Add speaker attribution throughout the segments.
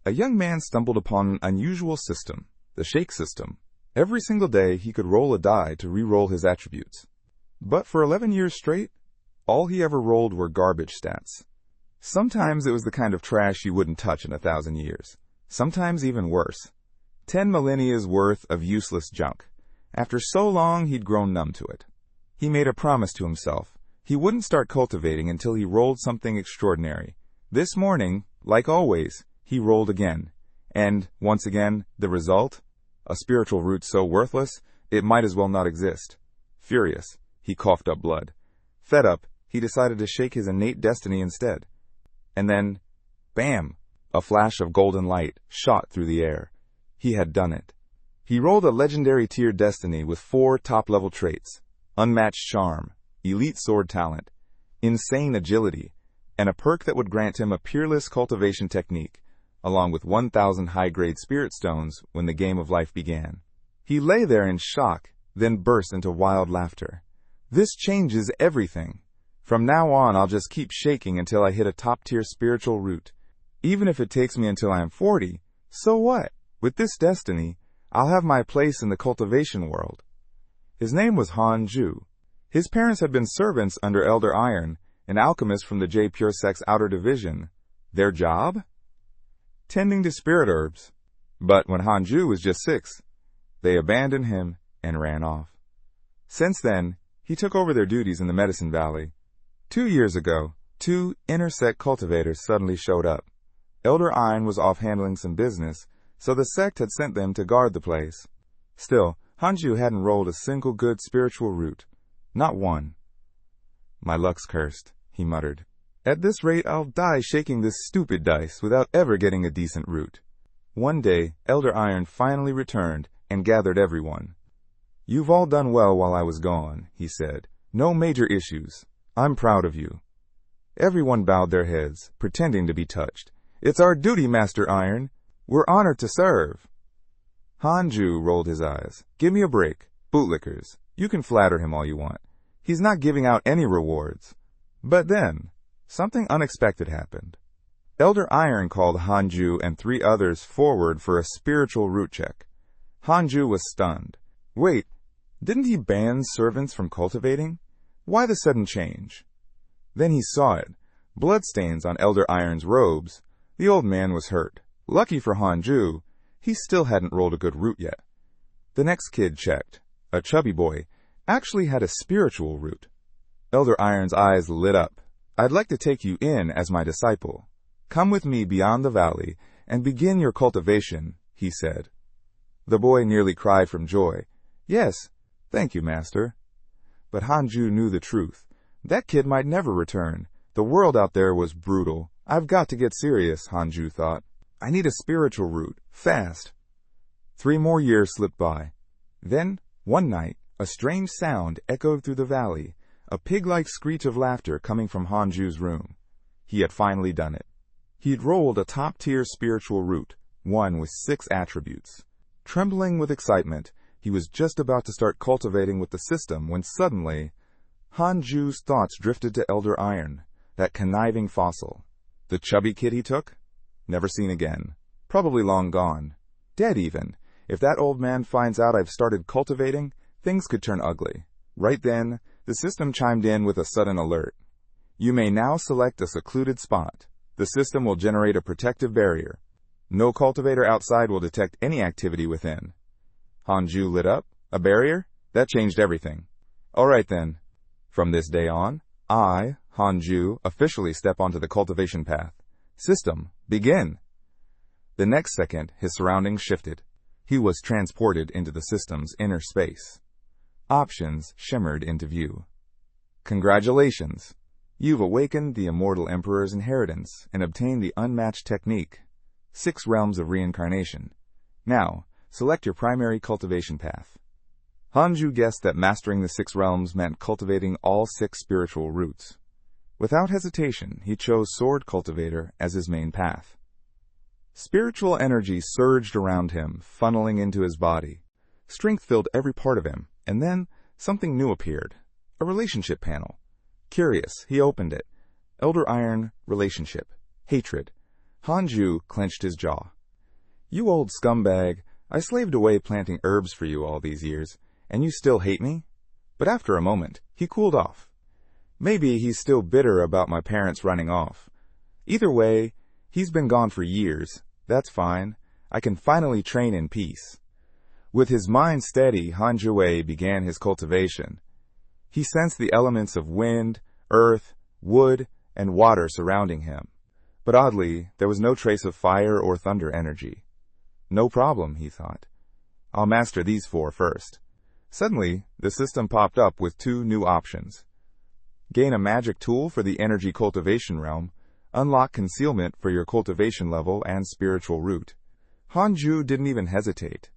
Speaker 1: A young man stumbled upon an unusual system, the shake system. Every single day he could roll a die to re-roll his attributes. But for 11 years straight, all he ever rolled were garbage stats. Sometimes it was the kind of trash you wouldn't touch in 1,000 years. Sometimes even worse. 10 millennia's worth of useless junk. After so long, he'd grown numb to it. He made a promise to himself. He wouldn't start cultivating until he rolled something extraordinary. This morning, like always, he rolled again. And, once again, the result? A spiritual root so worthless, it might as well not exist. Furious, he coughed up blood. Fed up, he decided to shake his innate destiny instead. And then, bam! A flash of golden light shot through the air. He had done it. He rolled a legendary tier destiny with 4 top-level traits: unmatched charm, elite sword talent, insane agility, and a perk that would grant him a peerless cultivation technique, along with 1,000 high-grade spirit stones when the game of life began. He lay there in shock, then burst into wild laughter. This changes everything. From now on, I'll just keep shaking until I hit a top-tier spiritual root. Even if it takes me until I am 40, so what? With this destiny, I'll have my place in the cultivation world. His name was Hanju. His parents had been servants under Elder Iron, an alchemist from the J Pure Sex Outer Division. Their job? Tending to spirit herbs. But when Hanju was just 6, they abandoned him and ran off. Since then, he took over their duties in the Medicine Valley. 2 years ago, 2 intersect cultivators suddenly showed up. Elder Iron was off handling some business, so the sect had sent them to guard the place. Still, Hanju hadn't rolled a single good spiritual root. Not one. My luck's cursed, he muttered. At this rate, I'll die shaking this stupid dice without ever getting a decent root. One day, Elder Iron finally returned and gathered everyone. You've all done well while I was gone, he said. No major issues. I'm proud of you. Everyone bowed their heads, pretending to be touched. It's our duty, Master Iron. We're honored to serve. Hanju rolled his eyes. Give me a break. Bootlickers. You can flatter him all you want. He's not giving out any rewards. But then, something unexpected happened. Elder Iron called Hanju and 3 others forward for a spiritual root check. Hanju was stunned. Wait, didn't he ban servants from cultivating? Why the sudden change? Then he saw it. Bloodstains on Elder Iron's robes. The old man was hurt. Lucky for Hanju, he still hadn't rolled a good root yet. The next kid checked. A chubby boy actually had a spiritual root. Elder Iron's eyes lit up. I'd like to take you in as my disciple. Come with me beyond the valley and begin your cultivation, he said. The boy nearly cried from joy. Yes, thank you, master. But Hanju knew the truth. That kid might never return. The world out there was brutal. I've got to get serious, Hanju thought. I need a spiritual root, fast. 3 more years slipped by. Then, one night, a strange sound echoed through the valley, a pig-like screech of laughter coming from Hanju's room. He had finally done it. He'd rolled a top-tier spiritual root, one with 6 attributes. Trembling with excitement, he was just about to start cultivating with the system when suddenly, Hanju's thoughts drifted to Elder Iron, that conniving fossil. The chubby kid he took? Never seen again. Probably long gone. Dead even. If that old man finds out I've started cultivating, things could turn ugly. Right then, the system chimed in with a sudden alert. You may now select a secluded spot. The system will generate a protective barrier. No cultivator outside will detect any activity within. Hanju lit up. A barrier? That changed everything. All right then. From this day on, I, Hanju, officially step onto the cultivation path. System, begin. The next second, his surroundings shifted. He was transported into the system's inner space. Options shimmered into view. Congratulations! You've awakened the Immortal Emperor's inheritance and obtained the unmatched technique. 6 realms of reincarnation. Now, select your primary cultivation path. Hanju guessed that mastering the 6 realms meant cultivating all 6 spiritual roots. Without hesitation, he chose Sword Cultivator as his main path. Spiritual energy surged around him, funneling into his body. Strength filled every part of him, and then something new appeared. A relationship panel. Curious, he opened it. Elder Iron, relationship. Hatred. Hanju clenched his jaw. You old scumbag, I slaved away planting herbs for you all these years, and you still hate me? But after a moment, he cooled off. Maybe he's still bitter about my parents running off. Either way, he's been gone for years. That's fine. I can finally train in peace. With his mind steady, Han Jue began his cultivation. He sensed the elements of wind, earth, wood, and water surrounding him. But oddly, there was no trace of fire or thunder energy. No problem, he thought. I'll master these four first. Suddenly, the system popped up with two new options. Gain a magic tool for the energy cultivation realm. Unlock concealment for your cultivation level and spiritual root. Hanju didn't even hesitate.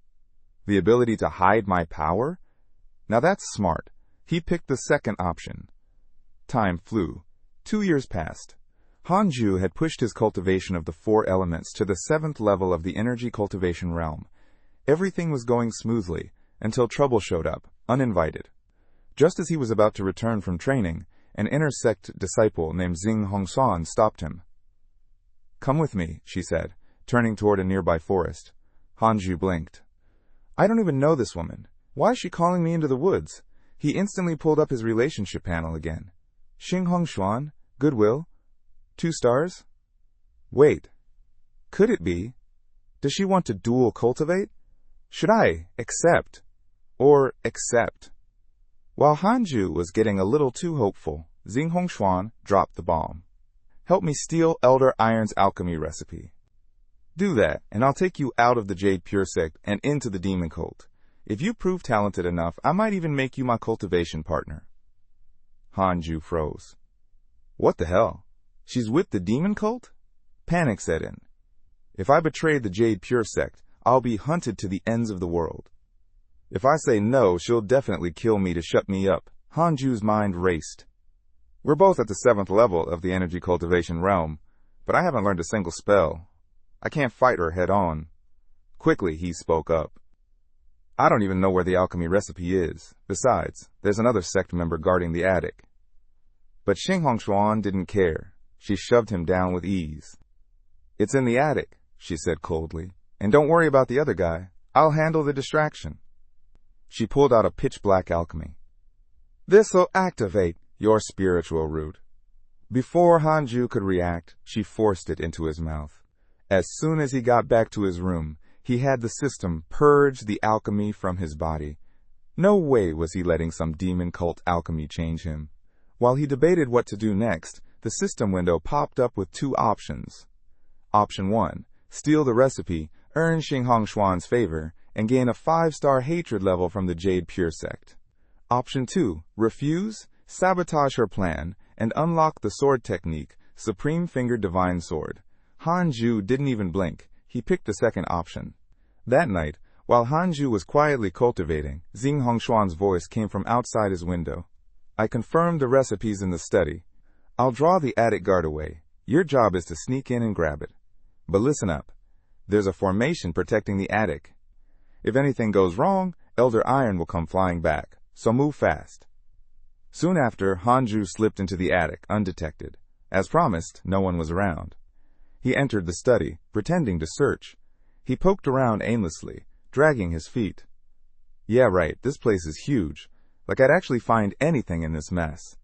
Speaker 1: The ability to hide my power? Now that's smart. He picked the second option. Time flew. 2 years passed. Hanju had pushed his cultivation of the four elements to the 7th level of the energy cultivation realm. Everything was going smoothly until trouble showed up, uninvited. Just as he was about to return from training, an inner sect disciple named Xing Hongxuan stopped him. Come with me, she said, turning toward a nearby forest. Hanju blinked. I don't even know this woman. Why is she calling me into the woods? He instantly pulled up his relationship panel again. Xing Hongxuan, Goodwill, 2 stars? Wait, could it be? Does she want to dual cultivate? Should I accept? Or accept? While Hanju was getting a little too hopeful, Xing Hongxuan dropped the bomb. Help me steal Elder Iron's alchemy recipe. Do that, and I'll take you out of the Jade Pure sect and into the demon cult. If you prove talented enough, I might even make you my cultivation partner. Hanju froze. What the hell? She's with the demon cult? Panic set in. If I betray the Jade Pure sect, I'll be hunted to the ends of the world. If I say no, she'll definitely kill me to shut me up. Hanju's mind raced. We're both at the 7th level of the energy cultivation realm, but I haven't learned a single spell. I can't fight her head on. Quickly, he spoke up. I don't even know where the alchemy recipe is. Besides, there's another sect member guarding the attic. But Xing Hongxuan didn't care. She shoved him down with ease. It's in the attic, she said coldly. And don't worry about the other guy. I'll handle the distraction. She pulled out a pitch-black alchemy. This'll activate your spiritual root. Before Hanju could react, she forced it into his mouth. As soon as he got back to his room, he had the system purge the alchemy from his body. No way was he letting some demon cult alchemy change him. While he debated what to do next, the system window popped up with 2 options. Option 1, steal the recipe, earn Xing Hongxuan's favor, and gain a 5-star hatred level from the Jade Pure sect. Option 2, refuse, sabotage her plan, and unlock the sword technique, Supreme Finger Divine Sword. Hanju didn't even blink. He picked the second option. That night, while Hanju was quietly cultivating, Xing Hongxuan's voice came from outside his window. I confirmed the recipes in the study. I'll draw the attic guard away. Your job is to sneak in and grab it. But listen up. There's a formation protecting the attic. If anything goes wrong, Elder Iron will come flying back, so move fast. Soon after, Hanju slipped into the attic, undetected. As promised, no one was around. He entered the study, pretending to search. He poked around aimlessly, dragging his feet. Yeah, right, this place is huge. Like I'd actually find anything in this mess.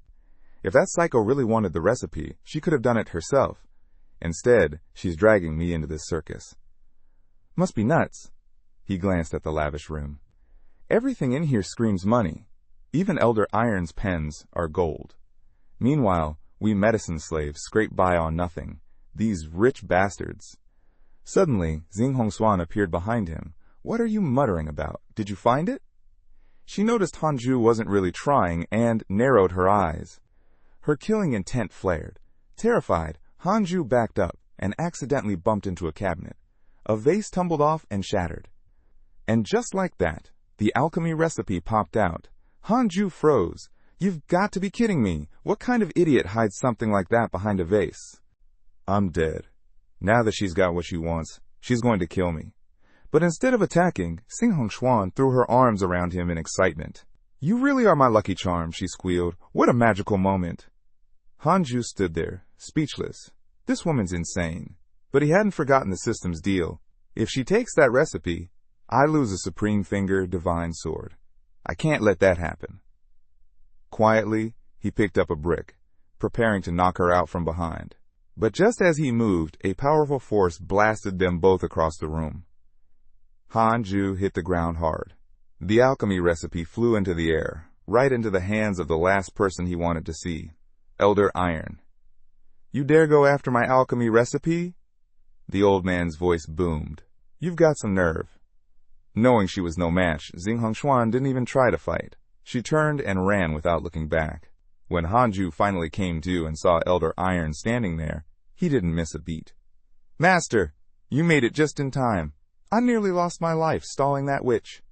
Speaker 1: If that psycho really wanted the recipe, she could have done it herself. Instead, she's dragging me into this circus. Must be nuts. He glanced at the lavish room. Everything in here screams money. Even Elder Iron's pens are gold. Meanwhile, we medicine slaves scrape by on nothing. These rich bastards. Suddenly, Xing Hongxuan appeared behind him. What are you muttering about? Did you find it? She noticed Hanju wasn't really trying and narrowed her eyes. Her killing intent flared. Terrified, Hanju backed up and accidentally bumped into a cabinet. A vase tumbled off and shattered. And just like that, the alchemy recipe popped out. Hanju froze. You've got to be kidding me. What kind of idiot hides something like that behind a vase? I'm dead. Now that she's got what she wants, she's going to kill me. But instead of attacking, Xing Hongxuan threw her arms around him in excitement. You really are my lucky charm, she squealed. What a magical moment. Hanju stood there, speechless. This woman's insane. But he hadn't forgotten the system's deal. If she takes that recipe, I lose a Supreme Finger Divine Sword. I can't let that happen. Quietly, he picked up a brick, preparing to knock her out from behind. But just as he moved, a powerful force blasted them both across the room. Hanju hit the ground hard. The alchemy recipe flew into the air, right into the hands of the last person he wanted to see, Elder Iron. "You dare go after my alchemy recipe?" The old man's voice boomed. "You've got some nerve." Knowing she was no match, Xing Hongshuan didn't even try to fight. She turned and ran without looking back. When Hanju finally came to and saw Elder Iron standing there, he didn't miss a beat. "Master, you made it just in time. I nearly lost my life stalling that witch."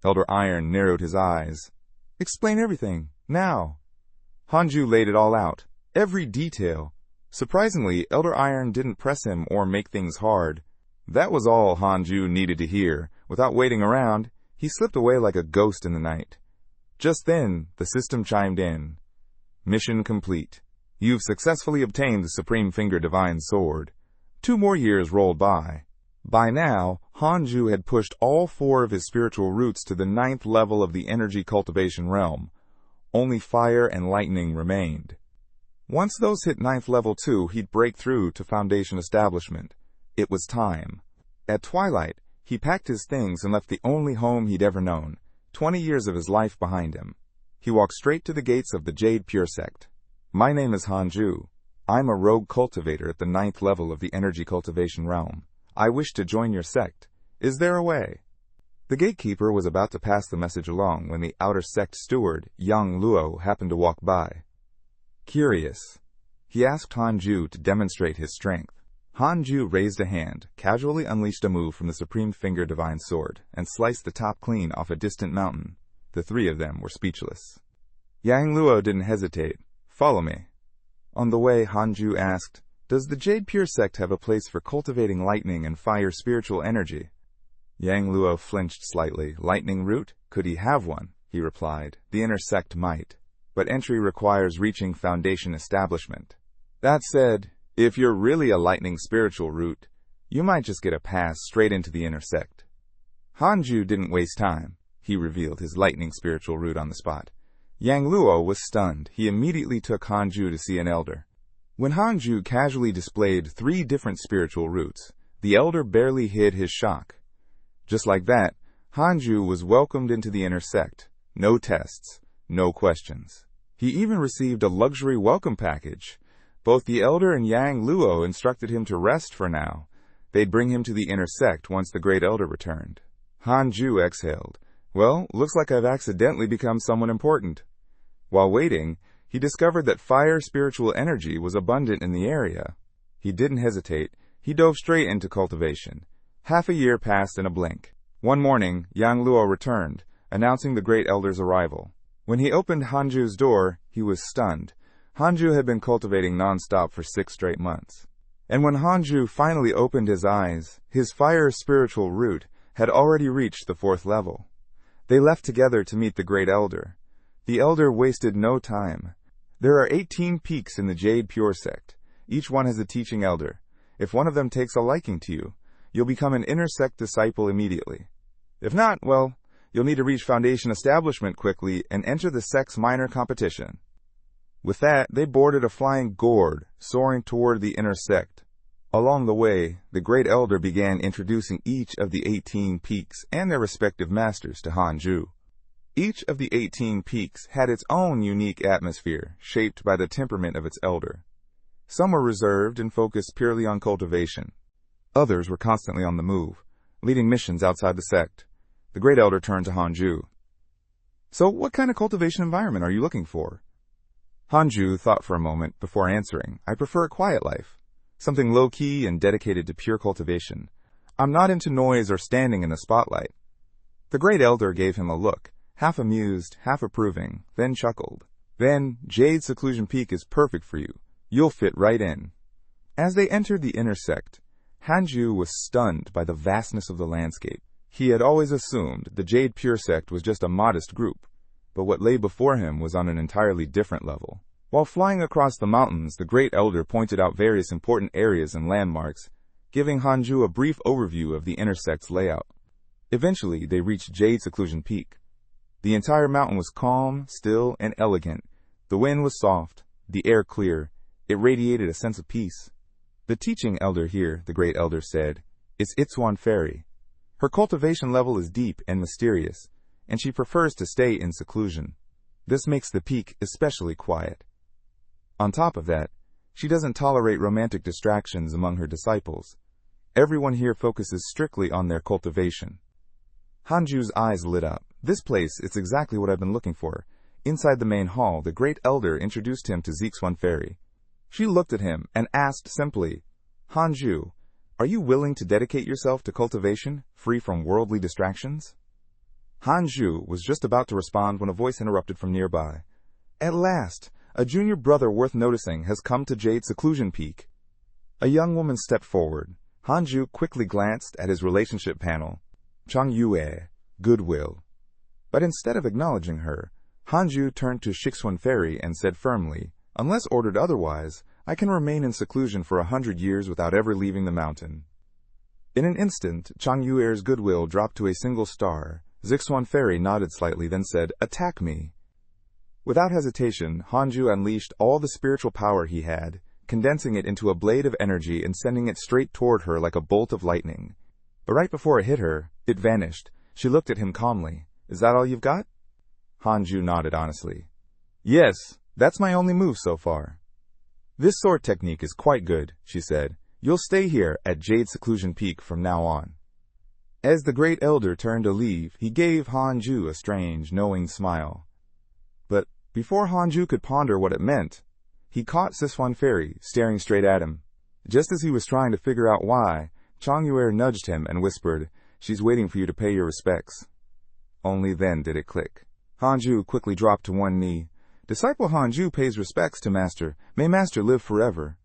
Speaker 1: Elder Iron narrowed his eyes. "Explain everything, now." Hanju laid it all out, every detail. Surprisingly, Elder Iron didn't press him or make things hard. That was all Hanju needed to hear. Without waiting around, he slipped away like a ghost in the night. Just then, the system chimed in. "Mission complete. You've successfully obtained the Supreme Finger Divine Sword." 2 more years rolled by. By now, Hanju had pushed all 4 of his spiritual roots to the 9th level of the energy cultivation realm. Only fire and lightning remained. Once those hit 9th level too, he'd break through to foundation establishment. It was time. At twilight, he packed his things and left the only home he'd ever known, 20 years of his life behind him. He walked straight to the gates of the Jade Pure Sect. "My name is Hanju. I'm a rogue cultivator at the 9th level of the energy cultivation realm. I wish to join your sect. Is there a way?" The gatekeeper was about to pass the message along when the outer sect steward, Yang Luo, happened to walk by. Curious, he asked Hanju to demonstrate his strength. Hanju raised a hand, casually unleashed a move from the Supreme Finger Divine Sword, and sliced the top clean off a distant mountain. The 3 of them were speechless. Yang Luo didn't hesitate. "Follow me." On the way, Hanju asked, "Does the Jade Pure Sect have a place for cultivating lightning and fire spiritual energy?" Yang Luo flinched slightly. "Lightning root? Could he have one?" he replied. "The inner sect might, but entry requires reaching foundation establishment. That said, if you're really a lightning spiritual root, you might just get a pass straight into the inner sect." Hanju didn't waste time. He revealed his lightning spiritual root on the spot. Yang Luo was stunned. He immediately took Hanju to see an elder. When Hanju casually displayed 3 different spiritual roots, the elder barely hid his shock. Just like that, Hanju was welcomed into the inner sect. No tests, no questions. He even received a luxury welcome package. Both the elder and Yang Luo instructed him to rest for now. They'd bring him to the inner sect once the great elder returned. Hanju exhaled. "Well, looks like I've accidentally become someone important." While waiting, he discovered that fire spiritual energy was abundant in the area. He didn't hesitate. He dove straight into cultivation. Half a year passed in a blink. One morning, Yang Luo returned, announcing the great elder's arrival. When he opened Hanju's door, he was stunned. Hanju had been cultivating non-stop for 6 straight months. And when Hanju finally opened his eyes, his fire spiritual root had already reached the 4th level. They left together to meet the great elder. The elder wasted no time. There are 18 peaks in the Jade Pure Sect. Each one has a teaching elder. If one of them takes a liking to you, you'll become an inner sect disciple immediately. If not, well, you'll need to reach foundation establishment quickly and enter the sect's minor competition. With that, they boarded a flying gourd, soaring toward the inner sect. Along the way, the great elder began introducing each of the 18 peaks and their respective masters to Hanju. Each of the 18 peaks had its own unique atmosphere, shaped by the temperament of its elder. Some were reserved and focused purely on cultivation. Others were constantly on the move, leading missions outside the sect. The great elder turned to Hanju. "So what kind of cultivation environment are you looking for?" Hanju thought for a moment before answering. "I prefer a quiet life, something low-key and dedicated to pure cultivation. I'm not into noise or standing in the spotlight." The great elder gave him a look, half amused, half approving, then chuckled. "Then, Jade Seclusion Peak is perfect for you. You'll fit right in." As they entered the inner sect, Hanju was stunned by the vastness of the landscape. He had always assumed the Jade Pure Sect was just a modest group, but what lay before him was on an entirely different level. While flying across the mountains, the great elder pointed out various important areas and landmarks. giving Hanju a brief overview of the intersect's layout. Eventually, they reached Jade Seclusion Peak. The entire mountain was calm, still, and elegant. The wind was soft, the air clear. It radiated a sense of peace. The teaching elder here, the great elder said, is Itsuan Fairy. Her cultivation level is deep and mysterious, and she prefers to stay in seclusion. This makes the peak especially quiet. On top of that, she doesn't tolerate romantic distractions among her disciples. Everyone here focuses strictly on their cultivation. Hanju's eyes lit up. This place is exactly what I've been looking for. Inside the main hall, the great elder introduced him to Zixuan Fairy. She looked at him and asked simply, Hanju, are you willing to dedicate yourself to cultivation, free from worldly distractions? Hanju was just about to respond when a voice interrupted from nearby. At last, a junior brother worth noticing has come to Jade Seclusion Peak. A young woman stepped forward. Hanju quickly glanced at his relationship panel. Chang Yue, goodwill. But instead of acknowledging her, Hanju turned to Shixuan Fairy and said firmly, unless ordered otherwise, I can remain in seclusion for 100 years without ever leaving the mountain. In an instant, Chang Yuer's goodwill dropped to a single star. Zixuan Fairy nodded slightly, then said, attack me. Without hesitation, Hanju unleashed all the spiritual power he had, condensing it into a blade of energy and sending it straight toward her like a bolt of lightning. But right before it hit her, it vanished. She looked at him calmly. Is that all you've got? Hanju nodded honestly. Yes, that's my only move so far. This sword technique is quite good, she said. You'll stay here at Jade Seclusion Peak from now on. As the great elder turned to leave, he gave Hanju a strange, knowing smile. But before Hanju could ponder what it meant, he caught Zixuan Fairy staring straight at him. Just as he was trying to figure out why, Chang Yue nudged him and whispered, she's waiting for you to pay your respects. Only then did it click. Hanju quickly dropped to one knee. Disciple Hanju pays respects to Master. May Master live forever.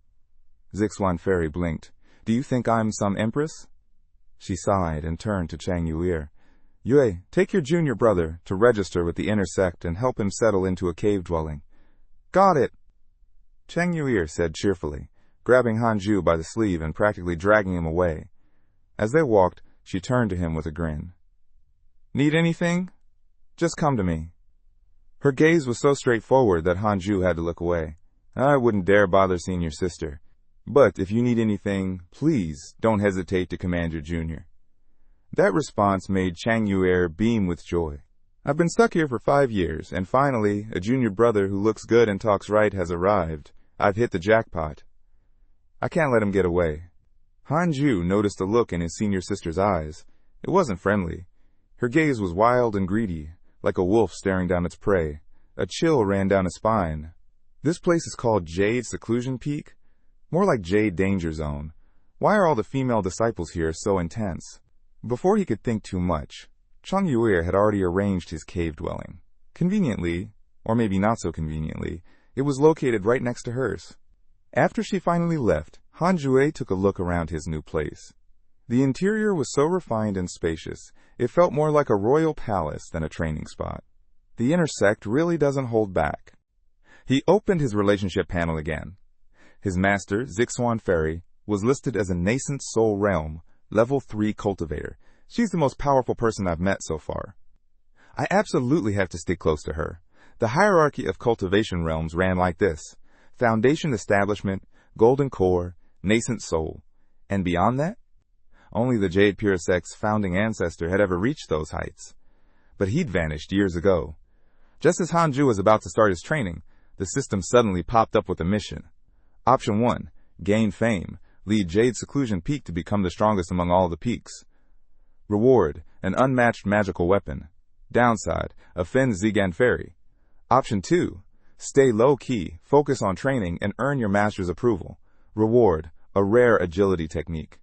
Speaker 1: Zixuan Fairy blinked. Do you think I'm some empress? She sighed and turned to Chang Yue. Yue, take your junior brother to register with the inner sect and help him settle into a cave dwelling. Got it. Chang Yue said cheerfully, grabbing Hanju by the sleeve and practically dragging him away. As they walked, she turned to him with a grin. Need anything? Just come to me. Her gaze was so straightforward that Hanju had to look away. I wouldn't dare bother seeing your sister. But if you need anything, please don't hesitate to command your junior. That response made Chang Yue beam with joy. I've been stuck here for 5 years, and finally, a junior brother who looks good and talks right has arrived. I've hit the jackpot. I can't let him get away. Hanju noticed a look in his senior sister's eyes. It wasn't friendly. Her gaze was wild and greedy, like a wolf staring down its prey. A chill ran down his spine. This place is called Jade Seclusion Peak? More like Jade Danger Zone. Why are all the female disciples here so intense? Before he could think too much, Chang Yue had already arranged his cave dwelling. Conveniently, or maybe not so conveniently, it was located right next to hers. After she finally left, Hanju took a look around his new place. The interior was so refined and spacious, it felt more like a royal palace than a training spot. The inner sect really doesn't hold back. He opened his relationship panel again. His master, Zixuan Fairy, was listed as a nascent soul realm, level 3 cultivator. She's the most powerful person I've met so far. I absolutely have to stay close to her. The hierarchy of cultivation realms ran like this: Foundation Establishment, Golden Core, Nascent Soul. And beyond that? Only the Jade Pure Sect's founding ancestor had ever reached those heights. But he'd vanished years ago. Just as Hanju was about to start his training, the system suddenly popped up with a mission. Option 1, gain fame, lead Jade Seclusion Peak to become the strongest among all the peaks. Reward, an unmatched magical weapon. Downside, offend Zigan Fairy. Option 2, stay low-key, focus on training, and earn your master's approval. Reward, a rare agility technique.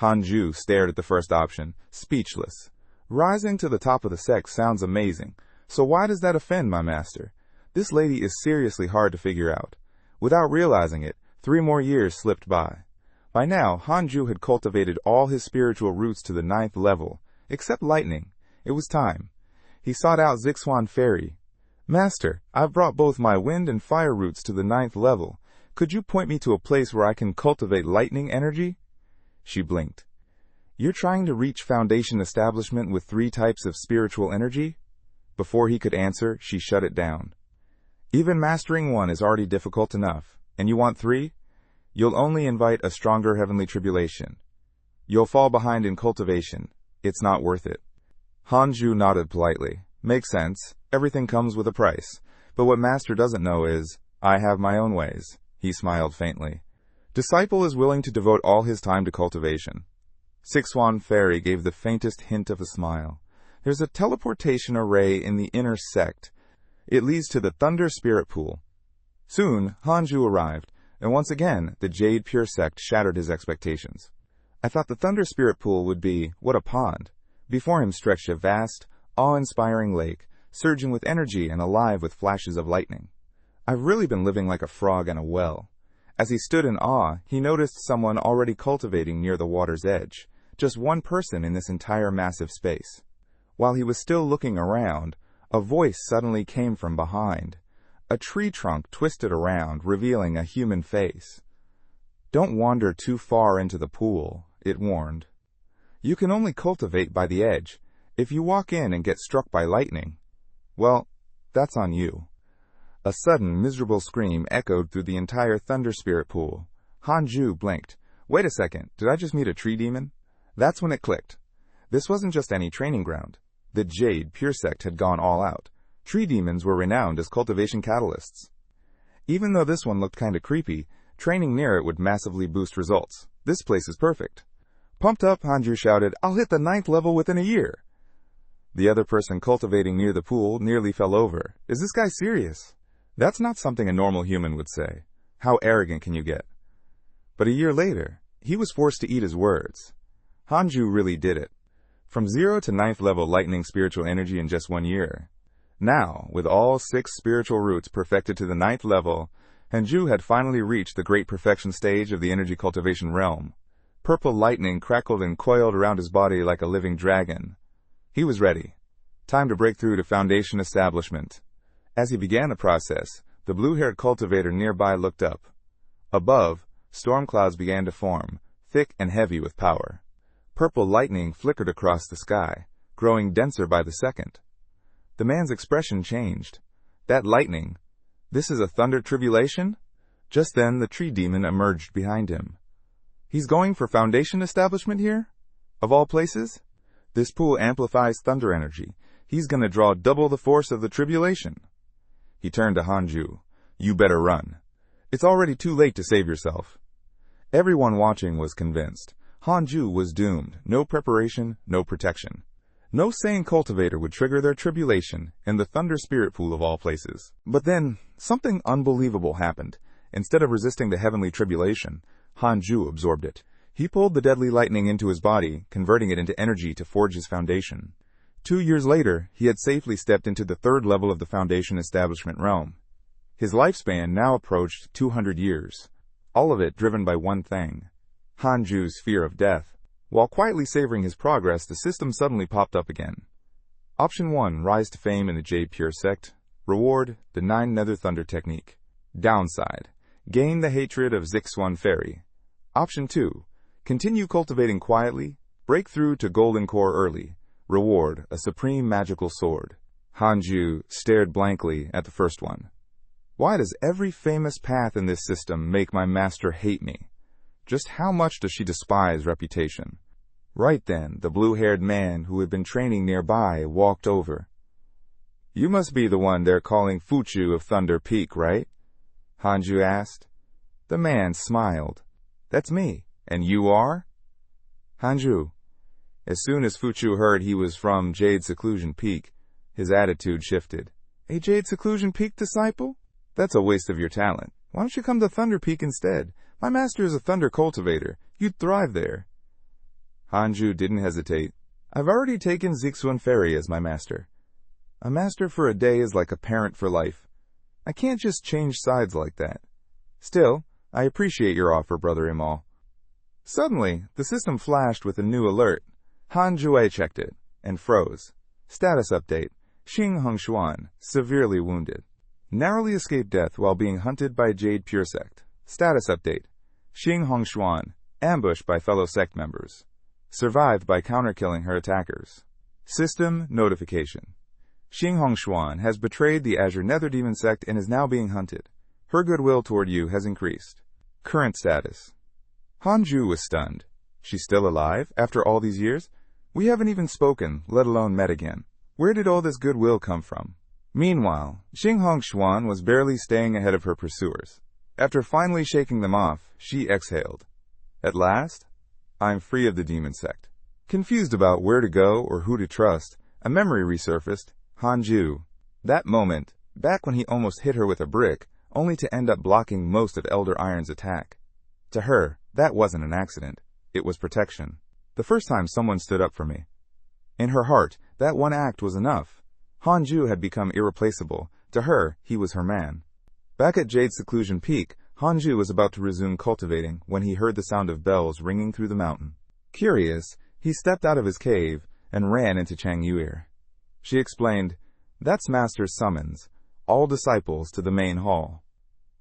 Speaker 1: Hanju stared at the first option, speechless. Rising to the top of the sect sounds amazing, so why does that offend my master? This lady is seriously hard to figure out. Without realizing it, 3 more years slipped by. By now, Hanju had cultivated all his spiritual roots to the 9th level, except lightning. It was time. He sought out Zixuan Fairy. Master, I've brought both my wind and fire roots to the 9th level. Could you point me to a place where I can cultivate lightning energy? She blinked. You're trying to reach Foundation establishment with 3 types of spiritual energy? Before he could answer, she shut it down. Even mastering 1 is already difficult enough, and you want 3? You'll only invite a stronger heavenly tribulation. You'll fall behind in cultivation. It's not worth it. Hanju nodded politely. Makes sense. Everything comes with a price. But what Master doesn't know is, I have my own ways. He smiled faintly. Disciple is willing to devote all his time to cultivation. Six-Swan Fairy gave the faintest hint of a smile. There's a teleportation array in the inner sect. It leads to the Thunder Spirit Pool. Soon, Hanju arrived, and once again, the Jade Pure Sect shattered his expectations. I thought the Thunder Spirit Pool would be, what a pond. Before him stretched a vast, awe-inspiring lake, surging with energy and alive with flashes of lightning. I've really been living like a frog in a well. As he stood in awe, he noticed someone already cultivating near the water's edge, just one person in this entire massive space. While he was still looking around, a voice suddenly came from behind. A tree trunk twisted around, revealing a human face. Don't wander too far into the pool, it warned. You can only cultivate by the edge. If you walk in and get struck by lightning, well, that's on you. A sudden, miserable scream echoed through the entire Thunder Spirit Pool. Hanju blinked. Wait a second, did I just meet a tree demon? That's when it clicked. This wasn't just any training ground. The Jade Pure Sect had gone all out. Tree demons were renowned as cultivation catalysts. Even though this one looked kinda creepy, training near it would massively boost results. This place is perfect. Pumped up, Hanju shouted, I'll hit the 9th level within a year. The other person cultivating near the pool nearly fell over. Is this guy serious? That's not something a normal human would say. How arrogant can you get? But a year later, he was forced to eat his words. Hanju really did it. From 0 to 9th level lightning spiritual energy in just 1 year. Now, with all 6 spiritual roots perfected to the 9th level, Hanju had finally reached the great perfection stage of the energy cultivation realm. Purple lightning crackled and coiled around his body like a living dragon. He was ready. Time to break through to Foundation establishment. As he began the process, the blue-haired cultivator nearby looked up. Above, storm clouds began to form, thick and heavy with power. Purple lightning flickered across the sky, growing denser by the second. The man's expression changed. That lightning. This is a thunder tribulation? Just then, the tree demon emerged behind him. He's going for Foundation establishment here? Of all places? This pool amplifies thunder energy. He's gonna draw double the force of the tribulation. He turned to Hanju. You better run. It's already too late to save yourself. Everyone watching was convinced. Hanju was doomed. No preparation, no protection. No sane cultivator would trigger their tribulation in the Thunder Spirit Pool of all places. But then, something unbelievable happened. Instead of resisting the heavenly tribulation, Hanju absorbed it. He pulled the deadly lightning into his body, converting it into energy to forge his foundation. 2 years later, he had safely stepped into the 3rd level of the Foundation establishment realm. His lifespan now approached 200 years, all of it driven by one thing: Hanju's fear of death. While quietly savoring his progress, the system suddenly popped up again. Option 1, rise to fame in the Jade Pure Sect. Reward, the 9 Nether Thunder technique. Downside, gain the hatred of Six-Swan Fairy. Option 2, continue cultivating quietly, break through to Golden Core early. Reward, a supreme magical sword. Hanju stared blankly at the first one. Why does every famous path in this system make my master hate me? Just how much does she despise reputation? Right then, the blue-haired man who had been training nearby walked over. You must be the one they're calling Fuchu of Thunder Peak, right? Hanju asked. The man smiled. That's me. And you are? Hanju. As soon as Fuchu heard he was from Jade Seclusion Peak, his attitude shifted. A Jade Seclusion Peak disciple? That's a waste of your talent. Why don't you come to Thunder Peak instead? My master is a thunder cultivator. You'd thrive there. Hanju didn't hesitate. I've already taken Six-Swan Fairy as my master. A master for a day is like a parent for life. I can't just change sides like that. Still, I appreciate your offer, Brother Imal. Suddenly, the system flashed with a new alert. Hanju checked it, and froze. Status update. Xing Hongshuan, severely wounded. Narrowly escaped death while being hunted by Jade Pure Sect. Status update. Xing Hongshuan, Ambushed by fellow sect members. Survived by counter-killing her attackers. System notification. Xing Hongshuan has betrayed the Azure Nether Demon sect and is now being hunted. Her goodwill toward you has increased. Current status. Hanju was stunned. She's still alive, after all these years? We haven't even spoken, let alone met again. Where did all this goodwill come from? Meanwhile, Xing Hongshuan was barely staying ahead of her pursuers. After finally shaking them off, she exhaled. At last, I'm free of the demon sect. Confused about where to go or who to trust, a memory resurfaced. Hanju. That moment, back when he almost hit her with a brick, only to end up blocking most of Elder Iron's attack. To her, that wasn't an accident. It was protection. The first time someone stood up for me. In her heart, that one act was enough. Hanju had become irreplaceable. To her, he was her man. Back at Jade Seclusion Peak, Hanju was about to resume cultivating when he heard the sound of bells ringing through the mountain. Curious, he stepped out of his cave and ran into Chang Yuer. She explained, "That's Master's summons. All disciples to the main hall."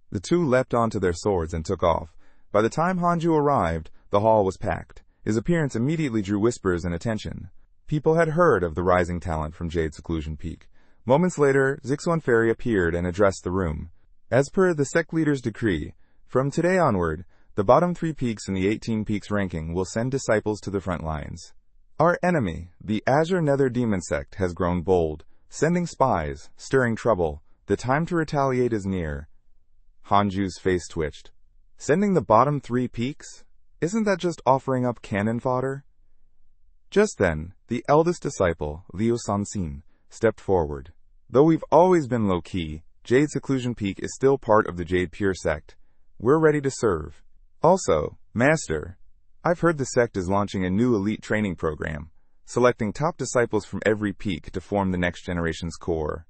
Speaker 1: The two leapt onto their swords and took off. By the time Hanju arrived, the hall was packed. His appearance immediately drew whispers and attention. People had heard of the rising talent from Jade Seclusion Peak. Moments later, Zixuan Fairy appeared and addressed the room. As per the sect leader's decree, from today onward, the bottom 3 peaks in the 18 peaks ranking will send disciples to the front lines. Our enemy, the Azure Nether Demon sect, has grown bold, sending spies, stirring trouble. The time to retaliate is near. Hanju's face twitched. Sending the bottom 3 peaks? Isn't that just offering up cannon fodder? Just then, the eldest disciple, Liu Sanxin, stepped forward. Though we've always been low-key, Jade Seclusion Peak is still part of the Jade Pure sect. We're ready to serve. Also, Master, I've heard the sect is launching a new elite training program, selecting top disciples from every peak to form the next generation's core.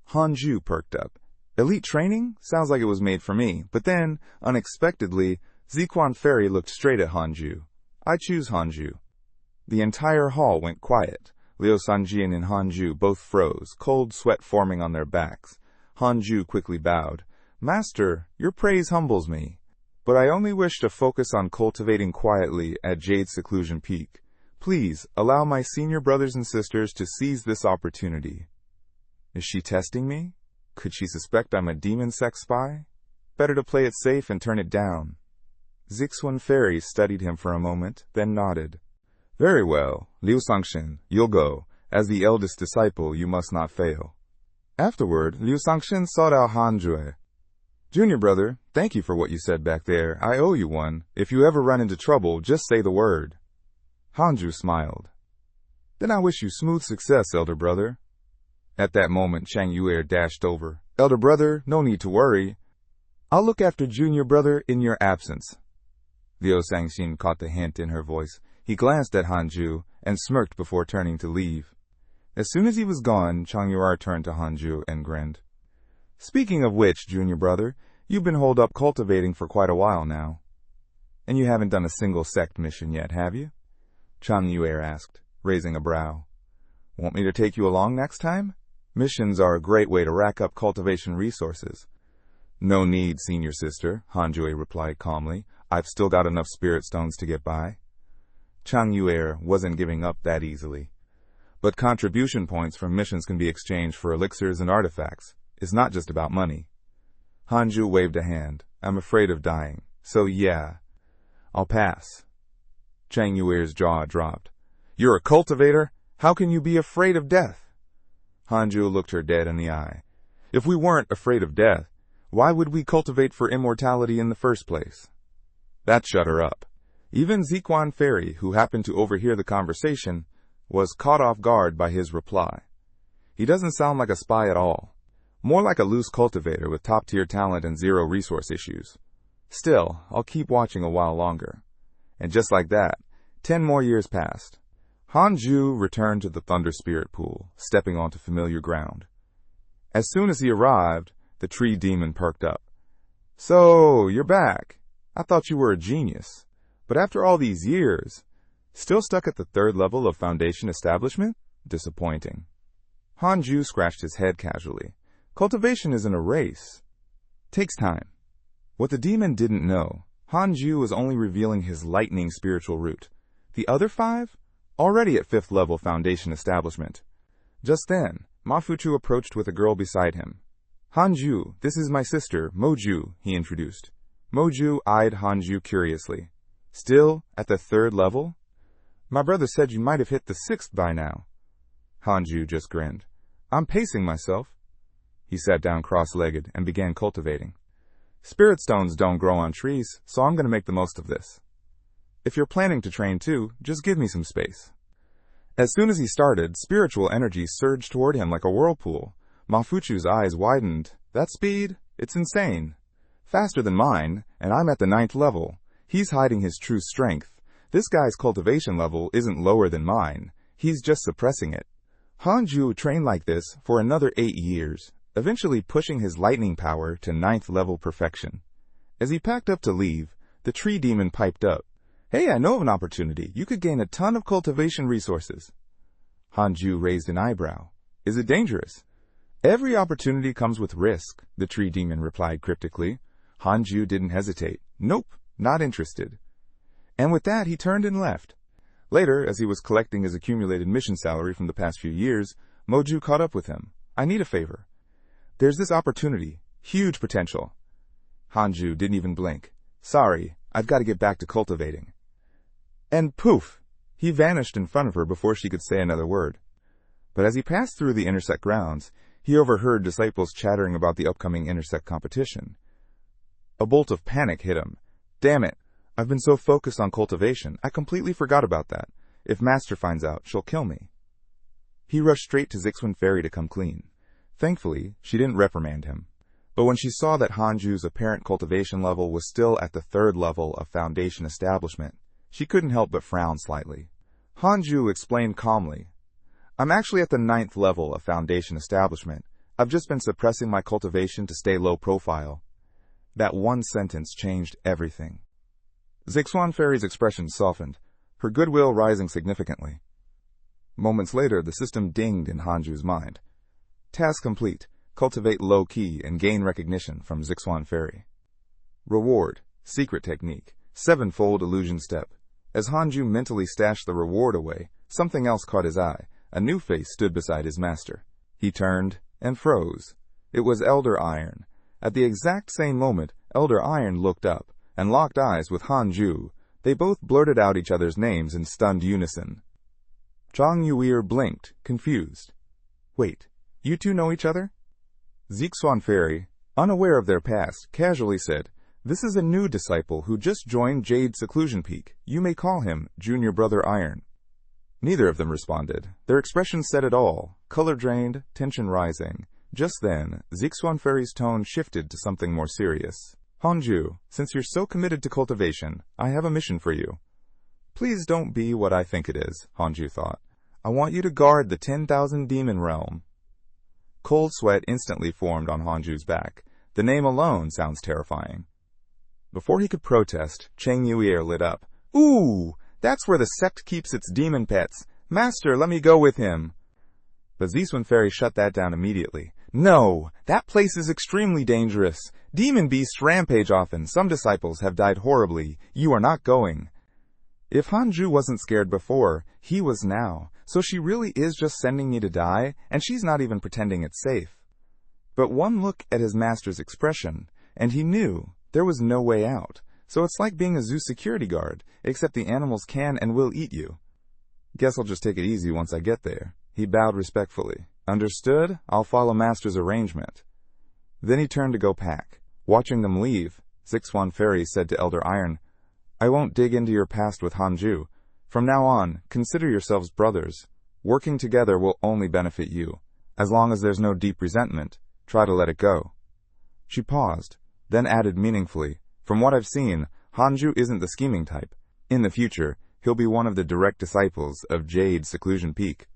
Speaker 1: Hanju perked up. Elite training? Sounds like it was made for me. But then, unexpectedly, Zixuan Fairy looked straight at Hanju. I choose Hanju. The entire hall went quiet. Liu Sanjin and Hanju both froze, cold sweat forming on their backs. Hanju quickly bowed. Master, your praise humbles me. But I only wish to focus on cultivating quietly at Jade Seclusion Peak. Please, allow my senior brothers and sisters to seize this opportunity. Is she testing me? Could she suspect I'm a demon sect spy? Better to play it safe and turn it down. Zixuan Fairy studied him for a moment, then nodded. Very well, Liu Sanxin, you'll go. As the eldest disciple, you must not fail. Afterward, Liu Sanxin sought out Hanju. Junior brother, thank you for what you said back there. I owe you one. If you ever run into trouble, just say the word. Hanju smiled. Then I wish you smooth success, elder brother. At that moment, Chang Yuer dashed over. Elder brother, no need to worry. I'll look after junior brother in your absence. Liu Sanxin caught the hint in her voice. He glanced at Hanju and smirked before turning to leave. As soon as he was gone, Chang Yuer turned to Hanju and grinned. Speaking of which, junior brother, you've been holed up cultivating for quite a while now. And you haven't done a single sect mission yet, have you? Chang Yuer asked, raising a brow. Want me to take you along next time? Missions are a great way to rack up cultivation resources. No need, senior sister, Hanju replied calmly. I've still got enough spirit stones to get by. Chang Yuer wasn't giving up that easily. But contribution points from missions can be exchanged for elixirs and artifacts. It's not just about money. Hanju waved a hand. I'm afraid of dying. So yeah, I'll pass. Chang Yuer's jaw dropped. You're a cultivator? How can you be afraid of death? Hanju looked her dead in the eye. If we weren't afraid of death, why would we cultivate for immortality in the first place? That shut her up. Even Zixuan Fairy, who happened to overhear the conversation, was caught off guard by his reply. He doesn't sound like a spy at all. More like a loose cultivator with top-tier talent and zero resource issues. Still, I'll keep watching a while longer. And just like that, 10 more years passed. Hanju returned to the Thunder Spirit Pool, stepping onto familiar ground. As soon as he arrived, the tree demon perked up. So, you're back. I thought you were a genius. But after all these years, still stuck at the 3rd level of Foundation establishment? Disappointing. Hanju scratched his head casually. Cultivation isn't a race. Takes time. What the demon didn't know, Hanju was only revealing his lightning spiritual root. The other 5? Already at 5th level foundation establishment. Just then, Mafuchu approached with a girl beside him. Hanju, this is my sister, Moju, he introduced. Moju eyed Hanju curiously. Still at the 3rd level? My brother said you might have hit the 6th by now. Hanju just grinned. I'm pacing myself. He sat down cross-legged and began cultivating. Spirit stones don't grow on trees, so I'm going to make the most of this. If you're planning to train too, just give me some space. As soon as he started, spiritual energy surged toward him like a whirlpool. Mafuchu's eyes widened. That speed? It's insane. Faster than mine, and I'm at the 9th level. He's hiding his true strength. This guy's cultivation level isn't lower than mine. He's just suppressing it. Hanju trained like this for another 8 years, eventually pushing his lightning power to 9th level perfection. As he packed up to leave, the tree demon piped up. Hey, I know of an opportunity. You could gain a ton of cultivation resources. Hanju raised an eyebrow. Is it dangerous? Every opportunity comes with risk, the tree demon replied cryptically. Hanju didn't hesitate. Nope, not interested. And with that, he turned and left. Later, as he was collecting his accumulated mission salary from the past few years, Moju caught up with him. I need a favor. There's this opportunity. Huge potential. Hanju didn't even blink. Sorry, I've got to get back to cultivating. And poof! He vanished in front of her before she could say another word. But as he passed through the Intersect grounds, he overheard disciples chattering about the upcoming Intersect competition. A bolt of panic hit him. Damn it! I've been so focused on cultivation, I completely forgot about that. If Master finds out, she'll kill me. He rushed straight to Zixuan Fairy to come clean. Thankfully, she didn't reprimand him. But when she saw that Hanju's apparent cultivation level was still at the 3rd level of foundation establishment, she couldn't help but frown slightly. Hanju explained calmly, I'm actually at the 9th level of foundation establishment. I've just been suppressing my cultivation to stay low profile. That one sentence changed everything. Zixuan Fairy's expression softened, her goodwill rising significantly. Moments later, the system dinged in Hanju's mind. Task complete. Cultivate low-key and gain recognition from Zixuan Fairy. Reward. Secret technique. 7-fold illusion step. As Hanju mentally stashed the reward away, something else caught his eye. A new face stood beside his master. He turned and froze. It was Elder Iron. At the exact same moment, Elder Iron looked up and locked eyes with Hanju. They both blurted out each other's names in stunned unison. Zhang Yuir blinked, confused. Wait, you two know each other? Zixuan Fairy, unaware of their past, casually said, This is a new disciple who just joined Jade Seclusion Peak. You may call him Junior Brother Iron. Neither of them responded. Their expressions said it all, color drained, tension rising. Just then, Zixuan Fairy's tone shifted to something more serious. Hanju, since you're so committed to cultivation, I have a mission for you. Please don't be what I think it is, Hanju thought. I want you to guard the 10,000 demon realm. Cold sweat instantly formed on Hanju's back. The name alone sounds terrifying. Before he could protest, Cheng Yuier lit up. Ooh, that's where the sect keeps its demon pets. Master, let me go with him. But Zixuan Fairy shut that down immediately. No, that place is extremely dangerous. Demon beasts rampage often. Some disciples have died horribly. You are not going. If Hanju wasn't scared before, he was now. So she really is just sending me to die, and she's not even pretending it's safe. But one look at his master's expression, and he knew there was no way out. So it's like being a zoo security guard, except the animals can and will eat you. Guess I'll just take it easy once I get there. He bowed respectfully. Understood? I'll follow Master's arrangement. Then he turned to go pack. Watching them leave, Zixuan Fairy said to Elder Iron, I won't dig into your past with Hanju. From now on, consider yourselves brothers. Working together will only benefit you. As long as there's no deep resentment, try to let it go. She paused, then added meaningfully, From what I've seen, Hanju isn't the scheming type. In the future, he'll be one of the direct disciples of Jade Seclusion Peak.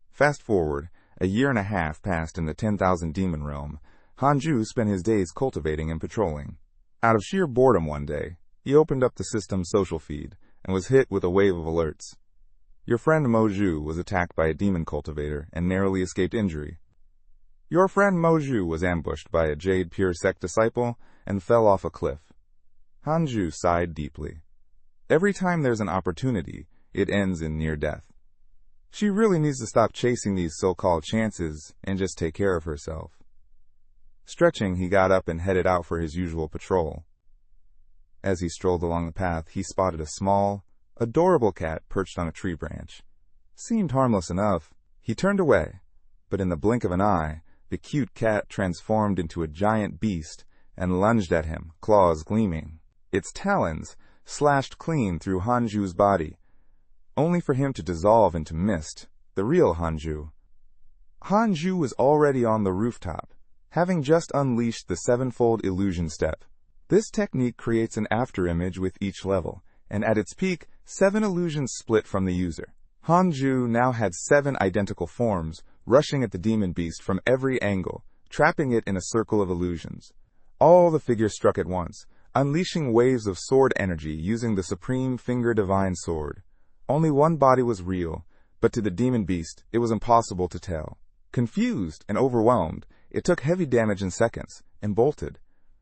Speaker 1: Fast forward, a year and a half passed in the 10,000 demon realm. Hanju spent his days cultivating and patrolling. Out of sheer boredom one day, he opened up the system's social feed and was hit with a wave of alerts. Your friend Moju was attacked by a demon cultivator and narrowly escaped injury. Your friend Moju was ambushed by a Jade Pure Sect disciple and fell off a cliff. Hanju sighed deeply. Every time there's an opportunity, it ends in near death. She really needs to stop chasing these so-called chances and just take care of herself. Stretching, he got up and headed out for his usual patrol. As he strolled along the path, he spotted a small, adorable cat perched on a tree branch. Seemed harmless enough. He turned away, but in the blink of an eye, the cute cat transformed into a giant beast and lunged at him, claws gleaming. Its talons slashed clean through Hanju's body, only for him to dissolve into mist, the real Hanju. Hanju was already on the rooftop, having just unleashed the sevenfold illusion step. This technique creates an afterimage with each level, and at its peak, 7 illusions split from the user. Hanju now had 7 identical forms, rushing at the demon beast from every angle, trapping it in a circle of illusions. All the figures struck at once, unleashing waves of sword energy using the supreme finger divine sword. Only one body was real, but to the demon beast, it was impossible to tell. Confused and overwhelmed, it took heavy damage in seconds, and bolted.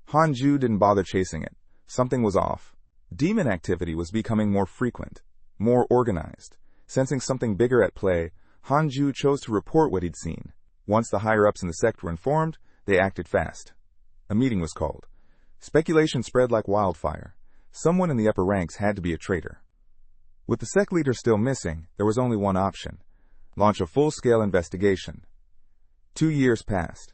Speaker 1: Hanju didn't bother chasing it. Something was off. Demon activity was becoming more frequent, more organized. Sensing something bigger at play, Hanju chose to report what he'd seen. Once the higher-ups in the sect were informed, they acted fast. A meeting was called. Speculation spread like wildfire. Someone in the upper ranks had to be a traitor. With the sect leader still missing, there was only one option: launch a full-scale investigation. 2 years passed.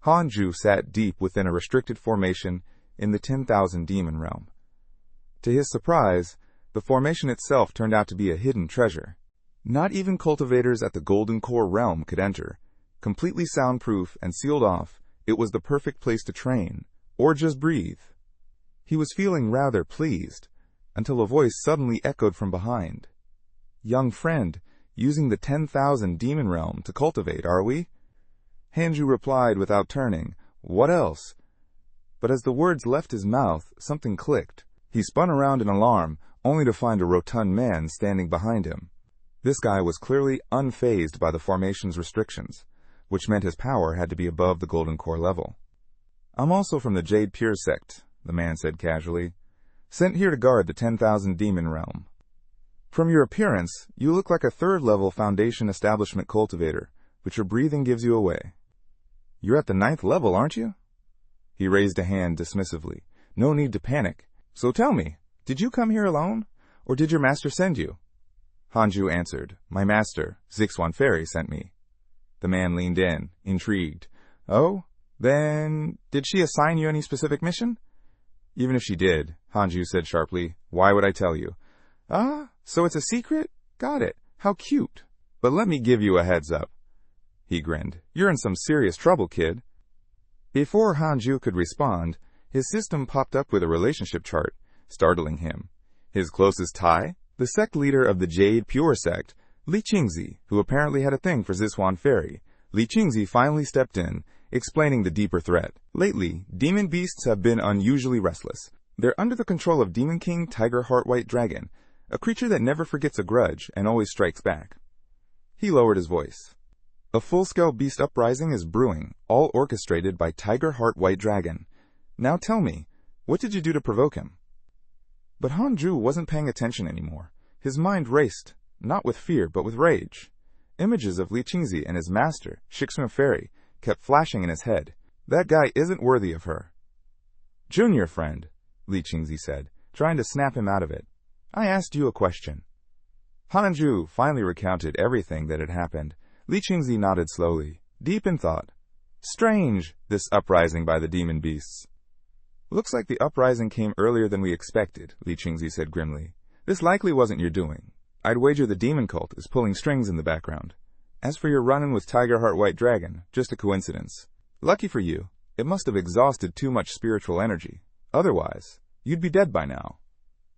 Speaker 1: Hanju sat deep within a restricted formation in the 10,000 demon realm. To his surprise, the formation itself turned out to be a hidden treasure. Not even cultivators at the Golden Core realm could enter. Completely soundproof and sealed off, it was the perfect place to train, or just breathe. He was feeling rather pleased, until a voice suddenly echoed from behind. "Young friend, using the 10,000 demon realm to cultivate, are we?" Hanju replied without turning, "What else?" But as the words left his mouth, something clicked. He spun around in alarm, only to find a rotund man standing behind him. This guy was clearly unfazed by the formation's restrictions, which meant his power had to be above the Golden Core level. "I'm also from the Jade Pure sect," the man said casually, "sent here to guard the 10,000 demon realm. From your appearance, you look like a 3rd-level Foundation Establishment cultivator, but your breathing gives you away. You're at the 9th level, aren't you?" He raised a hand dismissively. "No need to panic. So tell me, did you come here alone, or did your master send you?" Hanju answered, "My master, Zixuan Fairy, sent me." The man leaned in, intrigued. "Oh? Then, did she assign you any specific mission?" "Even if she did," Hanju said sharply, "why would I tell you?" "Ah, so it's a secret? Got it. How cute. But let me give you a heads up." He grinned. "You're in some serious trouble, kid." Before Hanju could respond, his system popped up with a relationship chart, startling him. His closest tie? The sect leader of the Jade Pure sect, Li Qingzi, who apparently had a thing for Zixuan Fairy. Li Qingzi finally stepped in, explaining the deeper threat. Lately, demon beasts have been unusually restless. They're under the control of Demon King Tiger Heart White Dragon, a creature that never forgets a grudge and always strikes back. He lowered his voice. "A full-scale beast uprising is brewing, all orchestrated by Tiger Heart White Dragon. Now tell me, what did you do to provoke him?" But Hanju wasn't paying attention anymore. His mind raced, not with fear, but with rage. Images of Li Qingzi and his master, Zixuan Fairy, kept flashing in his head. That guy isn't worthy of her. "Junior friend," Li Qingzi said, trying to snap him out of it. "I asked you a question." Hanju finally recounted everything that had happened. Li Qingzi nodded slowly, deep in thought. "Strange, this uprising by the demon beasts." "Looks like the uprising came earlier than we expected," Li Qingzi said grimly. "This likely wasn't your doing. I'd wager the demon cult is pulling strings in the background. As for your run-in with Tiger Heart White Dragon, just a coincidence. Lucky for you, it must have exhausted too much spiritual energy. Otherwise, you'd be dead by now."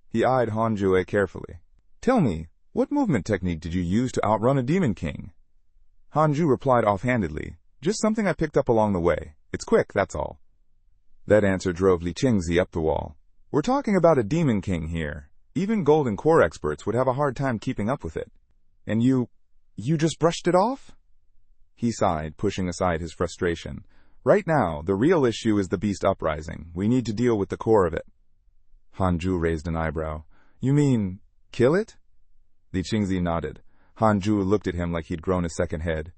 Speaker 1: He eyed Hanju carefully. "Tell me, what movement technique did you use to outrun a demon king?" Hanju replied offhandedly, "Just something I picked up along the way. It's quick, that's all." That answer drove Li Qingzi up the wall. "We're talking about a demon king here. Even Golden Core experts would have a hard time keeping up with it. And you just brushed it off?" He sighed, pushing aside his frustration. "Right now, the real issue is the beast uprising. We need to deal with the core of it." Hanju raised an eyebrow. You mean, kill it? Li Qingzi nodded. Hanju looked at him like he'd grown a second head.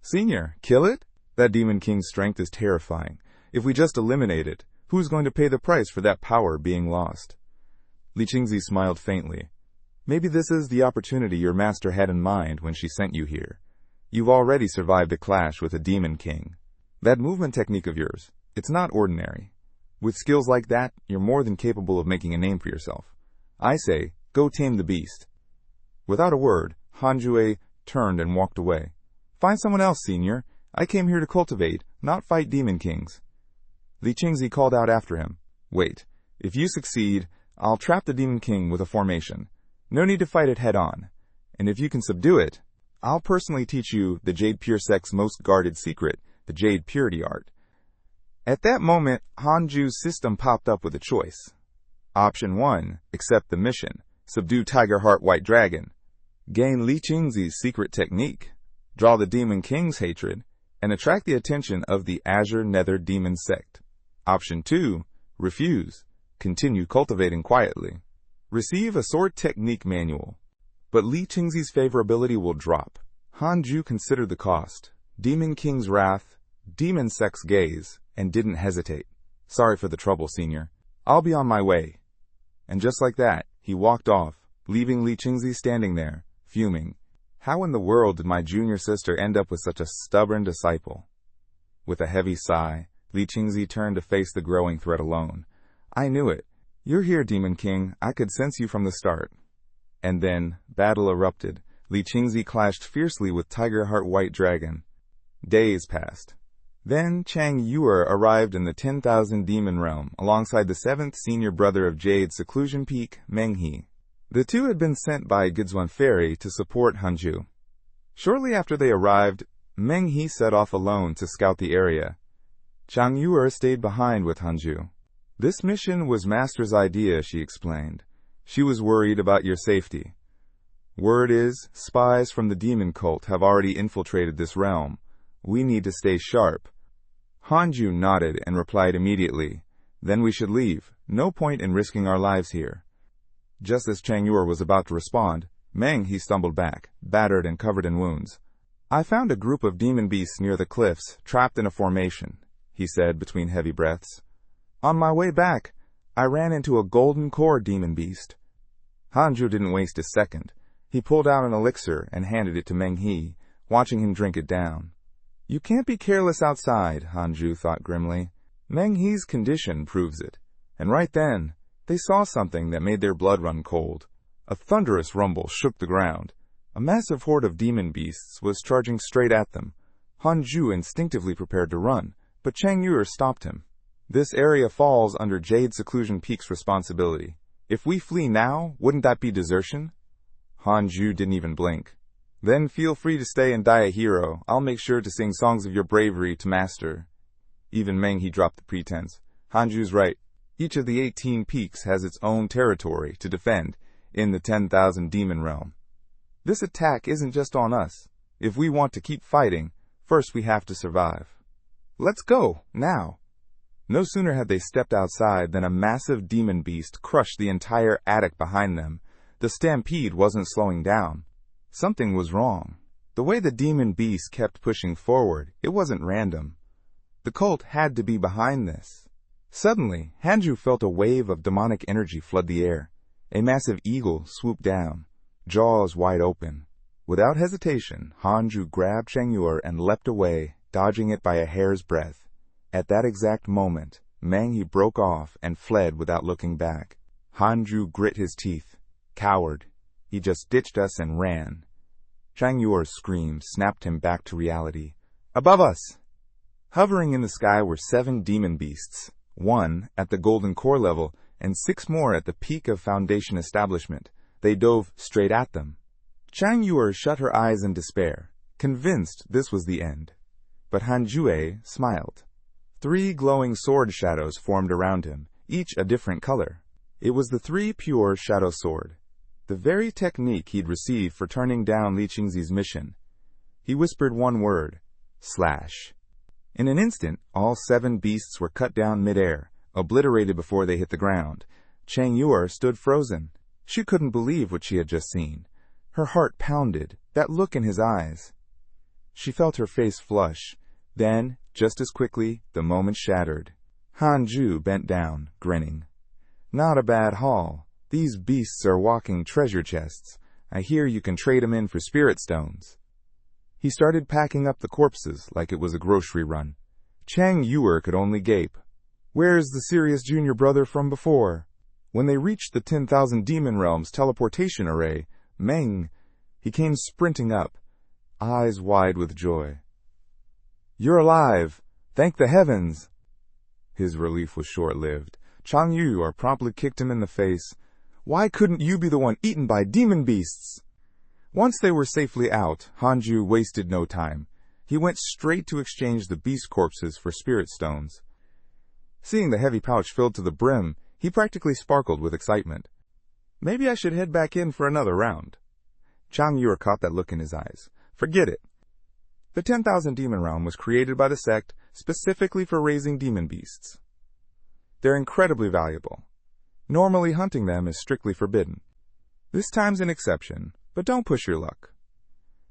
Speaker 1: Senior, kill it? That Demon King's strength is terrifying. If we just eliminate it, who's going to pay the price for that power being lost? Li Qingzi smiled faintly. Maybe this is the opportunity your master had in mind when she sent you here. You've already survived a clash with a Demon King. That movement technique of yours, it's not ordinary. With skills like that, you're more than capable of making a name for yourself. I say, go tame the beast. Without a word, Hanjue turned and walked away. Find someone else, Senior. I came here to cultivate, not fight Demon Kings. Li Qingzi called out after him. Wait. If you succeed, I'll trap the Demon King with a formation. No need to fight it head-on. And if you can subdue it, I'll personally teach you the Jade Pure Sect's most guarded secret, the Jade Purity Art. At that moment, Hanju's system popped up with a choice. Option 1, accept the mission. Subdue Tiger Heart White Dragon. Gain Li Qingzi's secret technique. Draw the Demon King's hatred, and attract the attention of the Azure Nether Demon Sect. Option 2, refuse. Continue cultivating quietly. Receive a sword technique manual. But Li Qingzi's favorability will drop. Hanju considered the cost. Demon King's wrath, Demon Sect's gaze, and didn't hesitate. Sorry for the trouble, Senior. I'll be on my way. And just like that, he walked off, leaving Li Qingzi standing there, fuming. How in the world did my junior sister end up with such a stubborn disciple? With a heavy sigh, Li Qingzi turned to face the growing threat alone. I knew it. You're here, Demon King. I could sense you from the start. And then, battle erupted. Li Qingzi clashed fiercely with Tiger Heart White Dragon. Days passed. Then Chang Yuer arrived in the 10,000 Demon Realm, alongside the 7th senior brother of Jade's Seclusion Peak, Menghe. The two had been sent by Gizwan Fairy to support Hanju. Shortly after they arrived, Menghe set off alone to scout the area. Chang Yuer stayed behind with Hanju. This mission was Master's idea, she explained. She was worried about your safety. Word is, spies from the demon cult have already infiltrated this realm. We need to stay sharp. Hanju nodded and replied immediately. Then we should leave. No point in risking our lives here. Just as Chang Yuer was about to respond, Menghe stumbled back, battered and covered in wounds. I found a group of demon beasts near the cliffs, trapped in a formation, he said between heavy breaths. On my way back, I ran into a golden core demon beast. Hanju didn't waste a second. He pulled out an elixir and handed it to Menghe, watching him drink it down. You can't be careless outside, Hanju thought grimly. Menghe's condition proves it. And right then, they saw something that made their blood run cold. A thunderous rumble shook the ground. A massive horde of demon beasts was charging straight at them. Hanju instinctively prepared to run, but Chang Yuer stopped him. This area falls under Jade Seclusion Peak's responsibility. If we flee now, wouldn't that be desertion? Hanju didn't even blink. Then feel free to stay and die a hero. I'll make sure to sing songs of your bravery to Master. Even Menghe dropped the pretense. Hanju's right. Each of the 18 peaks has its own territory to defend in the 10,000 demon realm. This attack isn't just on us. If we want to keep fighting, first we have to survive. Let's go, now. No sooner had they stepped outside than a massive demon beast crushed the entire attic behind them. The stampede wasn't slowing down. Something was wrong. The way the demon beast kept pushing forward, it wasn't random. The cult had to be behind this. Suddenly, Hanju felt a wave of demonic energy flood the air. A massive eagle swooped down, jaws wide open. Without hesitation, Hanju grabbed Chang Yuer and leapt away, dodging it by a hair's breadth. At that exact moment, Menghe broke off and fled without looking back. Hanju grit his teeth. Coward. He just ditched us and ran. Chang Yuer's scream snapped him back to reality. Above us! Hovering in the sky were 7 demon beasts, 1 at the golden core level and 6 more at the peak of Foundation establishment. They dove straight at them. Chang Yuer shut her eyes in despair, convinced this was the end. But Hanjue smiled. 3 glowing sword shadows formed around him, each a different color. It was the 3 pure shadow sword, the very technique he'd received for turning down Li Qingzi's mission. He whispered one word, slash. In an instant, all 7 beasts were cut down midair, obliterated before they hit the ground. Chang Yuer stood frozen. She couldn't believe what she had just seen. Her heart pounded, that look in his eyes. She felt her face flush. Then, just as quickly, the moment shattered. Hanju bent down, grinning. Not a bad haul. These beasts are walking treasure chests. I hear you can trade 'em in for spirit stones. He started packing up the corpses like it was a grocery run. Chang Yuer could only gape. Where's the serious junior brother from before? When they reached the 10,000 Demon Realms teleportation array, Meng, he came sprinting up, eyes wide with joy. You're alive! Thank the heavens! His relief was short-lived. Chang Yuer promptly kicked him in the face. Why couldn't you be the one eaten by demon beasts? Once they were safely out, Hanju wasted no time. He went straight to exchange the beast corpses for spirit stones. Seeing the heavy pouch filled to the brim, he practically sparkled with excitement. Maybe I should head back in for another round. Chang Yuer caught that look in his eyes. Forget it. The 10,000 Demon Realm was created by the sect specifically for raising demon beasts. They're incredibly valuable. Normally hunting them is strictly forbidden. This time's an exception, but don't push your luck.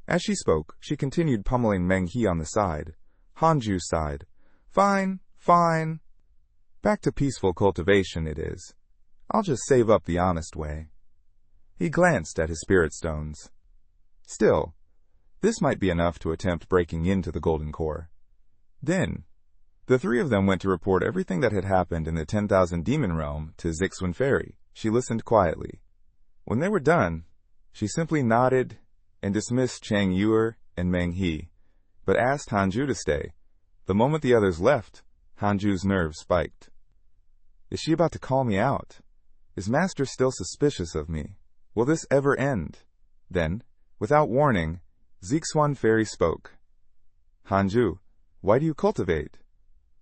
Speaker 1: As she spoke, she continued pummeling Meng He on the side. Hanju sighed. Fine, fine. Back to peaceful cultivation it is. I'll just save up the honest way. He glanced at his spirit stones. Still, this might be enough to attempt breaking into the Golden Core. Then, the three of them went to report everything that had happened in the 10,000 Demon Realm to Zixuan Fairy. She listened quietly. When they were done, she simply nodded and dismissed Chang Yuer and Meng He, but asked Hanju to stay. The moment the others left, Hanju's nerves spiked. Is she about to call me out? Is Master still suspicious of me? Will this ever end? Then, without warning, Zixuan Fairy spoke. Hanju, why do you cultivate?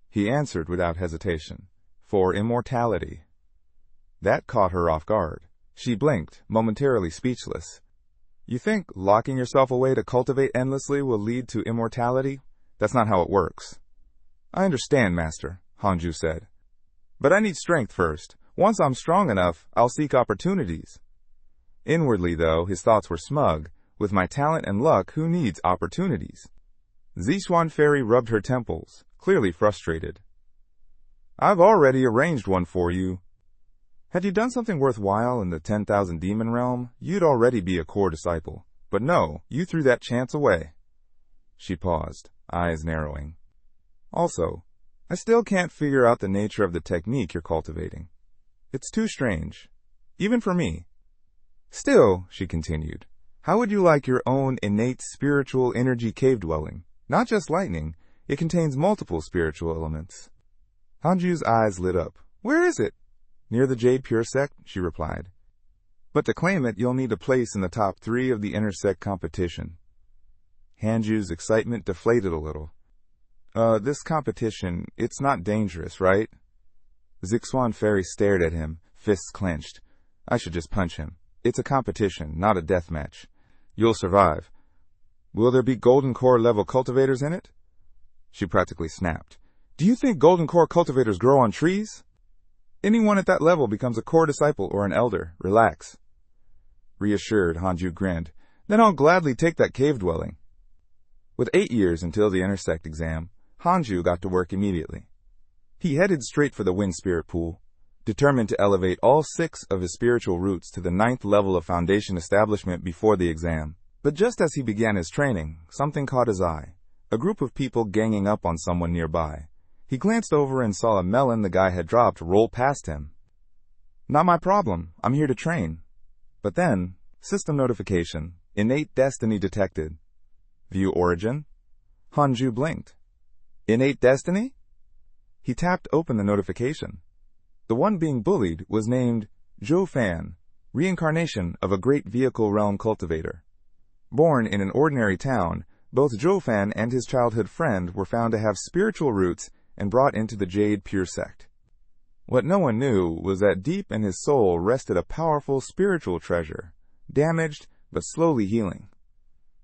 Speaker 1: He answered without hesitation. For immortality. That caught her off guard. She blinked, momentarily speechless. You think locking yourself away to cultivate endlessly will lead to immortality? That's not how it works. I understand, Master, Hanju said. But I need strength first. Once I'm strong enough, I'll seek opportunities. Inwardly, though, his thoughts were smug. With my talent and luck, who needs opportunities? Zixuan Fairy rubbed her temples, clearly frustrated. I've already arranged one for you. Had you done something worthwhile in the 10,000 Demon Realm, you'd already be a core disciple. But no, you threw that chance away. She paused, eyes narrowing. Also, I still can't figure out the nature of the technique you're cultivating. It's too strange, even for me. Still, she continued, how would you like your own innate spiritual energy cave dwelling? Not just lightning, it contains multiple spiritual elements. Hanju's eyes lit up. Where is it? Near the Jade Pure Sect, she replied. But to claim it, you'll need a place in the top 3 of the intersect competition. Hanju's excitement deflated a little. This competition, it's not dangerous, right? Zixuan Fairy stared at him, fists clenched. I should just punch him. It's a competition, not a death match. You'll survive. Will there be Golden Core level cultivators in it? She practically snapped. Do you think Golden Core cultivators grow on trees? Anyone at that level becomes a core disciple or an elder. Relax. Reassured, Hanju grinned. Then I'll gladly take that cave dwelling. With 8 years until the intersect exam, Hanju got to work immediately. He headed straight for the Wind Spirit Pool, determined to elevate all 6 of his spiritual roots to the 9th level of Foundation establishment before the exam. But just as he began his training, something caught his eye. A group of people ganging up on someone nearby. He glanced over and saw a melon the guy had dropped roll past him. Not my problem. I'm here to train. But then, system notification. Innate destiny detected. View origin. Hanju blinked. Innate destiny? He tapped open the notification. The one being bullied was named Zhou Fan, reincarnation of a great vehicle realm cultivator. Born in an ordinary town, both Zhou Fan and his childhood friend were found to have spiritual roots and brought into the Jade Pure Sect. What no one knew was that deep in his soul rested a powerful spiritual treasure, damaged but slowly healing.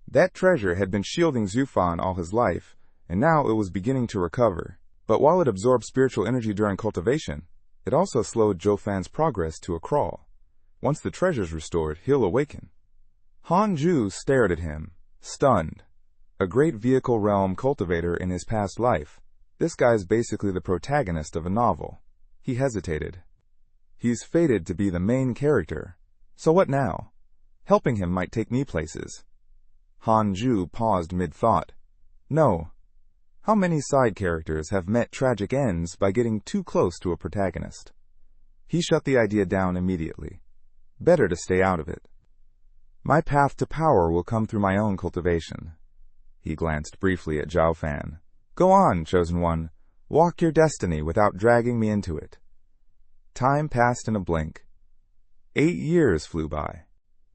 Speaker 1: That treasure had been shielding Zufan all his life, and now it was beginning to recover. But while it absorbed spiritual energy during cultivation, It also slowed Zhou Fan's progress to a crawl. Once the treasure's restored, he'll awaken. Han Ju stared at him, stunned. A great vehicle realm cultivator in his past life. This guy's basically the protagonist of a novel. He hesitated. He's fated to be the main character. So what now? Helping him might take me places. Han Ju paused mid-thought. No. How many side characters have met tragic ends by getting too close to a protagonist? He shut the idea down immediately. Better to stay out of it. My path to power will come through my own cultivation. He glanced briefly at Zhao Fan. Go on, Chosen One. Walk your destiny without dragging me into it. Time passed in a blink. 8 years flew by.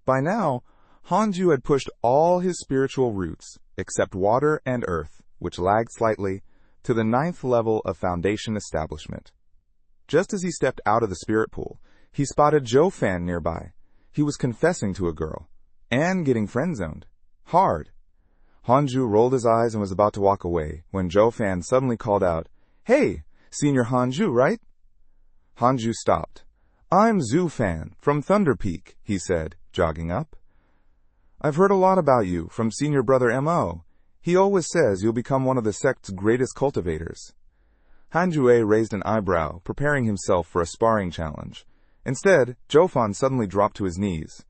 Speaker 1: By now, Hanju had pushed all his spiritual roots, except water and earth, which lagged slightly, to the 9th level of foundation establishment. Just as he stepped out of the spirit pool, he spotted Zhou Fan nearby. He was confessing to a girl, and getting friend-zoned. Hard. Hanju rolled his eyes and was about to walk away, when Zhou Fan suddenly called out, Hey, Senior Hanju, right? Hanju stopped. I'm Zhu Fan, from Thunder Peak, he said, jogging up. I've heard a lot about you from Senior Brother M.O. He always says you'll become one of the sect's greatest cultivators. Hanjue raised an eyebrow, preparing himself for a sparring challenge. Instead, Zhou Fan suddenly dropped to his knees.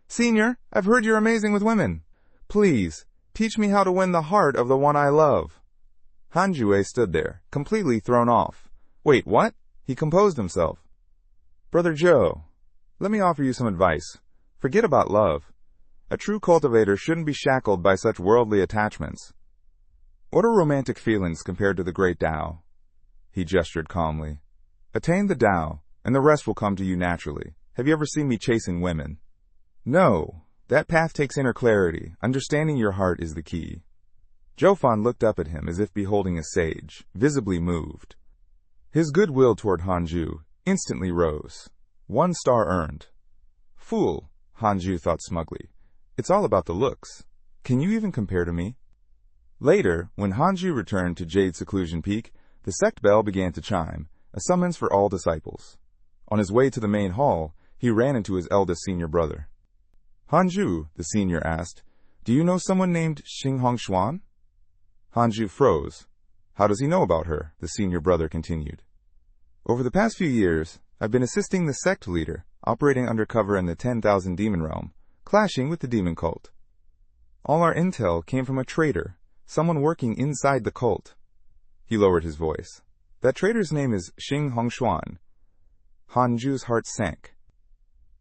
Speaker 1: Senior, I've heard you're amazing with women. Please, teach me how to win the heart of the one I love. Hanjue stood there, completely thrown off. Wait, what? He composed himself. Brother Zhou, let me offer you some advice. Forget about love. A true cultivator shouldn't be shackled by such worldly attachments. What are romantic feelings compared to the great Tao? He gestured calmly. Attain the Tao, and the rest will come to you naturally. Have you ever seen me chasing women? No. That path takes inner clarity. Understanding your heart is the key. Zhou Fan looked up at him as if beholding a sage, visibly moved. His goodwill toward Hanju instantly rose. 1 star earned. Fool, Hanju thought smugly. It's all about the looks. Can you even compare to me? Later, when Hanju returned to Jade Seclusion Peak, the sect bell began to chime, a summons for all disciples. On his way to the main hall, he ran into his eldest senior brother. Hanju, the senior asked, do you know someone named Xing Hongshuan? Hanju froze. How does he know about her? The senior brother continued. Over the past few years, I've been assisting the sect leader, operating undercover in the 10,000 demon realm, clashing with the demon cult. All our intel came from a traitor, someone working inside the cult. He lowered his voice. That traitor's name is Xing Hongshuan. Hanju's heart sank.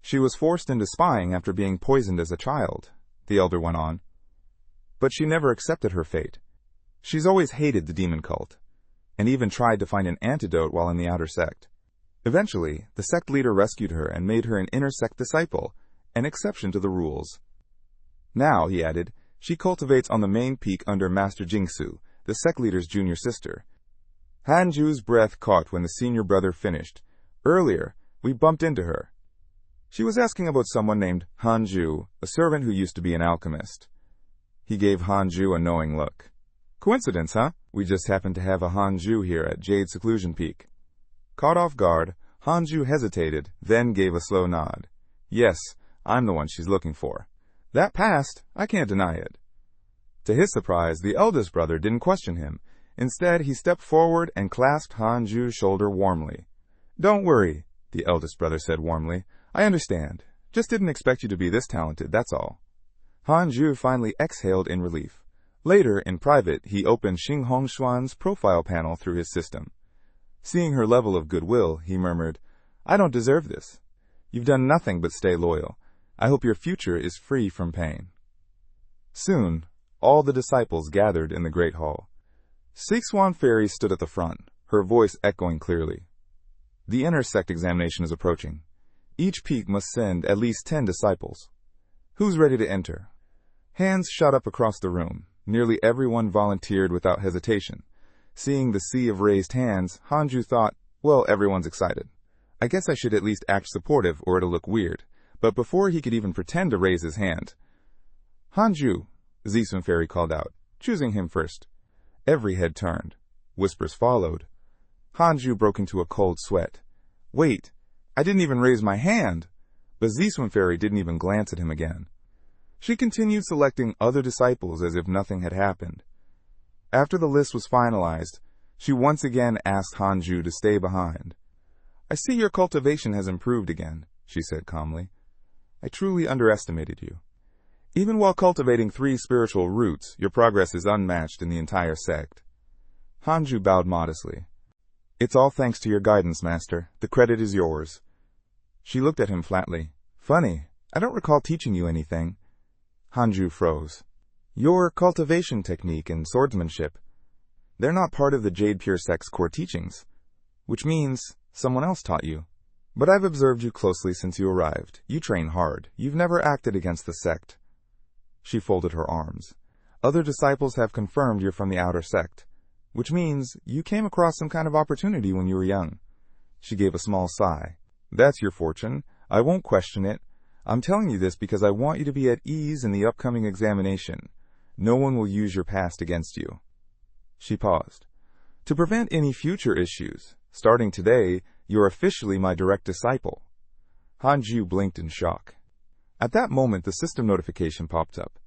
Speaker 1: She was forced into spying after being poisoned as a child, the elder went on. But she never accepted her fate. She's always hated the demon cult, and even tried to find an antidote while in the outer sect. Eventually, the sect leader rescued her and made her an inner sect disciple, an exception to the rules. Now, he added, she cultivates on the main peak under Master Jingsu, the sect leader's junior sister. Hanju's breath caught when the senior brother finished. Earlier, we bumped into her. She was asking about someone named Hanju, a servant who used to be an alchemist. He gave Hanju a knowing look. Coincidence, huh? We just happened to have a Hanju here at Jade Seclusion Peak. Caught off guard, Hanju hesitated, then gave a slow nod. Yes, I'm the one she's looking for. That passed, I can't deny it. To his surprise, the eldest brother didn't question him. Instead, he stepped forward and clasped Hanju's shoulder warmly. Don't worry, the eldest brother said warmly. I understand. Just didn't expect you to be this talented, that's all. Hanju finally exhaled in relief. Later, in private, he opened Xing Hongshuan's profile panel through his system. Seeing her level of goodwill, he murmured, I don't deserve this. You've done nothing but stay loyal. I hope your future is free from pain. Soon, all the disciples gathered in the great hall. Sixwan Fairy stood at the front, her voice echoing clearly. The inner sect examination is approaching. Each peak must send at least 10 disciples. Who's ready to enter? Hands shot up across the room. Nearly everyone volunteered without hesitation. Seeing the sea of raised hands, Hanju thought, well, everyone's excited. I guess I should at least act supportive or it'll look weird. But before he could even pretend to raise his hand, Hanju, Zisun Fairy called out, choosing him first. Every head turned. Whispers followed. Hanju broke into a cold sweat. Wait, I didn't even raise my hand. But Swim Fairy didn't even glance at him again. She continued selecting other disciples as if nothing had happened. After the list was finalized, she once again asked Hanju to stay behind. I see your cultivation has improved again, she said calmly. I truly underestimated you. Even while cultivating 3 spiritual roots, your progress is unmatched in the entire sect. Hanju bowed modestly. It's all thanks to your guidance, Master. The credit is yours. She looked at him flatly. Funny, I don't recall teaching you anything. Hanju froze. Your cultivation technique and swordsmanship, they're not part of the Jade Pure sect's core teachings, which means someone else taught you. But I've observed you closely since you arrived. You train hard. You've never acted against the sect. She folded her arms. Other disciples have confirmed you're from the outer sect, which means you came across some kind of opportunity when you were young. She gave a small sigh. That's your fortune. I won't question it. I'm telling you this because I want you to be at ease in the upcoming examination. No one will use your past against you. She paused. To prevent any future issues, starting today, you're officially my direct disciple. Hanju blinked in shock. At that moment, the system notification popped up.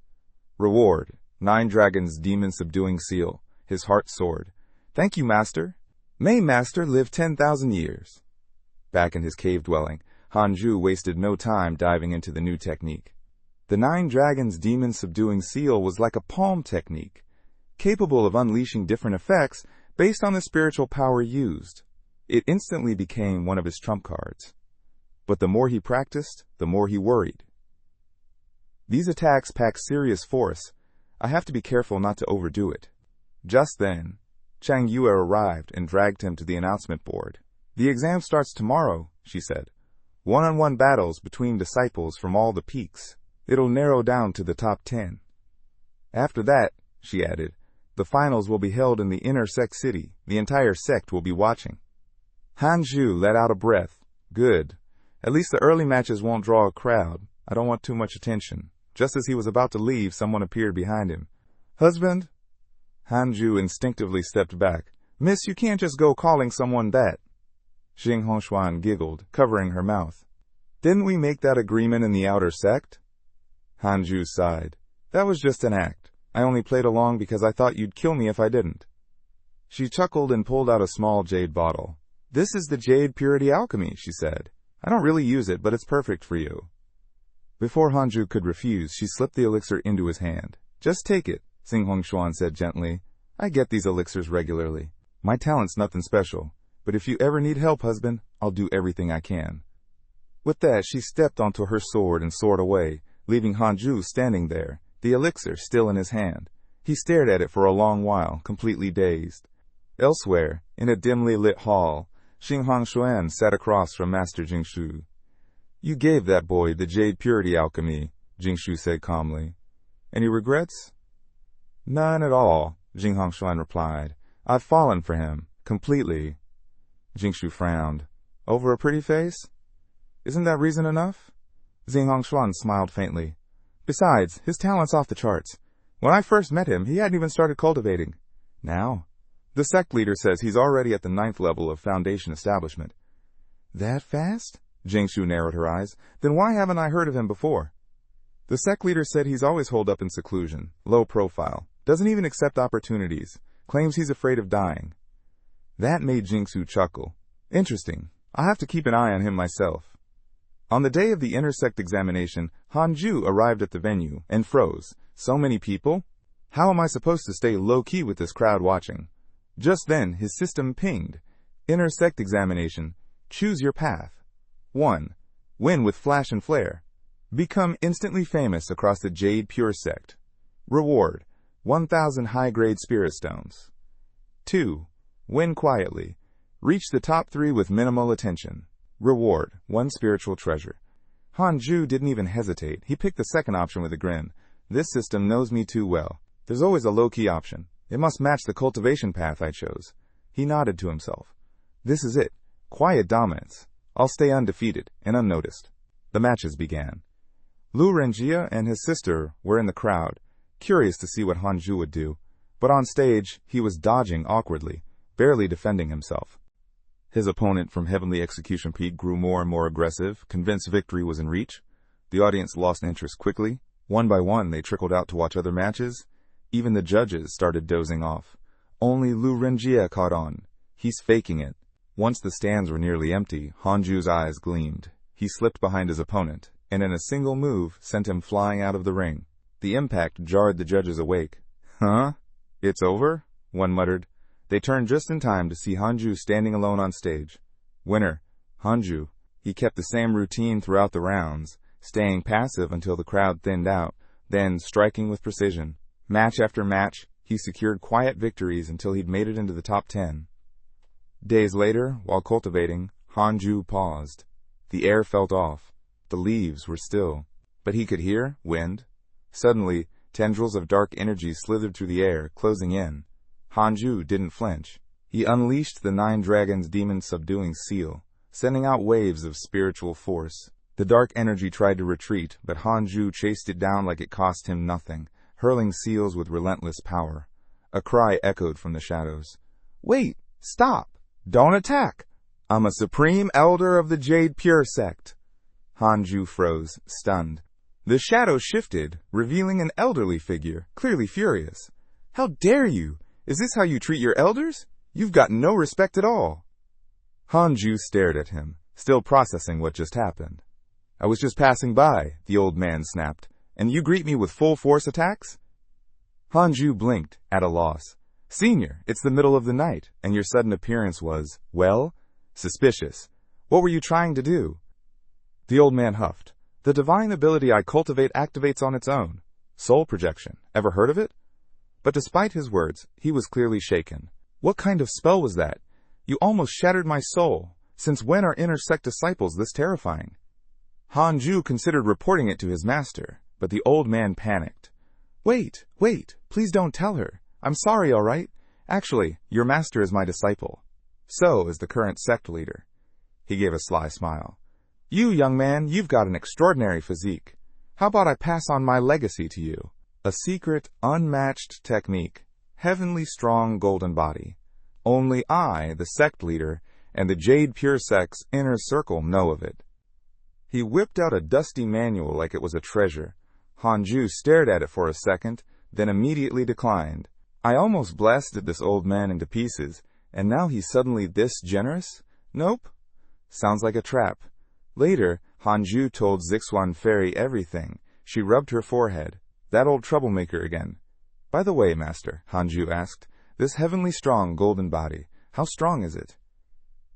Speaker 1: Reward, 9 Dragons Demon Subduing Seal, his heart soared. Thank you, Master. May Master live 10,000 years. Back in his cave dwelling, Hanju wasted no time diving into the new technique. The 9 Dragons Demon Subduing Seal was like a palm technique, capable of unleashing different effects based on the spiritual power used. It instantly became one of his trump cards. But the more he practiced, the more he worried. These attacks pack serious force. I have to be careful not to overdo it. Just then, Chang Yue arrived and dragged him to the announcement board. The exam starts tomorrow, she said. One-on-one battles between disciples from all the peaks. It'll narrow down to the top 10. After that, she added, the finals will be held in the inner sect city. The entire sect will be watching. Hanju let out a breath. Good. At least the early matches won't draw a crowd. I don't want too much attention. Just as he was about to leave, someone appeared behind him. Husband? Hanju instinctively stepped back. Miss, you can't just go calling someone that. Xing Hongshuan giggled, covering her mouth. Didn't we make that agreement in the outer sect? Hanju sighed. That was just an act. I only played along because I thought you'd kill me if I didn't. She chuckled and pulled out a small jade bottle. This is the Jade Purity Alchemy, she said. I don't really use it, but it's perfect for you. Before Hanju could refuse, she slipped the elixir into his hand. Just take it, Xing Hongshuan said gently. I get these elixirs regularly. My talent's nothing special, but if you ever need help, husband, I'll do everything I can. With that, she stepped onto her sword and soared away, leaving Hanju standing there, the elixir still in his hand. He stared at it for a long while, completely dazed. Elsewhere, in a dimly lit hall, Xing Hongshuan sat across from Master Jingshu. You gave that boy the Jade Purity Alchemy, Jingshu said calmly. Any regrets? None at all, Xing Hongshuan replied. I've fallen for him, completely. Jingshu frowned. Over a pretty face? Isn't that reason enough? Xing Hongshuan smiled faintly. Besides, his talent's off the charts. When I first met him, he hadn't even started cultivating. Now, the sect leader says he's already at the 9th level of foundation establishment. That fast? Jingshu narrowed her eyes. Then why haven't I heard of him before? The sect leader said he's always holed up in seclusion, low profile, doesn't even accept opportunities, claims he's afraid of dying. That made Jingshu chuckle. Interesting. I'll have to keep an eye on him myself. On the day of the intersect examination, Hanju arrived at the venue and froze. So many people? How am I supposed to stay low-key with this crowd watching? Just then, his system pinged. Intersect examination. Choose your path. 1. Win with flash and flare. Become instantly famous across the Jade Pure sect. Reward. 1,000 high-grade spirit stones. 2. Win quietly. Reach the top 3 with minimal attention. Reward. 1 spiritual treasure. Hanju didn't even hesitate. He picked the second option with a grin. This system knows me too well. There's always a low-key option. It must match the cultivation path I chose. He nodded to himself. This is it. Quiet dominance. I'll stay undefeated and unnoticed. The matches began. Lu Renjia and his sister were in the crowd, curious to see what Hanju would do, but on stage he was dodging awkwardly, barely defending himself. His opponent from Heavenly Execution Peak grew more and more aggressive, convinced victory was in reach. The audience lost interest quickly. One by one, they trickled out to watch other matches. Even the judges started dozing off. Only Lu Renjie caught on. He's faking it. Once the stands were nearly empty, Hanju's eyes gleamed. He slipped behind his opponent, and in a single move, sent him flying out of the ring. The impact jarred the judges awake. Huh? It's over? One muttered. They turned just in time to see Hanju standing alone on stage. Winner, Hanju. He kept the same routine throughout the rounds, staying passive until the crowd thinned out, then striking with precision. Match after match, he secured quiet victories until he'd made it into the top 10. Days later, while cultivating, Hanju paused. The air felt off. The leaves were still. But he could hear wind. Suddenly, tendrils of dark energy slithered through the air, closing in. Hanju didn't flinch. He unleashed the 9 dragons' demon-subduing seal, sending out waves of spiritual force. The dark energy tried to retreat, but Hanju chased it down like it cost him nothing, hurling seals with relentless power. A cry echoed from the shadows. Wait! Stop! Don't attack! I'm a supreme elder of the Jade Pure sect. Hanju froze, stunned. The shadow shifted, revealing an elderly figure, clearly furious. How dare you! Is this how you treat your elders? You've got no respect at all. Hanju stared at him, still processing what just happened. I was just passing by, the old man snapped, and you greet me with full force attacks? Hanju blinked, at a loss. Senior, it's the middle of the night, and your sudden appearance was, well, suspicious. What were you trying to do? The old man huffed. The divine ability I cultivate activates on its own. Soul projection. Ever heard of it? But despite his words, he was clearly shaken. What kind of spell was that? You almost shattered my soul. Since when are inner sect disciples this terrifying? Hanju considered reporting it to his master, but the old man panicked. Wait, please don't tell her. I'm sorry, all right? Actually, your master is my disciple. So is the current sect leader. He gave a sly smile. You, young man, you've got an extraordinary physique. How about I pass on my legacy to you? A secret, unmatched technique. Heavenly strong golden body. Only I, the sect leader, and the Jade Pure sect's inner circle know of it. He whipped out a dusty manual like it was a treasure. Hanju stared at it for a second, then immediately declined. I almost blasted this old man into pieces, and now he's suddenly this generous? Nope. Sounds like a trap. Later, Hanju told Zixuan Fairy everything. She rubbed her forehead. That old troublemaker again. By the way, master, Hanju asked, this heavenly strong golden body, how strong is it?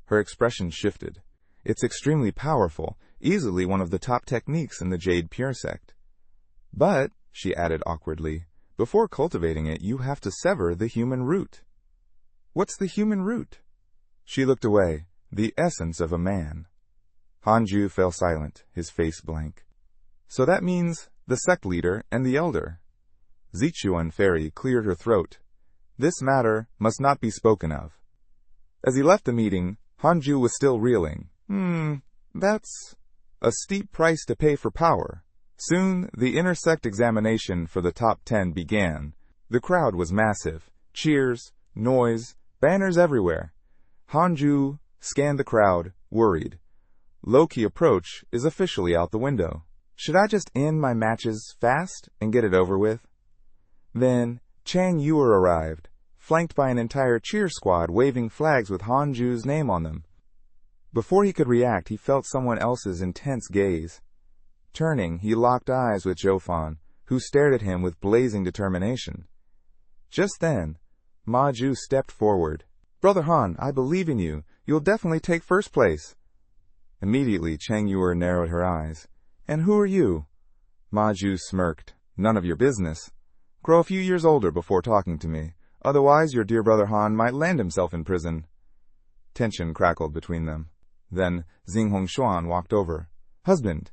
Speaker 1: Her expression shifted. It's extremely powerful, easily one of the top techniques in the Jade Pure sect. But, she added awkwardly, before cultivating it, you have to sever the human root. What's the human root? She looked away. The essence of a man. Hanju fell silent, his face blank. So that means the sect leader and the elder. Zixuan Fairy cleared her throat. This matter must not be spoken of. As he left the meeting, Hanju was still reeling. That's a steep price to pay for power. Soon, the intersect examination for the top 10 began. The crowd was massive. Cheers, noise, banners everywhere. Hanju scanned the crowd, worried. Low-key approach is officially out the window. Should I just end my matches fast and get it over with? Then, Chang Yuer arrived, flanked by an entire cheer squad waving flags with Hanju's name on them. Before he could react, he felt someone else's intense gaze. Turning, he locked eyes with Zhou, who stared at him with blazing determination. Just then, Ma Ju stepped forward. Brother Han, I believe in you. You'll definitely take first place. Immediately, Chang Yuer narrowed her eyes. And who are you? Ma Ju smirked. None of your business. Grow a few years older before talking to me. Otherwise, your dear brother Han might land himself in prison. Tension crackled between them. Then, Xing Hongshuan walked over. Husband.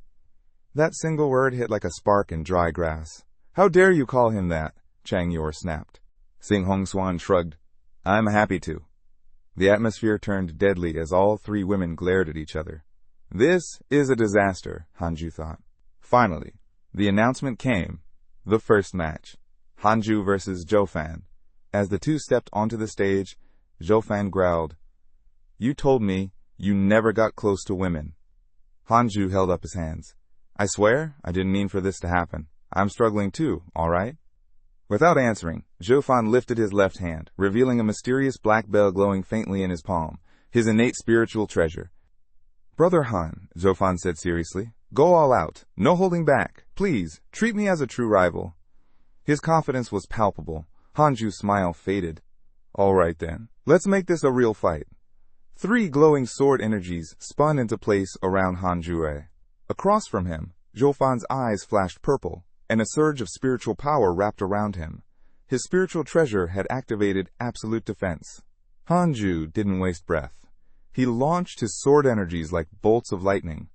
Speaker 1: That single word hit like a spark in dry grass. How dare you call him that? Chang Yuer snapped. Xing Hongshuan shrugged. I'm happy to. The atmosphere turned deadly as all 3 women glared at each other. This is a disaster, Hanju thought. Finally, the announcement came. The first match. Hanju versus Zhou. As the two stepped onto the stage, Zhou growled, You told me you never got close to women. Hanju held up his hands. I swear, I didn't mean for this to happen. I'm struggling too, all right? Without answering, Zhoufan lifted his left hand, revealing a mysterious black bell glowing faintly in his palm, his innate spiritual treasure. Brother Han, Zhoufan said seriously, go all out, no holding back. Please, treat me as a true rival. His confidence was palpable. Hanju's smile faded. All right then, let's make this a real fight. 3 glowing sword energies spun into place around Hanjue. Across from him, Zhoufan's eyes flashed purple, and a surge of spiritual power wrapped around him. His spiritual treasure had activated absolute defense. Hanju didn't waste breath. He launched his sword energies like bolts of lightning.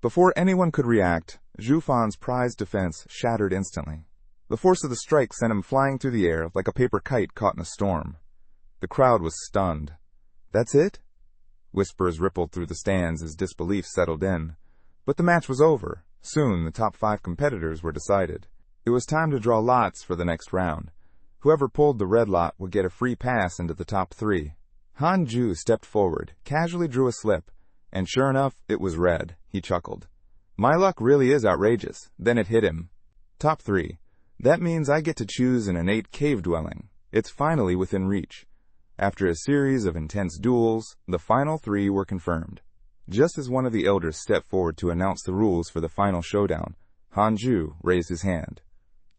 Speaker 1: Before anyone could react, Zhoufan's prized defense shattered instantly. The force of the strike sent him flying through the air like a paper kite caught in a storm. The crowd was stunned. That's it? Whispers rippled through the stands as disbelief settled in. But the match was over. Soon, the top 5 competitors were decided. It was time to draw lots for the next round. Whoever pulled the red lot would get a free pass into the top 3. Hanju stepped forward, casually drew a slip, and sure enough, it was red. He chuckled. My luck really is outrageous. Then it hit him. Top 3. That means I get to choose an innate cave dwelling. It's finally within reach. After a series of intense duels, the final 3 were confirmed. Just as one of the elders stepped forward to announce the rules for the final showdown, Hanju raised his hand.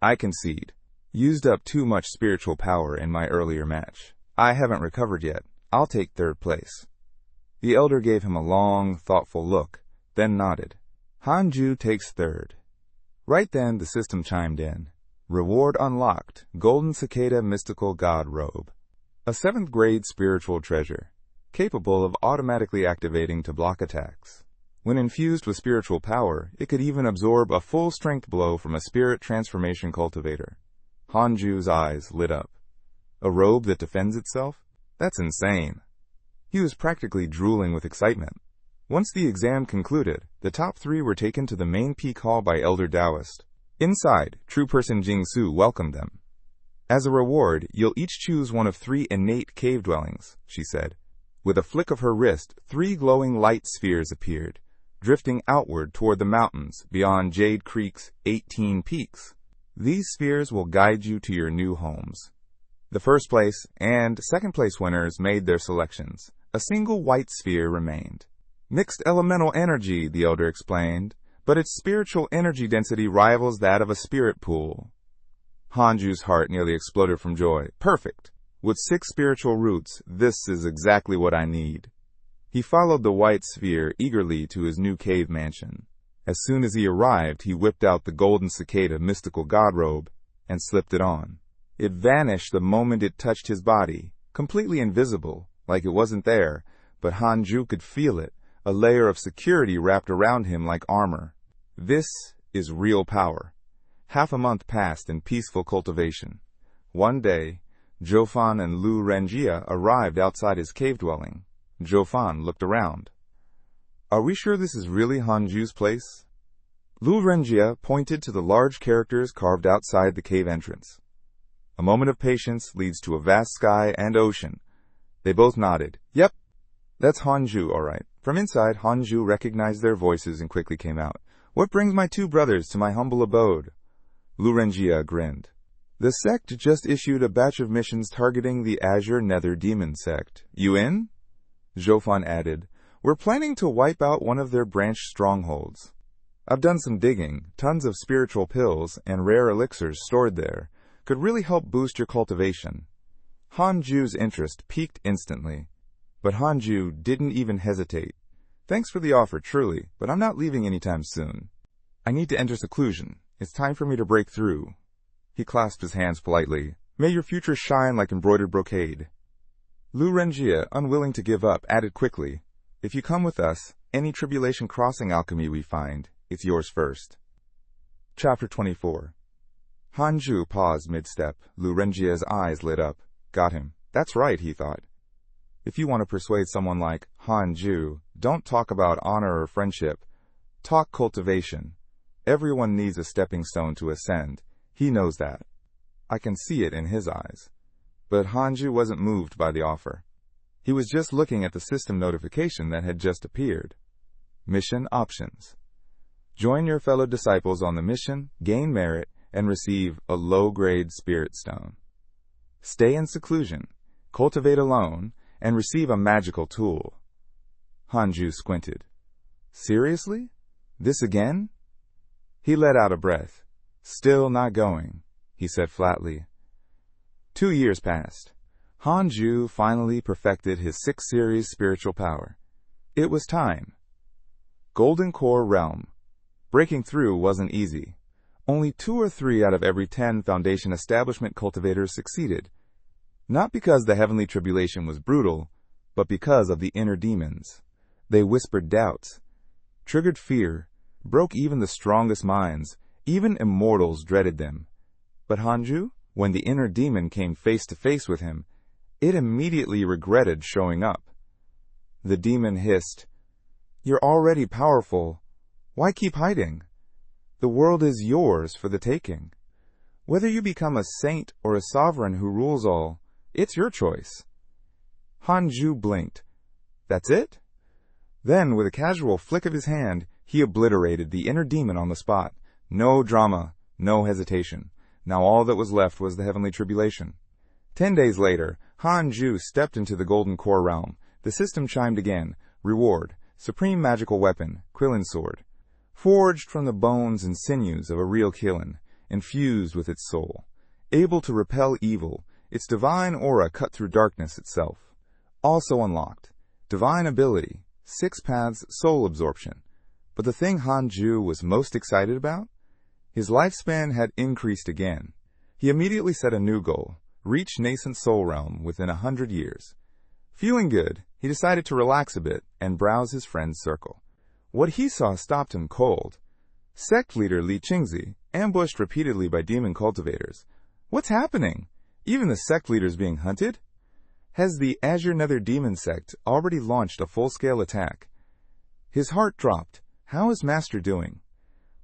Speaker 1: I concede. Used up too much spiritual power in my earlier match. I haven't recovered yet. I'll take 3rd place. The elder gave him a long, thoughtful look, then nodded. Hanju takes 3rd. Right then, the system chimed in. Reward unlocked, Golden Cicada Mystical God Robe. A 7th grade spiritual treasure, capable of automatically activating to block attacks. When infused with spiritual power, it could even absorb a full-strength blow from a spirit transformation cultivator. Hanju's eyes lit up. A robe that defends itself? That's insane. He was practically drooling with excitement. Once the exam concluded, the top 3 were taken to the main peak hall by Elder Taoist. Inside, true person Jingsu welcomed them. As a reward, you'll each choose one of 3 innate cave dwellings, she said. With a flick of her wrist, 3 glowing light spheres appeared, drifting outward toward the mountains beyond Jade Creek's 18 peaks. These spheres will guide you to your new homes. The 1st place and 2nd place winners made their selections. A single white sphere remained. Mixed elemental energy, the elder explained, but its spiritual energy density rivals that of a spirit pool. Hanju's heart nearly exploded from joy. Perfect! With 6 spiritual roots, this is exactly what I need. He followed the white sphere eagerly to his new cave mansion. As soon as he arrived, he whipped out the Golden Cicada Mystical God Robe and slipped it on. It vanished the moment it touched his body, completely invisible, like it wasn't there, but Hanju could feel it, a layer of security wrapped around him like armor. This is real power. Half a month passed in peaceful cultivation. One day, Zhoufan and Lu Renjia arrived outside his cave dwelling. Zhoufan looked around. Are we sure this is really Hanju's place? Lu Renjia pointed to the large characters carved outside the cave entrance. A moment of patience leads to a vast sky and ocean. They both nodded. Yep, that's Hanju, all right. From inside, Hanju recognized their voices and quickly came out. What brings my 2 brothers to my humble abode? Lu Renjia grinned. The sect just issued a batch of missions targeting the Azure Nether Demon sect. You in? Zhoufan added, We're planning to wipe out one of their branch strongholds. I've done some digging. Tons of spiritual pills and rare elixirs stored there could really help boost your cultivation. Hanju's interest piqued instantly, but Hanju didn't even hesitate. Thanks for the offer, truly, but I'm not leaving anytime soon. I need to enter seclusion. It's time for me to break through. He clasped his hands politely. May your future shine like embroidered brocade. Lu Renjia, unwilling to give up, added quickly, If you come with us, any Tribulation Crossing alchemy we find, it's yours first. Chapter 24. Hanju paused mid-step. Lu Renjia's eyes lit up. Got him. That's right, he thought. If you want to persuade someone like Hanju, don't talk about honor or friendship. Talk cultivation. Everyone needs a stepping stone to ascend. He knows that. I can see it in his eyes. But Hanju wasn't moved by the offer. He was just looking at the system notification that had just appeared. Mission options. Join your fellow disciples on the mission, gain merit, and receive a low-grade spirit stone. Stay in seclusion, cultivate alone, and receive a magical tool. Hanju squinted. Seriously? This again? He let out a breath. Still not going, he said flatly. 2 years passed. Hanju finally perfected his 6th series spiritual power. It was time. Golden Core Realm. Breaking through wasn't easy. Only 2 or 3 out of every 10 Foundation Establishment cultivators succeeded. Not because the heavenly tribulation was brutal, but because of the inner demons. They whispered doubts, triggered fear, broke even the strongest minds. Even immortals dreaded them. But Hanju, when the inner demon came face to face with him, it immediately regretted showing up. The demon hissed, "You're already powerful. Why keep hiding? The world is yours for the taking. Whether you become a saint or a sovereign who rules all, it's your choice." Hanju blinked. That's it? Then, with a casual flick of his hand, he obliterated the inner demon on the spot. No drama, no hesitation. Now all that was left was the heavenly tribulation. 10 days later, Hanju stepped into the Golden Core Realm. The system chimed again. Reward, supreme magical weapon, Krillin sword. Forged from the bones and sinews of a real Krillin, infused with its soul. Able to repel evil, its divine aura cut through darkness itself. Also unlocked. Divine ability, 6 paths soul absorption. But the thing Hanju was most excited about? His lifespan had increased again. He immediately set a new goal, reach nascent soul realm within 100 years. Feeling good, he decided to relax a bit and browse his friend's circle. What he saw stopped him cold. Sect leader Li Qingzi, ambushed repeatedly by demon cultivators. What's happening? Even the sect leader's being hunted? Has the Azure Nether Demon sect already launched a full-scale attack? His heart dropped. How is Master doing?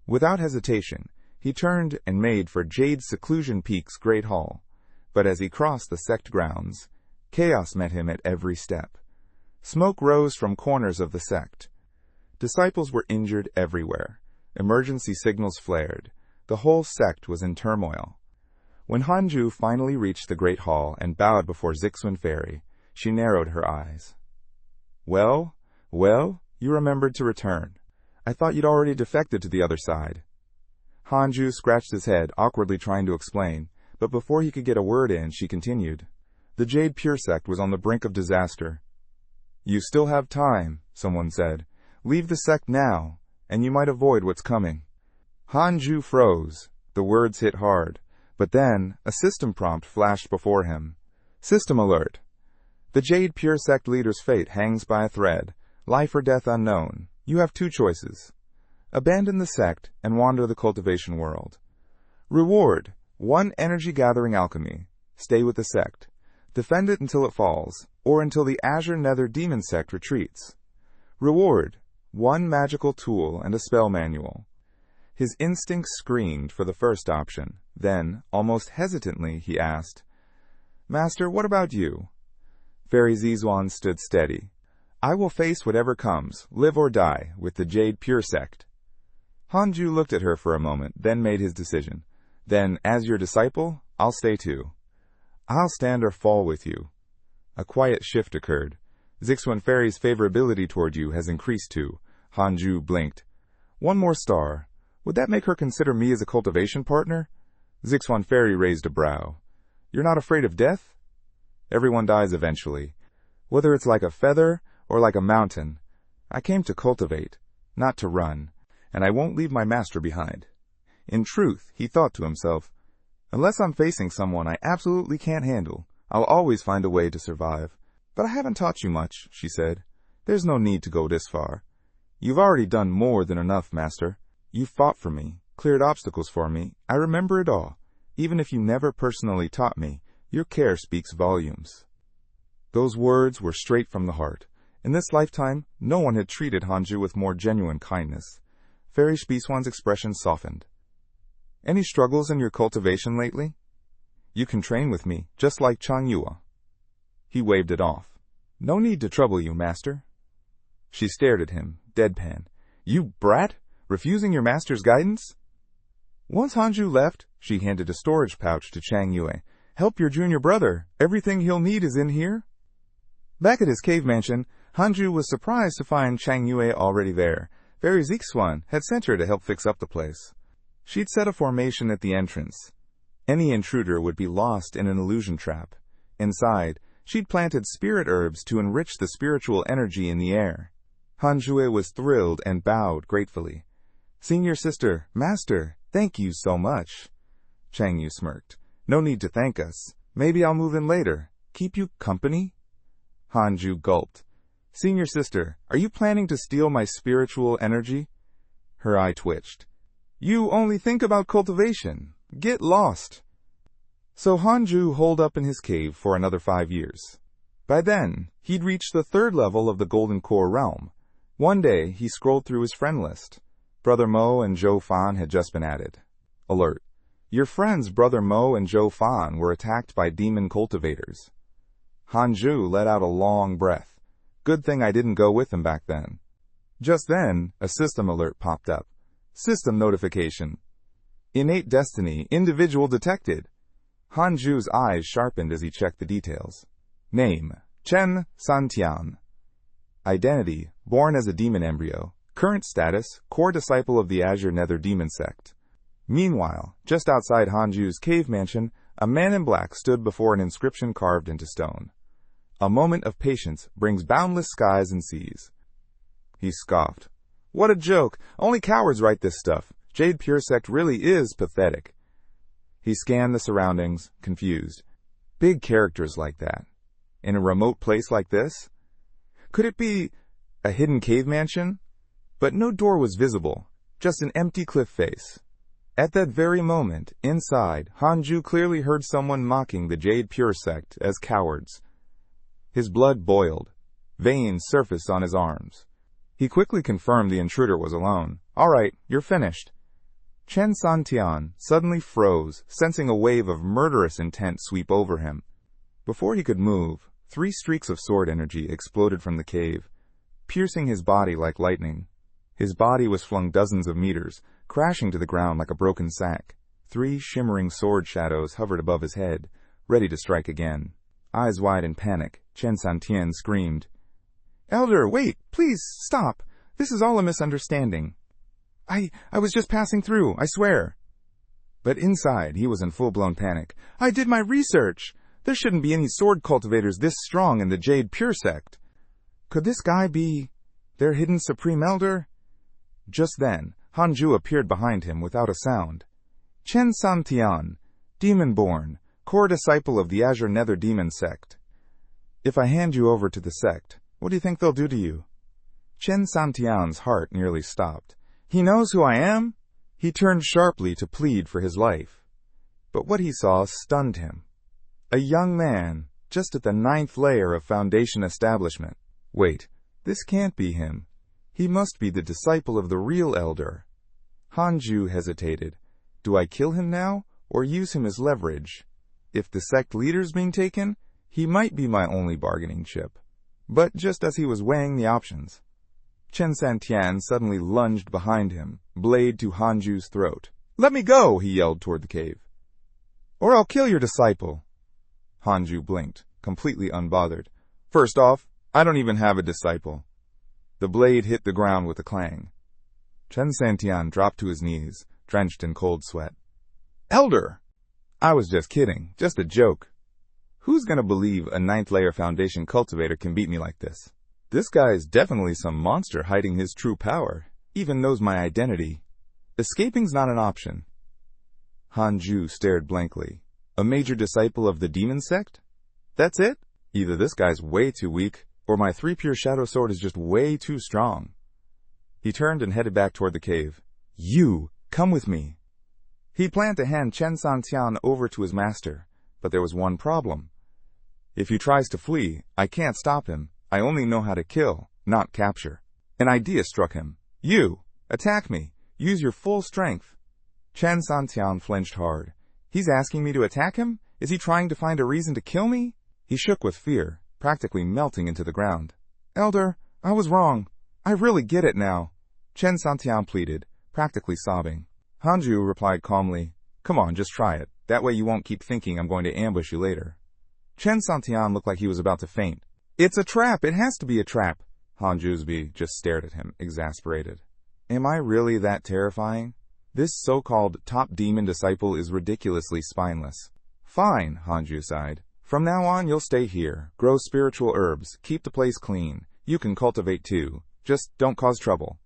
Speaker 1: Without hesitation, he turned and made for Jade Seclusion Peak's Great Hall. But as he crossed the sect grounds, chaos met him at every step. Smoke rose from corners of the sect. Disciples were injured everywhere. Emergency signals flared. The whole sect was in turmoil. When Hanju finally reached the Great Hall and bowed before Zixuan Fairy, she narrowed her eyes. Well, you remembered to return. I thought you'd already defected to the other side." Hanju scratched his head, awkwardly trying to explain, but before he could get a word in, she continued. The Jade Pure sect was on the brink of disaster. "You still have time," someone said. "Leave the sect now, and you might avoid what's coming." Hanju froze. The words hit hard. But then, a system prompt flashed before him. System alert. The Jade Pure sect leader's fate hangs by a thread. Life or death unknown. You have 2 choices. Abandon the sect and wander the cultivation world. Reward, 1 energy-gathering alchemy. Stay with the sect. Defend it until it falls, or until the Azure Nether Demon sect retreats. Reward, 1 magical tool and a spell manual. His instincts screamed for the first option. Then, almost hesitantly, he asked, "Master, what about you?" Fairy Zizwan stood steady. "I will face whatever comes, live or die, with the Jade Pure sect." Hanju looked at her for a moment, then made his decision. "Then, as your disciple, I'll stay too. I'll stand or fall with you." A quiet shift occurred. Zixuan Fairy's favorability toward you has increased too. Hanju blinked. 1 more star. Would that make her consider me as a cultivation partner? Zixuan Fairy raised a brow. "You're not afraid of death?" "Everyone dies eventually. Whether it's like a feather or like a mountain. I came to cultivate, not to run, and I won't leave my master behind." In truth, he thought to himself, unless I'm facing someone I absolutely can't handle, I'll always find a way to survive. "But I haven't taught you much," she said. "There's no need to go this far. You've already done more than enough, Master. You fought for me, cleared obstacles for me. I remember it all. Even if you never personally taught me, your care speaks volumes." Those words were straight from the heart. In this lifetime, no one had treated Hanju with more genuine kindness. Fairy Spiswan's expression softened. "Any struggles in your cultivation lately? You can train with me, just like Changyua." He waved it off. No need to trouble you, master. She stared at him, deadpan. You brat, refusing your master's guidance? Once Hanju left, she handed a storage pouch to Chang Yue. Help your junior brother. Everything he'll need is in here. Back at his cave mansion, Hanju was surprised to find Chang Yue already there. Fairy Zixuan had sent her to help fix up the place. She'd set a formation at the entrance. Any intruder would be lost in an illusion trap. Inside, she'd planted spirit herbs to enrich the spiritual energy in the air. Hanjue was thrilled and bowed gratefully. Senior sister, master, thank you so much. Chang Yu smirked. No need to thank us. Maybe I'll move in later. Keep you company? Hanju gulped. Senior sister, are you planning to steal my spiritual energy? Her eye twitched. You only think about cultivation. Get lost. So Hanju holed up in his cave for another 5 years. By then, he'd reached the 3rd level of the Golden Core realm. One day, he scrolled through his friend list. Brother Mo and Zhou Fan had just been added. Alert. Your friends Brother Mo and Zhou Fan were attacked by demon cultivators. Hanju let out a long breath. Good thing I didn't go with him back then. Just then, a system alert popped up. System notification. Innate destiny, individual detected. Hanju's eyes sharpened as he checked the details. Name, Chen Santian. Identity, born as a demon embryo. Current status, core disciple of the Azure Nether Demon Sect. Meanwhile, just outside Hanju's cave mansion, a man in black stood before an inscription carved into stone. A moment of patience brings boundless skies and seas. He scoffed. What a joke! Only cowards write this stuff. Jade Pure Sect really is pathetic. He scanned the surroundings, confused. Big characters like that. In a remote place like this? Could it be a hidden cave mansion? But no door was visible, just an empty cliff face. At that very moment, inside, Hanju clearly heard someone mocking the Jade Pure Sect as cowards. His blood boiled. Veins surfaced on his arms. He quickly confirmed the intruder was alone. All right, you're finished. Chen Santian suddenly froze, sensing a wave of murderous intent sweep over him. Before he could move, 3 streaks of sword energy exploded from the cave, piercing his body like lightning. His body was flung dozens of meters, crashing to the ground like a broken sack. 3 shimmering sword shadows hovered above his head, ready to strike again. Eyes wide in panic, Chen Santian screamed, Elder, wait, please, stop. This is all a misunderstanding. I was just passing through, I swear. But inside, he was in full-blown panic. I did my research. There shouldn't be any sword cultivators this strong in the Jade Pure Sect. Could this guy be their hidden Supreme Elder? Just then, Hanju appeared behind him without a sound. Chen Santian, demon-born, core disciple of the Azure Nether Demon Sect. If I hand you over to the sect, what do you think they'll do to you? Chen Santian's heart nearly stopped. He knows who I am? He turned sharply to plead for his life. But what he saw stunned him. A young man, just at the 9th layer of Foundation establishment. Wait, this can't be him. He must be the disciple of the real elder. Hanju hesitated. Do I kill him now, or use him as leverage? If the sect leader's being taken, he might be my only bargaining chip. But just as he was weighing the options, Chen Santian suddenly lunged behind him, blade to Hanju's throat. Let me go, he yelled toward the cave. Or I'll kill your disciple. Hanju blinked, completely unbothered. First off, I don't even have a disciple. The blade hit the ground with a clang. Chen Santian dropped to his knees, drenched in cold sweat. Elder! I was just kidding, just a joke. Who's gonna believe a 9th layer Foundation cultivator can beat me like this? This guy is definitely some monster hiding his true power, even knows my identity. Escaping's not an option. Hanju stared blankly. A major disciple of the demon sect? That's it? Either this guy's way too weak, or my 3 pure shadow sword is just way too strong. He turned and headed back toward the cave. You, come with me. He planned to hand Chen Santian over to his master, but there was one problem. If he tries to flee, I can't stop him. I only know how to kill, not capture. An idea struck him. You, attack me. Use your full strength. Chen Santian flinched hard. He's asking me to attack him? Is he trying to find a reason to kill me? He shook with fear, practically melting into the ground. "Elder, I was wrong. I really get it now," Chen Santian pleaded, practically sobbing. Hanju replied calmly, "Come on, just try it. That way you won't keep thinking I'm going to ambush you later." Chen Santian looked like he was about to faint. "It's a trap! It has to be a trap!" Hanjusby just stared at him, exasperated. Am I really that terrifying? This so-called top demon disciple is ridiculously spineless. "Fine," Hanju sighed. "From now on you'll stay here, grow spiritual herbs, keep the place clean. You can cultivate too. Just don't cause trouble."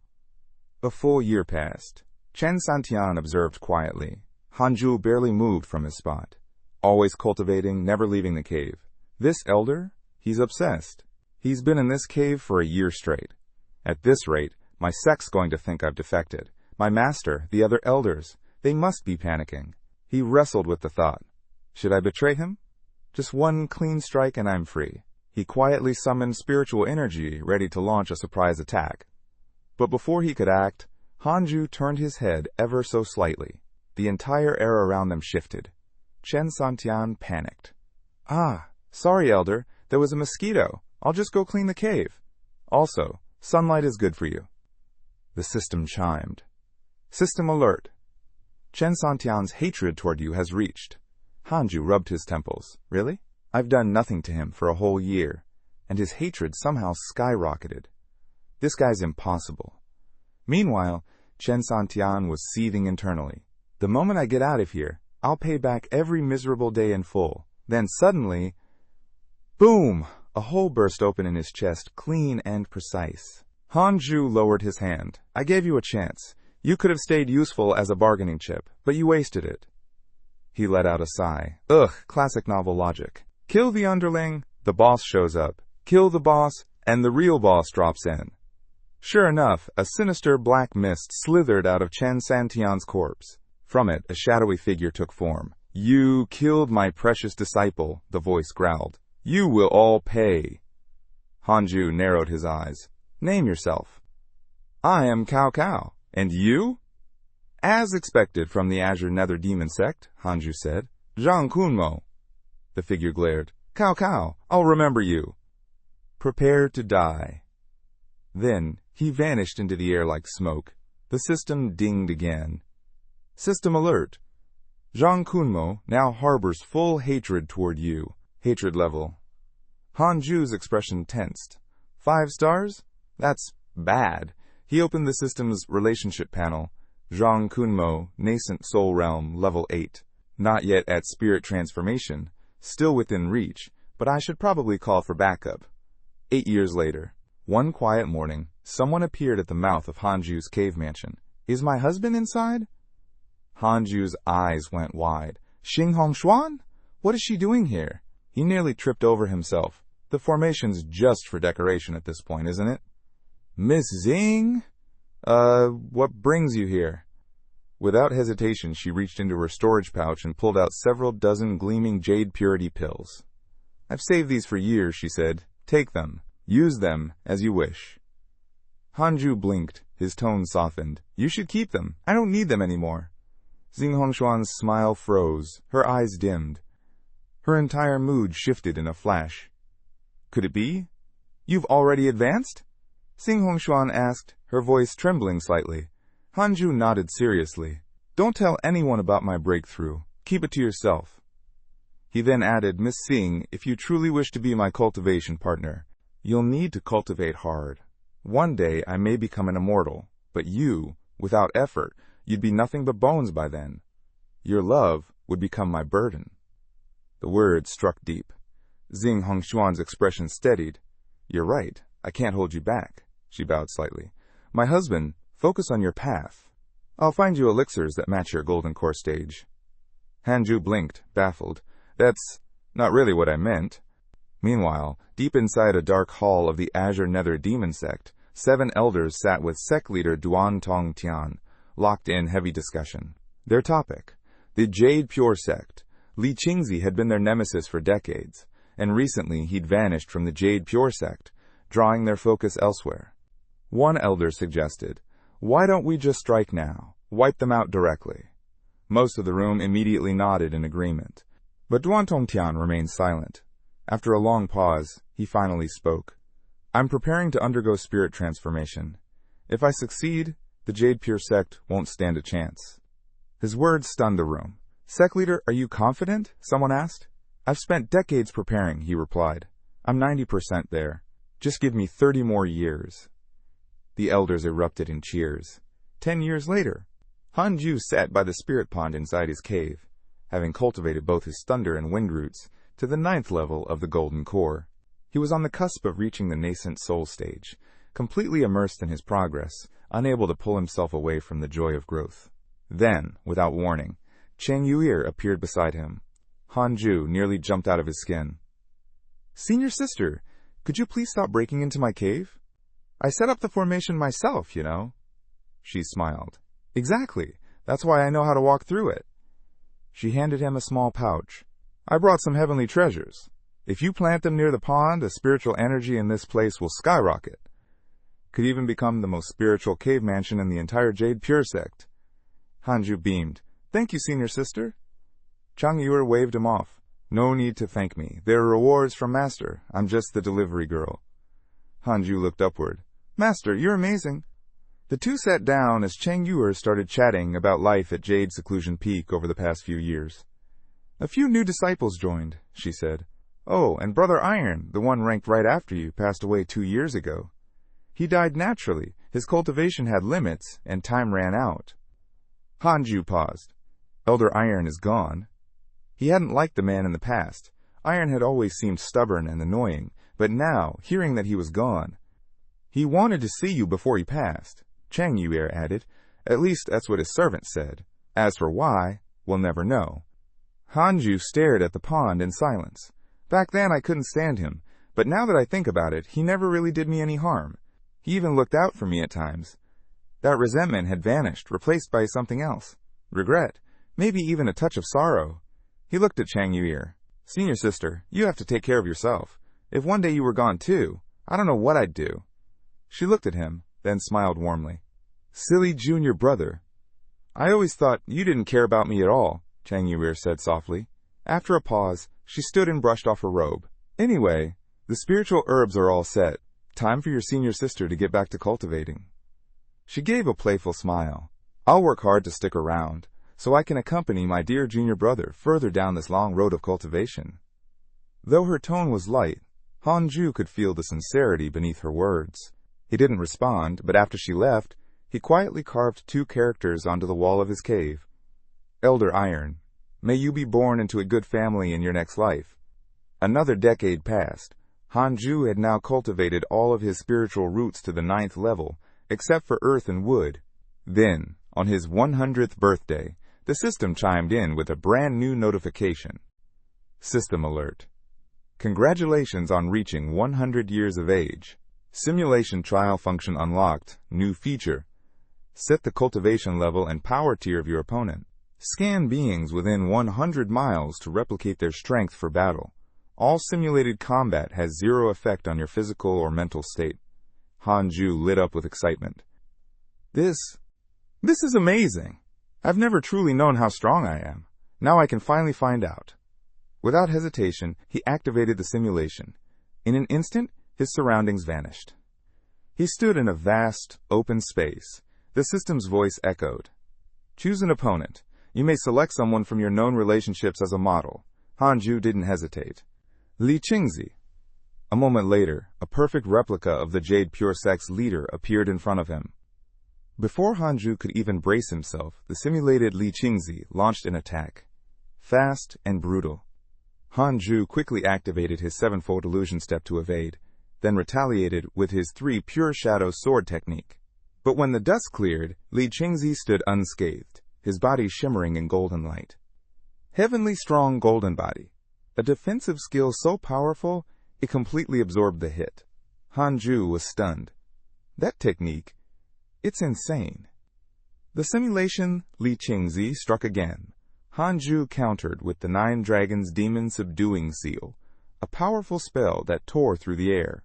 Speaker 1: A full year passed. Chen Santian observed quietly. Hanju barely moved from his spot. Always cultivating, never leaving the cave. This elder? He's obsessed. He's been in this cave for a year straight. At this rate, my sect's going to think I've defected. My master, the other elders, they must be panicking. He wrestled with the thought. Should I betray him? Just one clean strike and I'm free. He quietly summoned spiritual energy, ready to launch a surprise attack. But before he could act, Hanju turned his head ever so slightly. The entire air around them shifted. Chen Santian panicked. "Ah, sorry, Elder. There was a mosquito. I'll just go clean the cave. Also, sunlight is good for you." The system chimed. "System alert. Chen Santian's hatred toward you has reached." Hanju rubbed his temples. "Really? I've done nothing to him for a whole year, and his hatred somehow skyrocketed. This guy's impossible." Meanwhile, Chen Santian was seething internally. "The moment I get out of here, I'll pay back every miserable day in full." Then suddenly, boom! A hole burst open in his chest, clean and precise. Hanju lowered his hand. "I gave you a chance. You could have stayed useful as a bargaining chip, but you wasted it." He let out a sigh. Ugh, classic novel logic. Kill the underling, the boss shows up. Kill the boss, and the real boss drops in. Sure enough, a sinister black mist slithered out of Chen Santian's corpse. From it, a shadowy figure took form. "You killed my precious disciple," the voice growled. "You will all pay." Hanju narrowed his eyes. "Name yourself." "I am Cao Cao. And you?" "As expected from the Azure Nether Demon Sect," Hanju said. "Zhang Kunmo." The figure glared. "Cao Cao, I'll remember you." "Prepare to die." Then, he vanished into the air like smoke. The system dinged again. "System alert. Zhang Kunmo now harbors full hatred toward you. Hatred level." Hanju's expression tensed. 5 stars? That's bad. He opened the system's relationship panel. Zhang Kunmo, nascent soul realm, level 8. Not yet at spirit transformation. Still within reach, but I should probably call for backup. 8 years later. One quiet morning, someone appeared at the mouth of Hanju's cave mansion. "Is my husband inside?" Hanju's eyes went wide. "Xing Hongshuan? What is she doing here?" He nearly tripped over himself. The formation's just for decoration at this point, isn't it? "Miss Xing? What brings you here?" Without hesitation, she reached into her storage pouch and pulled out several dozen gleaming jade purity pills. "I've saved these for years," she said. "Take them. Use them as you wish." Hanju blinked. His tone softened. "You should keep them. I don't need them anymore." Xing Hongshuan's smile froze. Her eyes dimmed. Her entire mood shifted in a flash. "Could it be? You've already advanced?" Xing Hongshuan asked, her voice trembling slightly. Hanju nodded seriously. "Don't tell anyone about my breakthrough. Keep it to yourself." He then added, "Miss Xing, if you truly wish to be my cultivation partner, you'll need to cultivate hard. One day I may become an immortal, but you, without effort, you'd be nothing but bones by then. Your love would become my burden." The words struck deep. Xing Hongshuan's expression steadied. "You're right. I can't hold you back." She bowed slightly. "My husband, focus on your path. I'll find you elixirs that match your golden core stage." Hanju blinked, baffled. "That's not really what I meant." Meanwhile, deep inside a dark hall of the Azure Nether Demon Sect, 7 elders sat with sect leader Duan Tong Tian, locked in heavy discussion. Their topic: the Jade Pure Sect. Li Qingzi had been their nemesis for decades, and recently he'd vanished from the Jade Pure Sect, drawing their focus elsewhere. One elder suggested, "Why don't we just strike now? Wipe them out directly?" Most of the room immediately nodded in agreement, but Duan Tongtian remained silent. After a long pause, he finally spoke. I'm preparing to undergo spirit transformation. If I succeed, the Jade Pure sect won't stand a chance. His words stunned the room. Sect leader, are you confident? Someone asked. I've spent decades preparing, he replied. I'm 90% there. Just give me 30 more years. The elders erupted in cheers. 10 years later, Hanju sat by the spirit pond inside his cave, having cultivated both his thunder and wind roots to the 9th level of the golden core. He was on the cusp of reaching the nascent soul stage, completely immersed in his progress, unable to pull himself away from the joy of growth. Then, without warning, Chang Yuir appeared beside him. Hanju nearly jumped out of his skin. Senior sister, could you please stop breaking into my cave? I set up the formation myself, you know. She smiled. Exactly. That's why I know how to walk through it. She handed him a small pouch. I brought some heavenly treasures. If you plant them near the pond, the spiritual energy in this place will skyrocket. Could even become the most spiritual cave mansion in the entire Jade Pure sect. Hanju beamed. Thank you, senior sister. Chang Yuer waved him off. No need to thank me. There are rewards from Master. I'm just the delivery girl. Hanju looked upward. Master, you're amazing. The two sat down as Chang Yuer started chatting about life at Jade Seclusion Peak over the past few years. A few new disciples joined, she said. Oh, and Brother Iron, the one ranked right after you, passed away 2 years ago. He died naturally. His cultivation had limits, and time ran out. Hanju paused. Elder Iron is gone. He hadn't liked the man in the past. Iron had always seemed stubborn and annoying, but now, hearing that he was gone, he wanted to see you before he passed, Chang Yuer added. At least that's what his servant said. As for why, we'll never know. Hanju stared at the pond in silence. Back then I couldn't stand him, but now that I think about it, he never really did me any harm. He even looked out for me at times. That resentment had vanished, replaced by something else. Regret, maybe even a touch of sorrow. He looked at Chang Yuir. Senior sister, you have to take care of yourself. If one day you were gone too, I don't know what I'd do. She looked at him, then smiled warmly. Silly junior brother. I always thought you didn't care about me at all, Chang Yuir said softly. After a pause, she stood and brushed off her robe. Anyway, the spiritual herbs are all set. Time for your senior sister to get back to cultivating. She gave a playful smile. I'll work hard to stick around, so I can accompany my dear junior brother further down this long road of cultivation. Though her tone was light, Hanju could feel the sincerity beneath her words. He didn't respond, but after she left, he quietly carved 2 characters onto the wall of his cave. Elder Iron, may you be born into a good family in your next life. Another decade passed. Hanju had now cultivated all of his spiritual roots to the 9th level, except for earth and wood. Then, on his 100th birthday, the system chimed in with a brand new notification. System alert. Congratulations on reaching 100 years of age. Simulation trial function unlocked. New feature. Set the cultivation level and power tier of your opponent. Scan beings within 100 miles to replicate their strength for battle. All simulated combat has 0 effect on your physical or mental state. Hanju lit up with excitement. This is amazing. I've never truly known how strong I am. Now I can finally find out. Without hesitation, he activated the simulation. In an instant, his surroundings vanished. He stood in a vast, open space. The system's voice echoed. Choose an opponent. You may select someone from your known relationships as a model. Hanju didn't hesitate. Li Qingzi. A moment later, a perfect replica of the Jade Pure Sect's leader appeared in front of him. Before Hanju could even brace himself, the simulated Li Qingzi launched an attack. Fast and brutal. Hanju quickly activated his 7-fold illusion step to evade, then retaliated with his 3 pure shadow sword technique. But when the dust cleared, Li Qingzi stood unscathed, his body shimmering in golden light. Heavenly strong golden body. A defensive skill so powerful, it completely absorbed the hit. Hanju was stunned. That technique, it's insane. The simulation Li Qingzi struck again. Hanju countered with the 9 Dragons Demon Subduing Seal, a powerful spell that tore through the air.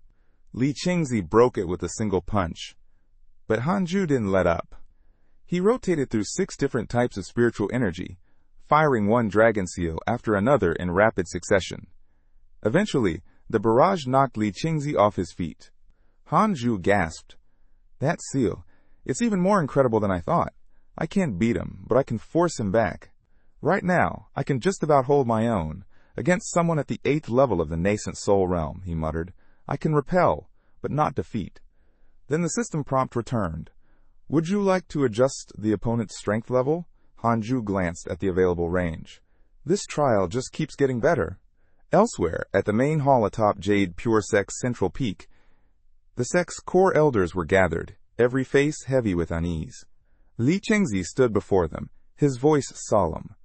Speaker 1: Li Qingzi broke it with a single punch. But Hanju didn't let up. He rotated through 6 different types of spiritual energy, firing one dragon seal after another in rapid succession. Eventually, the barrage knocked Li Qingzi off his feet. Hanju gasped. That seal. It's even more incredible than I thought. I can't beat him, but I can force him back. Right now, I can just about hold my own. Against someone at the 8th level of the nascent soul realm, he muttered. I can repel, but not defeat. Then the system prompt returned. Would you like to adjust the opponent's strength level? Hanju glanced at the available range. This trial just keeps getting better. Elsewhere, at the main hall atop Jade Pure Sect's central peak, the sect's core elders were gathered, every face heavy with unease. Li Qingzi stood before them, his voice solemn.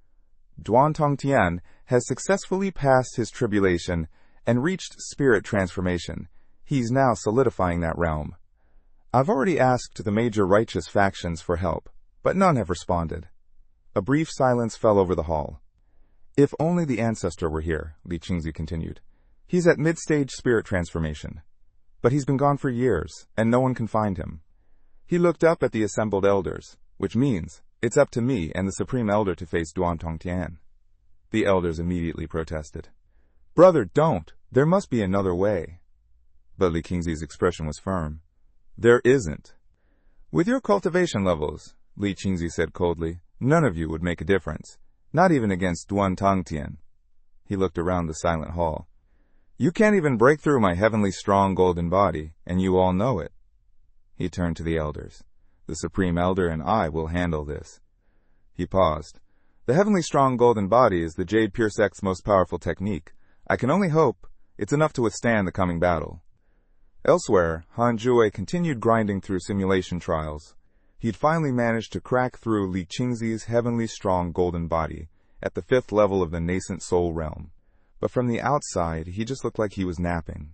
Speaker 1: Duan Tongtian has successfully passed his tribulation and reached spirit transformation. He's now solidifying that realm. I've already asked the major righteous factions for help, but none have responded. A brief silence fell over the hall. If only the ancestor were here, Li Qingzi continued. He's at mid-stage spirit transformation. But he's been gone for years, and no one can find him. He looked up at the assembled elders, which means it's up to me and the Supreme Elder to face Duan Tongtian. The elders immediately protested. Brother, don't! There must be another way. But Li Qingzi's expression was firm. There isn't. With your cultivation levels, Li Qingzi said coldly, none of you would make a difference, not even against Duan Tongtian. He looked around the silent hall. You can't even break through my heavenly strong golden body, and you all know it. He turned to the elders. The Supreme Elder and I will handle this. He paused. The heavenly strong golden body is the Jade Pure Sect's most powerful technique. I can only hope it's enough to withstand the coming battle. Elsewhere, Han Jue continued grinding through simulation trials. He'd finally managed to crack through Li Qingzi's heavenly strong golden body at the 5th level of the nascent soul realm. But from the outside, he just looked like he was napping.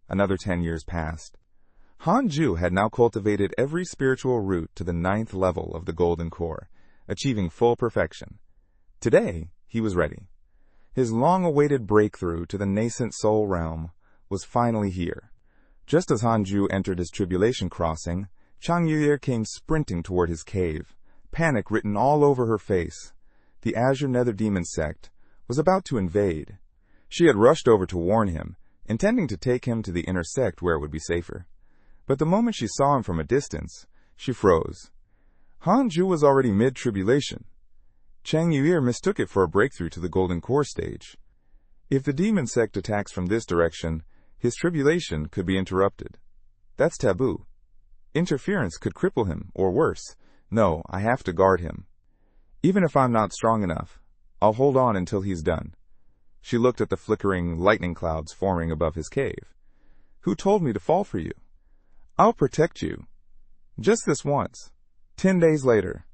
Speaker 1: Another 10 years passed. Han Ju had now cultivated every spiritual root to the 9th level of the golden core, achieving full perfection. Today, he was ready. His long-awaited breakthrough to the nascent soul realm was finally here. Just as Han Ju entered his tribulation crossing, Chang Yuye came sprinting toward his cave, panic written all over her face. The Azure Nether Demon sect was about to invade. She had rushed over to warn him, intending to take him to the inner sect where it would be safer. But the moment she saw him from a distance, she froze. Han Ju was already mid-tribulation. Chang Yuye mistook it for a breakthrough to the Golden Core stage. If the demon sect attacks from this direction, his tribulation could be interrupted. That's taboo. Interference could cripple him, or worse. No, I have to guard him. Even if I'm not strong enough, I'll hold on until he's done. She looked at the flickering lightning clouds forming above his cave. Who told me to fall for you? I'll protect you. Just this once. 10 days later,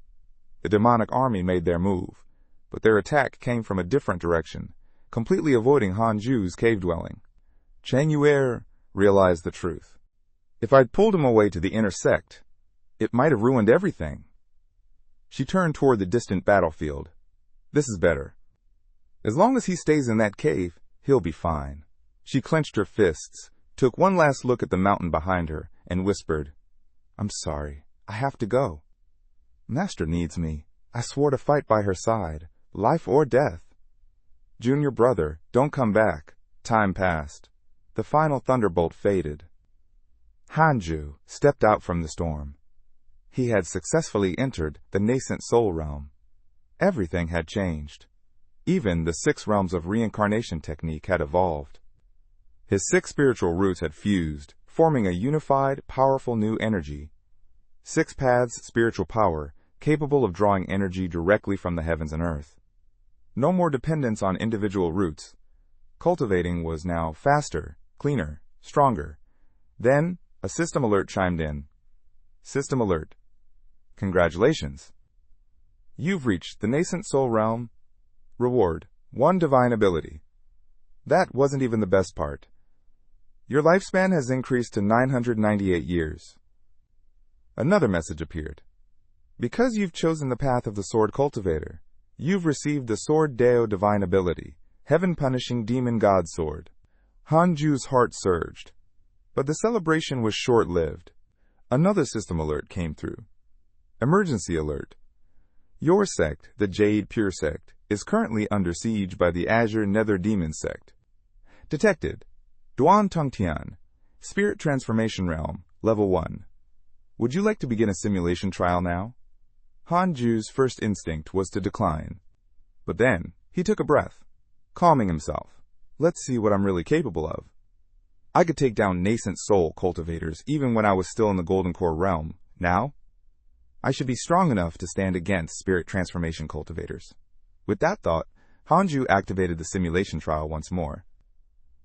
Speaker 1: the demonic army made their move, but their attack came from a different direction, completely avoiding Han Ju's cave dwelling. Chang Yuer realized the truth. If I'd pulled him away to the inner sect, it might have ruined everything. She turned toward the distant battlefield. This is better. As long as he stays in that cave, he'll be fine. She clenched her fists, took one last look at the mountain behind her, and whispered, I'm sorry. I have to go. Master needs me. I swore to fight by her side, life or death. Junior brother, don't come back. Time passed. The final thunderbolt faded. Hanju stepped out from the storm. He had successfully entered the nascent soul realm. Everything had changed. Even the 6 realms of reincarnation technique had evolved. His 6 spiritual roots had fused, forming a unified, powerful new energy. 6 paths spiritual power, capable of drawing energy directly from the heavens and earth. No more dependence on individual roots. Cultivating was now faster, cleaner, stronger. Then, a system alert chimed in. System alert. Congratulations. You've reached the nascent soul realm. Reward, 1 divine ability. That wasn't even the best part. Your lifespan has increased to 998 years. Another message appeared. Because you've chosen the path of the Sword Cultivator, you've received the Sword Deo divine ability, heaven-punishing demon god sword. Han Ju's heart surged. But the celebration was short-lived. Another system alert came through. Emergency alert. Your sect, the Jade Pure Sect, is currently under siege by the Azure Nether Demon sect. Detected. Duan Tongtian. Spirit Transformation Realm, Level 1. Would you like to begin a simulation trial now? Hanju's first instinct was to decline. But then, he took a breath, calming himself. Let's see what I'm really capable of. I could take down nascent soul cultivators even when I was still in the Golden Core realm. Now, I should be strong enough to stand against spirit transformation cultivators. With that thought, Hanju activated the simulation trial once more.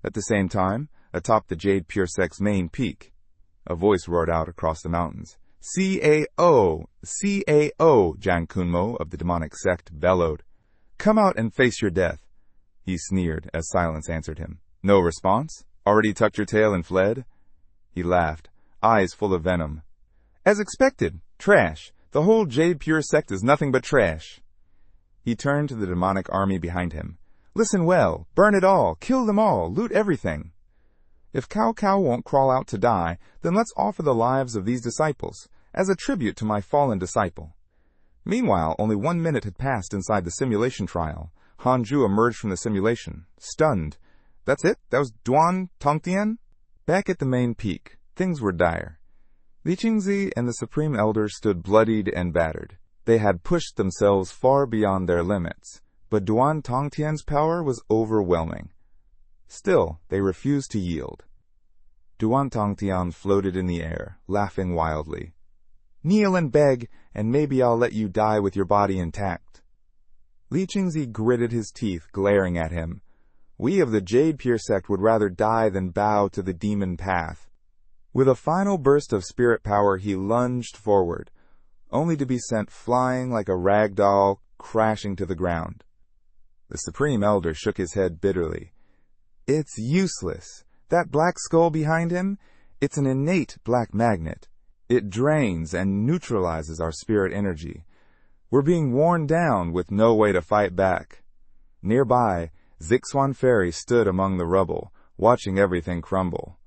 Speaker 1: At the same time, atop the Jade Pure Sect's main peak, a voice roared out across the mountains. "C.A.O. C.A.O. Jan Kunmo of the demonic sect bellowed. "Come out and face your death." He sneered as silence answered him. "No response? Already tucked your tail and fled?" He laughed, eyes full of venom. "As expected. Trash. The whole Jade Pure Sect is nothing but trash." He turned to the demonic army behind him. "Listen well. Burn it all. Kill them all. Loot everything. If Cao Cao won't crawl out to die, then let's offer the lives of these disciples as a tribute to my fallen disciple." Meanwhile, only 1 minute had passed inside the simulation trial. Hanju emerged from the simulation, stunned. That's it? That was Duan Tongtian? Back at the main peak, things were dire. Li Qingzi and the Supreme Elder stood bloodied and battered. They had pushed themselves far beyond their limits, but Duan Tongtian's power was overwhelming. Still, they refused to yield. Duan Tongtian floated in the air, laughing wildly. "Kneel and beg, and maybe I'll let you die with your body intact." Li Qingzi gritted his teeth, glaring at him. "We of the Jade Pure Sect would rather die than bow to the demon path." With a final burst of spirit power, he lunged forward, only to be sent flying like a rag doll, crashing to the ground. The Supreme Elder shook his head bitterly. "It's useless. That black skull behind him, it's an innate black magnet. It drains and neutralizes our spirit energy. We're being worn down with no way to fight back." Nearby, Zixuan Fairy stood among the rubble, watching everything crumble.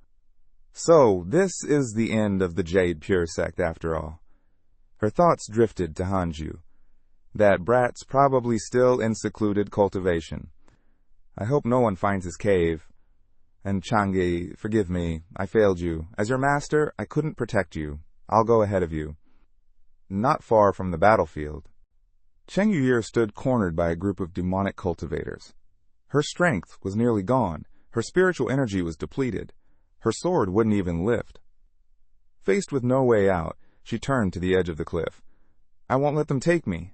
Speaker 1: So, this is the end of the Jade Pure Sect after all. Her thoughts drifted to Hanju. That brat's probably still in secluded cultivation. I hope no one finds his cave. And Changi, forgive me, I failed you. As your master, I couldn't protect you. I'll go ahead of you. Not far from the battlefield, Cheng Yuye stood cornered by a group of demonic cultivators. Her strength was nearly gone. Her spiritual energy was depleted. Her sword wouldn't even lift. Faced with no way out, she turned to the edge of the cliff. "I won't let them take me."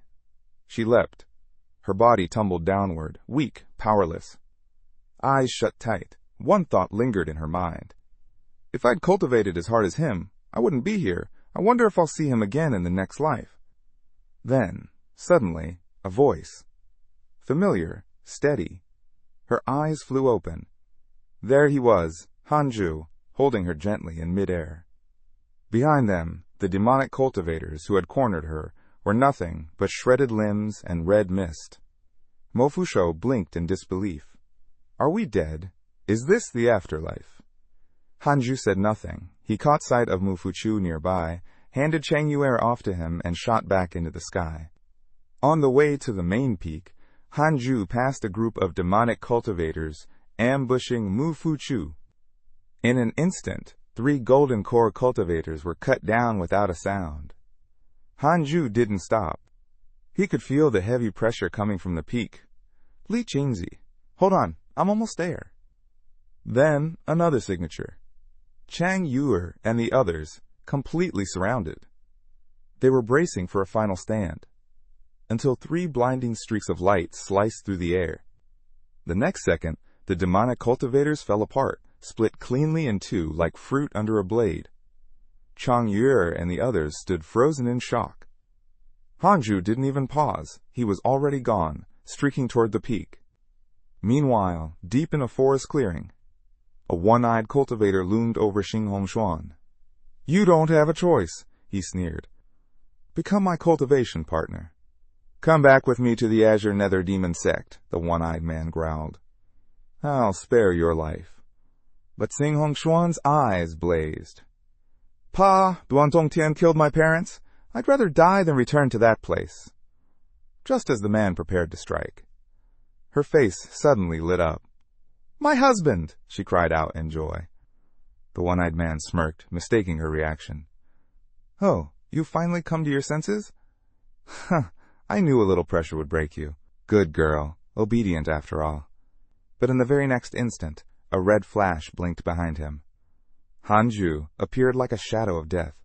Speaker 1: She leapt. Her body tumbled downward, weak, powerless. Eyes shut tight. One thought lingered in her mind. "If I'd cultivated as hard as him, I wouldn't be here. I wonder if I'll see him again in the next life." Then, suddenly, a voice. Familiar, steady. Her eyes flew open. There he was, Hanju, holding her gently in midair. Behind them, the demonic cultivators who had cornered her were nothing but shredded limbs and red mist. Mo Fusho blinked in disbelief. "Are we dead? Is this the afterlife?" Hanju said nothing. He caught sight of Mu Fuchu nearby, handed Cheng Yuer off to him, and shot back into the sky. On the way to the main peak, Hanju passed a group of demonic cultivators ambushing Mu Fuchu. In an instant, 3 golden core cultivators were cut down without a sound. Hanju didn't stop. He could feel the heavy pressure coming from the peak. "Li Qingzi, hold on, I'm almost there." Then another signature. Chang Yuer and the others, completely surrounded. They were bracing for a final stand, until 3 blinding streaks of light sliced through the air. The next second, the demonic cultivators fell apart, split cleanly in 2 like fruit under a blade. Chang Yuer and the others stood frozen in shock. Hanju didn't even pause. He was already gone, streaking toward the peak. Meanwhile, deep in a forest clearing, a one-eyed cultivator loomed over Xing Hongshuan. "You don't have a choice," he sneered. "Become my cultivation partner." "Come back with me to the Azure Nether Demon Sect," the one-eyed man growled. "I'll spare your life." But Xing Hongshuan's eyes blazed. "Pa, Duan Tongtian killed my parents. I'd rather die than return to that place." Just as the man prepared to strike, her face suddenly lit up. My husband!" she cried out in joy. The one-eyed man smirked, mistaking her reaction. "Oh, you've finally come to your senses?" "Huh, I knew a little pressure would break you. Good girl, obedient after all." But in the very next instant, a red flash blinked behind him. Hanju appeared like a shadow of death.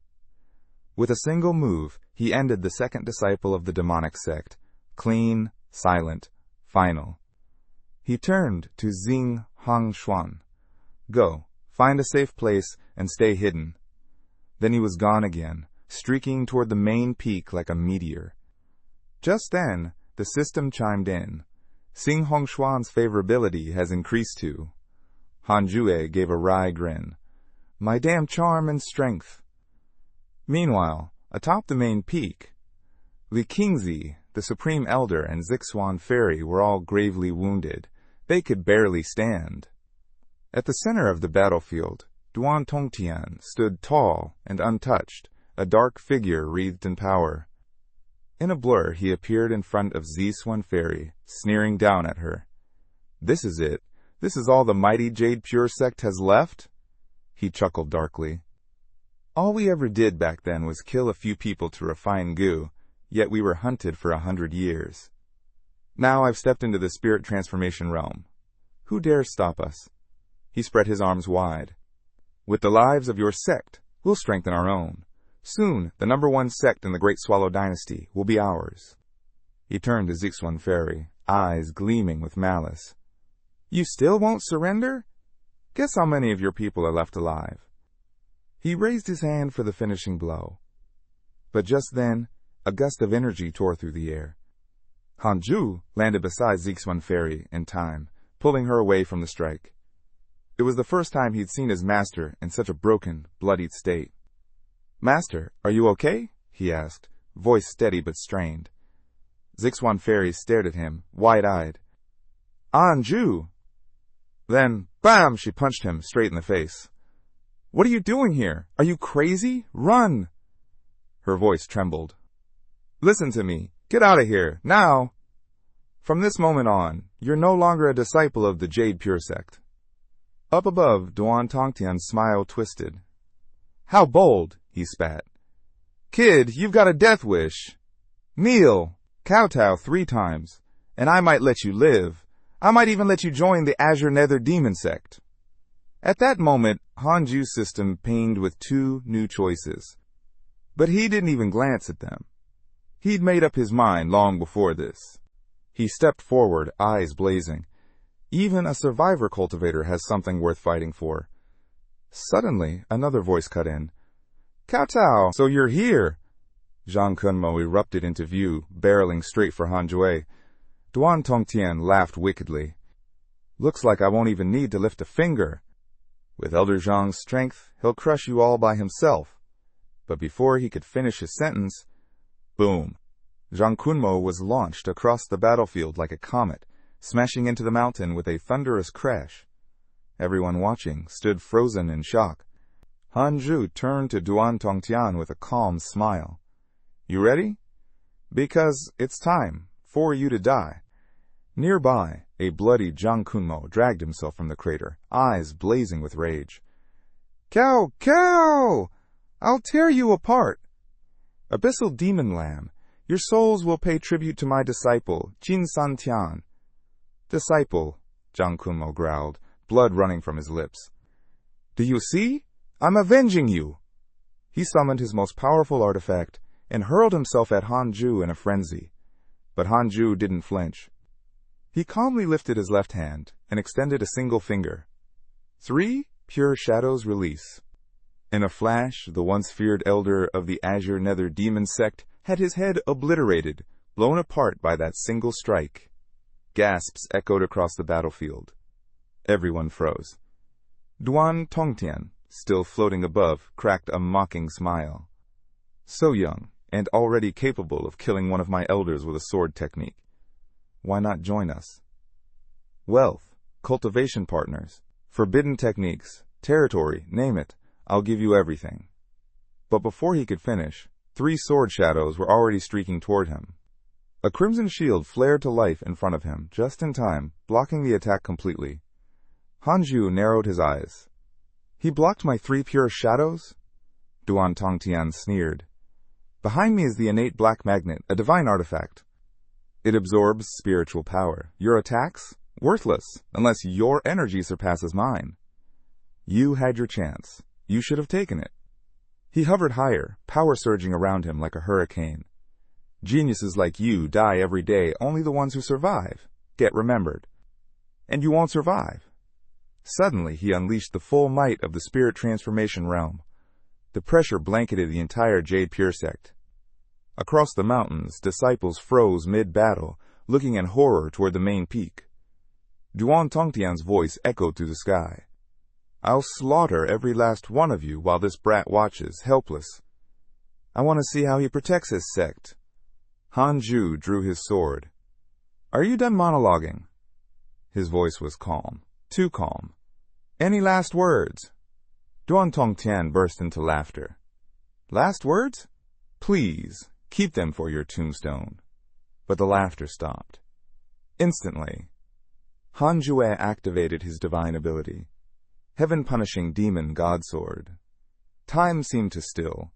Speaker 1: With a single move, he ended the second disciple of the demonic sect. Clean, silent, final. He turned to Xing Hangshuan. "Go, find a safe place and stay hidden." Then he was gone again, streaking toward the main peak like a meteor. Just then, the system chimed in. Xing Hangshuan's favorability has increased to. Hanjue gave a wry grin. "My damn charm and strength." Meanwhile, atop the main peak, Li Qingzi, the Supreme Elder, and Zixuan Fairy were all gravely wounded. They could barely stand. At the center of the battlefield, Duan Tongtian stood tall and untouched, a dark figure wreathed in power. In a blur, he appeared in front of Zixuan Fairy, sneering down at her. "This is it. This is all the mighty Jade Pure sect has left?" He chuckled darkly. "All we ever did back then was kill a few people to refine goo, yet we were hunted for 100 years. Now I've stepped into the spirit transformation realm. Who dares stop us?" He spread his arms wide. "With the lives of your sect, we'll strengthen our own. Soon, the #1 sect in the Great Swallow Dynasty will be ours." He turned to Zixuan Fairy, eyes gleaming with malice. "You still won't surrender? Guess how many of your people are left alive." He raised his hand for the finishing blow. But just then, a gust of energy tore through the air. Hanju landed beside Zixuan Fairy in time, pulling her away from the strike. It was the first time he'd seen his master in such a broken, bloodied state. "Master, are you okay?" he asked, voice steady but strained. Zixuan Fairy stared at him, wide-eyed. "Anju!" Then, bam! She punched him straight in the face. "What are you doing here? Are you crazy? Run!" Her voice trembled. "Listen to me. Get out of here, now! From this moment on, you're no longer a disciple of the Jade Pure sect." Up above, Duan Tongtian's smile twisted. "How bold!" he spat. "Kid, you've got a death wish. Kneel, kowtow 3 times, and I might let you live. I might even let you join the Azure Nether Demon sect." At that moment, Hanju's system pinged with 2 new choices. But he didn't even glance at them. He'd made up his mind long before this. He stepped forward, eyes blazing. Even a survivor cultivator has something worth fighting for. Suddenly, another voice cut in. "Kowtow, so you're here!" Zhang Kunmo erupted into view, barreling straight for Hanjue. Duan Tongtian laughed wickedly. "Looks like I won't even need to lift a finger. With Elder Zhang's strength, he'll crush you all by himself." But before he could finish his sentence, boom! Zhang Kunmo was launched across the battlefield like a comet, smashing into the mountain with a thunderous crash. Everyone watching stood frozen in shock. Hanju turned to Duan Tongtian with a calm smile. "You ready? Because it's time for you to die." Nearby, a bloody Zhang Kunmo dragged himself from the crater, eyes blazing with rage. "Cow, cow! I'll tear you apart! Abyssal Demon Lamb, your souls will pay tribute to my disciple, Jin Santian." "Disciple," Zhang Kunmo growled, blood running from his lips. "Do you see? I'm avenging you!" He summoned his most powerful artifact and hurled himself at Hanju in a frenzy. But Hanju didn't flinch. He calmly lifted his left hand and extended a single finger. 3 pure shadows release. In a flash, the once feared elder of the Azure Nether Demon sect had his head obliterated, blown apart by that single strike. Gasps echoed across the battlefield. Everyone froze. Duan Tongtian, still floating above, cracked a mocking smile. "So young, and already capable of killing one of my elders with a sword technique. Why not join us? Wealth, cultivation partners, forbidden techniques, territory, name it. I'll give you everything." But before he could finish, 3 sword shadows were already streaking toward him. A crimson shield flared to life in front of him, just in time, blocking the attack completely. Hanju narrowed his eyes. He blocked my 3 pure shadows? Duan Tongtian sneered. Behind me is the innate black magnet, a divine artifact. It absorbs spiritual power. Your attacks? Worthless, unless your energy surpasses mine. You had your chance. You should have taken it. He hovered higher, power surging around him like a hurricane. Geniuses like you die every day, only the ones who survive get remembered. And you won't survive. Suddenly, he unleashed the full might of the spirit transformation realm. The pressure blanketed the entire Jade Pure sect. Across the mountains, disciples froze mid-battle, looking in horror toward the main peak. Duan Tongtian's voice echoed through the sky. I'll slaughter every last one of you while this brat watches, helpless. I want to see how he protects his sect. Hanju drew his sword. Are you done monologuing? His voice was calm, too calm. Any last words? Duan Tongtian burst into laughter. Last words? Please, keep them for your tombstone. But the laughter stopped. Instantly, Hanjue activated his divine ability. Heaven-punishing demon godsword. Time seemed to still.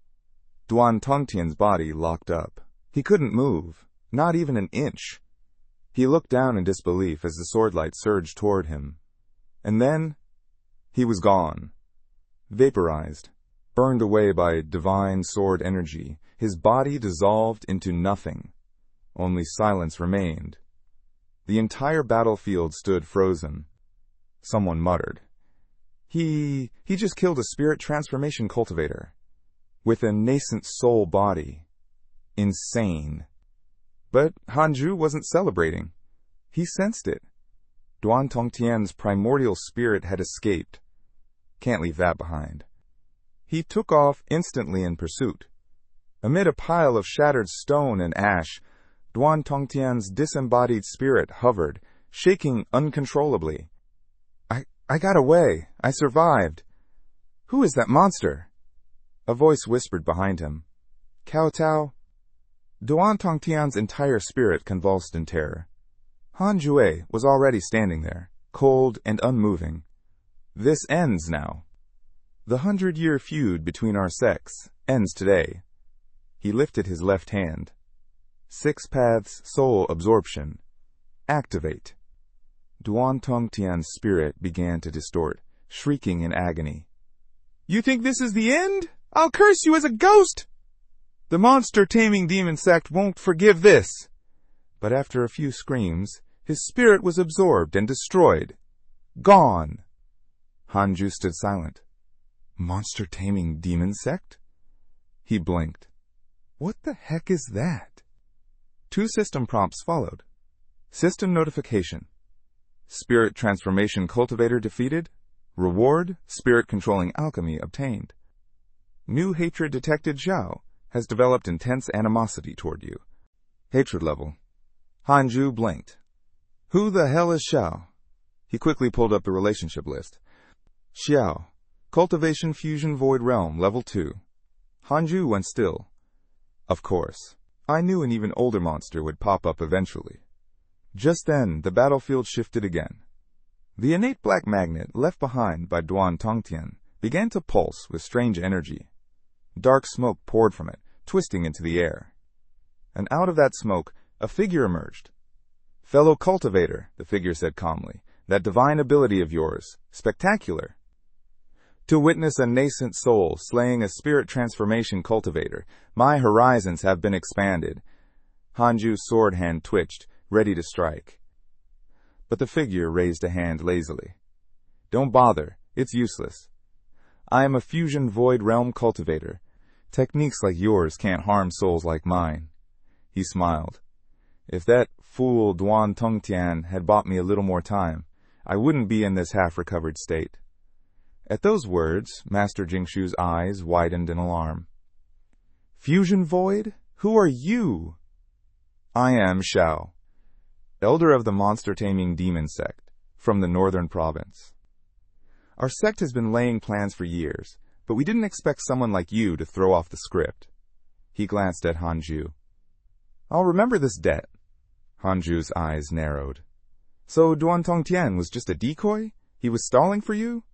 Speaker 1: Duan Tongtian's body locked up. He couldn't move, not even an inch. He looked down in disbelief as the swordlight surged toward him. And then, he was gone. Vaporized, burned away by divine sword energy, his body dissolved into nothing. Only silence remained. The entire battlefield stood frozen. Someone muttered. He just killed a spirit transformation cultivator. With a nascent soul body. Insane. But Hanju wasn't celebrating. He sensed it. Duan Tongtian's primordial spirit had escaped. Can't leave that behind. He took off instantly in pursuit. Amid a pile of shattered stone and ash, Duan Tongtian's disembodied spirit hovered, shaking uncontrollably. I got away. I survived. Who is that monster? A voice whispered behind him. Kowtow? Duan Tongtian's entire spirit convulsed in terror. Hanjue was already standing there, cold and unmoving. This ends now. The 100-year feud between our sects ends today. He lifted his left hand. 6 paths soul absorption. Activate. Duan Tongtian's spirit began to distort, shrieking in agony. You think this is the end? I'll curse you as a ghost! The monster-taming demon sect won't forgive this. But after a few screams, his spirit was absorbed and destroyed. Gone. Hanju stood silent. Monster-taming demon sect? He blinked. What the heck is that? 2 system prompts followed. System notification. Spirit transformation cultivator defeated. Reward, spirit-controlling alchemy obtained. New hatred detected. Zhao has developed intense animosity toward you. Hatred level. Hanju blinked. Who the hell is Xiao? He quickly pulled up the relationship list. Xiao. Cultivation Fusion Void Realm, Level 2. Hanju went still. Of course. I knew an even older monster would pop up eventually. Just then, the battlefield shifted again. The innate black magnet left behind by Duan Tongtian began to pulse with strange energy. Dark smoke poured from it, twisting into the air. And out of that smoke, a figure emerged. Fellow cultivator, the figure said calmly, that divine ability of yours, spectacular. To witness a nascent soul slaying a spirit transformation cultivator, my horizons have been expanded. Hanju's sword hand twitched, ready to strike. But the figure raised a hand lazily. Don't bother, it's useless. I am a fusion void realm cultivator. Techniques like yours can't harm souls like mine. He smiled. If that fool Duan Tongtian had bought me a little more time, I wouldn't be in this half-recovered state. At those words, Master Jingshu's eyes widened in alarm. Fusion void? Who are you? I am Xiao, elder of the monster-taming demon sect, from the northern province. Our sect has been laying plans for years, but we didn't expect someone like you to throw off the script. He glanced at Hanju. I'll remember this debt. Hanju's eyes narrowed. So Duan Tongtian was just a decoy? He was stalling for you?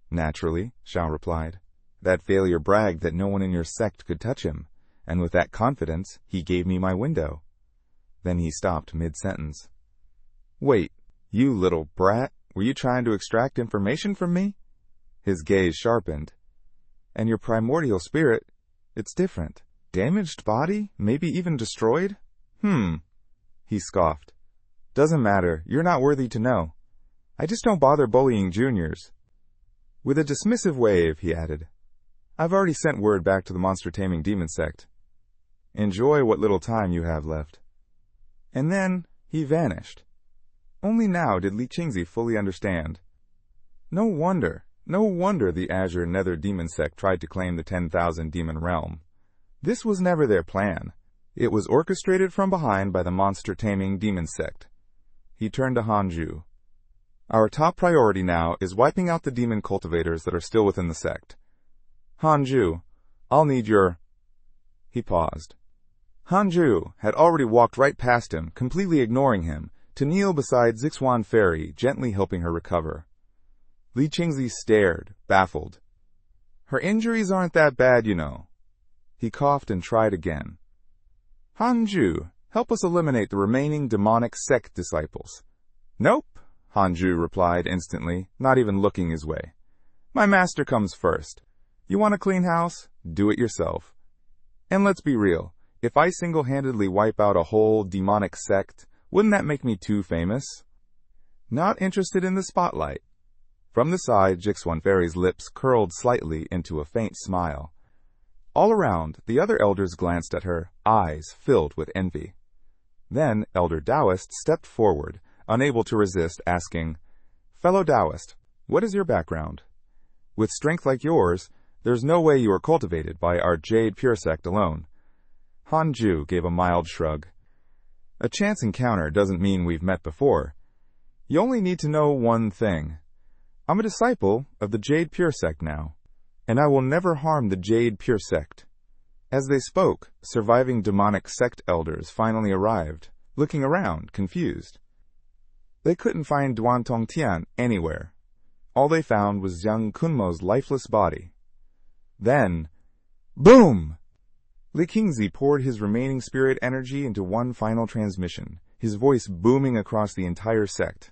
Speaker 1: Naturally, Xiao replied. That failure bragged that no one in your sect could touch him, and with that confidence, he gave me my window. Then he stopped mid-sentence. Wait, you little brat, were you trying to extract information from me? His gaze sharpened. And your primordial spirit, it's different. Damaged body? Maybe even destroyed? He scoffed. Doesn't matter, you're not worthy to know. I just don't bother bullying juniors. With a dismissive wave, he added, I've already sent word back to the monster-taming demon sect. Enjoy what little time you have left. And then he vanished. Only now did Li Qingzi fully understand. No wonder the Azure Nether Demon Sect tried to claim the 10,000 demon realm. This was never their plan. It was orchestrated from behind by the monster-taming demon sect. He turned to Hanju. Our top priority now is wiping out the demon cultivators that are still within the sect. Hanju, I'll need your... He paused. Hanju had already walked right past him, completely ignoring him, to kneel beside Zixuan Fairy, gently helping her recover. Li Qingzi stared, baffled. Her injuries aren't that bad, you know. He coughed and tried again. Hanju, help us eliminate the remaining demonic sect disciples. Nope, Hanju replied instantly, not even looking his way. My master comes first. You want a clean house? Do it yourself. And let's be real, if I single-handedly wipe out a whole demonic sect, wouldn't that make me too famous? Not interested in the spotlight. From the side, Zixuan Fairy's lips curled slightly into a faint smile. All around, the other elders glanced at her, eyes filled with envy. Then Elder Taoist stepped forward, unable to resist, asking, Fellow Taoist, what is your background? With strength like yours, there's no way you were cultivated by our Jade Pure Sect alone. Hanju gave a mild shrug. A chance encounter doesn't mean we've met before. You only need to know one thing. I'm a disciple of the Jade Pure Sect now, and I will never harm the Jade Pure Sect. As they spoke, surviving demonic sect elders finally arrived, looking around, confused. They couldn't find Duan Tongtian anywhere. All they found was young Kunmo's lifeless body. Then, boom! Li Qingzi poured his remaining spirit energy into one final transmission, his voice booming across the entire sect.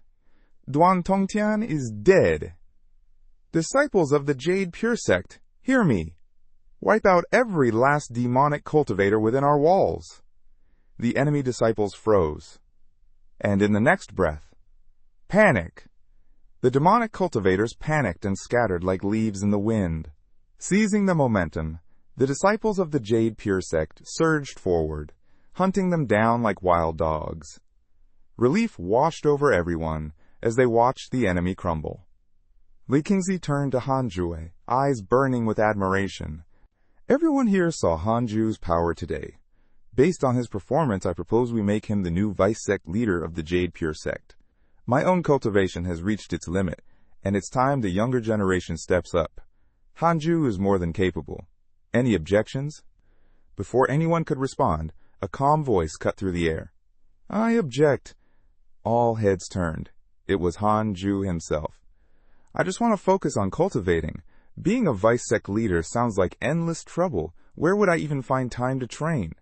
Speaker 1: Duan Tongtian is dead. Disciples of the Jade Pure Sect, hear me. Wipe out every last demonic cultivator within our walls. The enemy disciples froze. And in the next breath, panic. The demonic cultivators panicked and scattered like leaves in the wind. Seizing the momentum, the disciples of the Jade Pure Sect surged forward, hunting them down like wild dogs. Relief washed over everyone as they watched the enemy crumble. Li Qingzi turned to Hanju, eyes burning with admiration. Everyone here saw Hanju's power today. Based on his performance, I propose we make him the new vice-sect leader of the Jade Pure Sect. My own cultivation has reached its limit, and it's time the younger generation steps up. Hanju is more than capable. Any objections? Before anyone could respond, a calm voice cut through the air. I object. All heads turned. It was Hanju himself. I just want to focus on cultivating. Being a vice-sect leader sounds like endless trouble. Where would I even find time to train?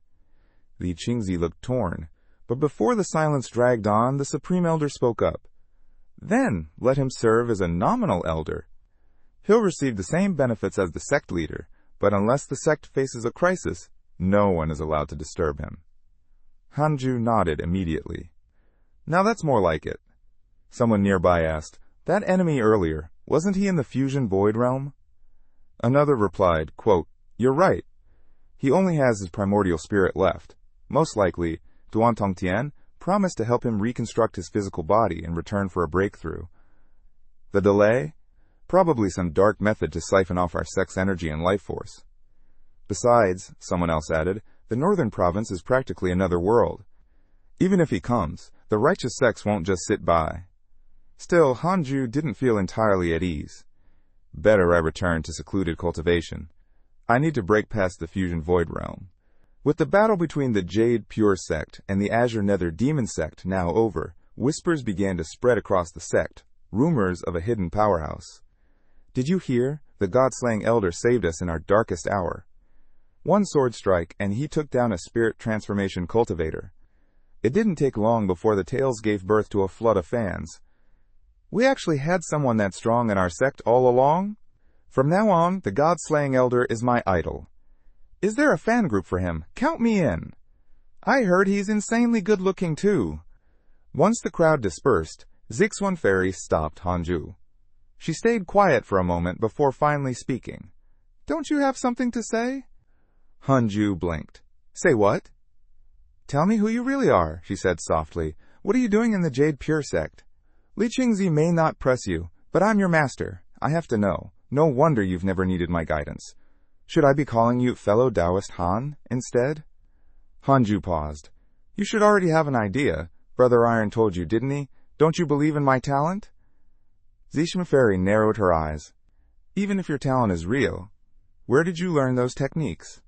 Speaker 1: Li Qingzi looked torn, but before the silence dragged on, the Supreme Elder spoke up. Then let him serve as a nominal elder. He'll receive the same benefits as the sect leader, but unless the sect faces a crisis, no one is allowed to disturb him. Hanju nodded immediately. Now that's more like it. Someone nearby asked, That enemy earlier, wasn't he in the fusion void realm? Another replied, quote, You're right. He only has his primordial spirit left. Most likely, Duan Tongtian promised to help him reconstruct his physical body in return for a breakthrough. The delay? Probably some dark method to siphon off our sect's energy and life force. Besides, someone else added, the northern province is practically another world. Even if he comes, the righteous sects won't just sit by. Still, Hanju didn't feel entirely at ease. Better I return to secluded cultivation. I need to break past the fusion void realm. With the battle between the Jade Pure Sect and the Azure Nether Demon Sect now over, whispers began to spread across the sect. rumors of a hidden powerhouse. Did you hear? The god-slaying elder saved us in our darkest hour. One sword strike, and he took down a spirit transformation cultivator. It didn't take long before the tales gave birth to a flood of fans. We actually had someone that strong in our sect all along? From now on, the god-slaying elder is my idol. Is there a fan group for him? Count me in. I heard he's insanely good-looking too. Once the crowd dispersed, Zixuan Fairy stopped Hanju. She stayed quiet for a moment before finally speaking. Don't you have something to say? Hanju blinked. Say what? Tell me who you really are, she said softly. What are you doing in the Jade Pure sect? Li Qingzi may not press you, but I'm your master. I have to know. No wonder you've never needed my guidance. Should I be calling you fellow Taoist Han instead? Hanju paused. You should already have an idea. Brother Iron told you, didn't he? Don't you believe in my talent? Zixuan Fairy narrowed her eyes. Even if your talent is real, where did you learn those techniques?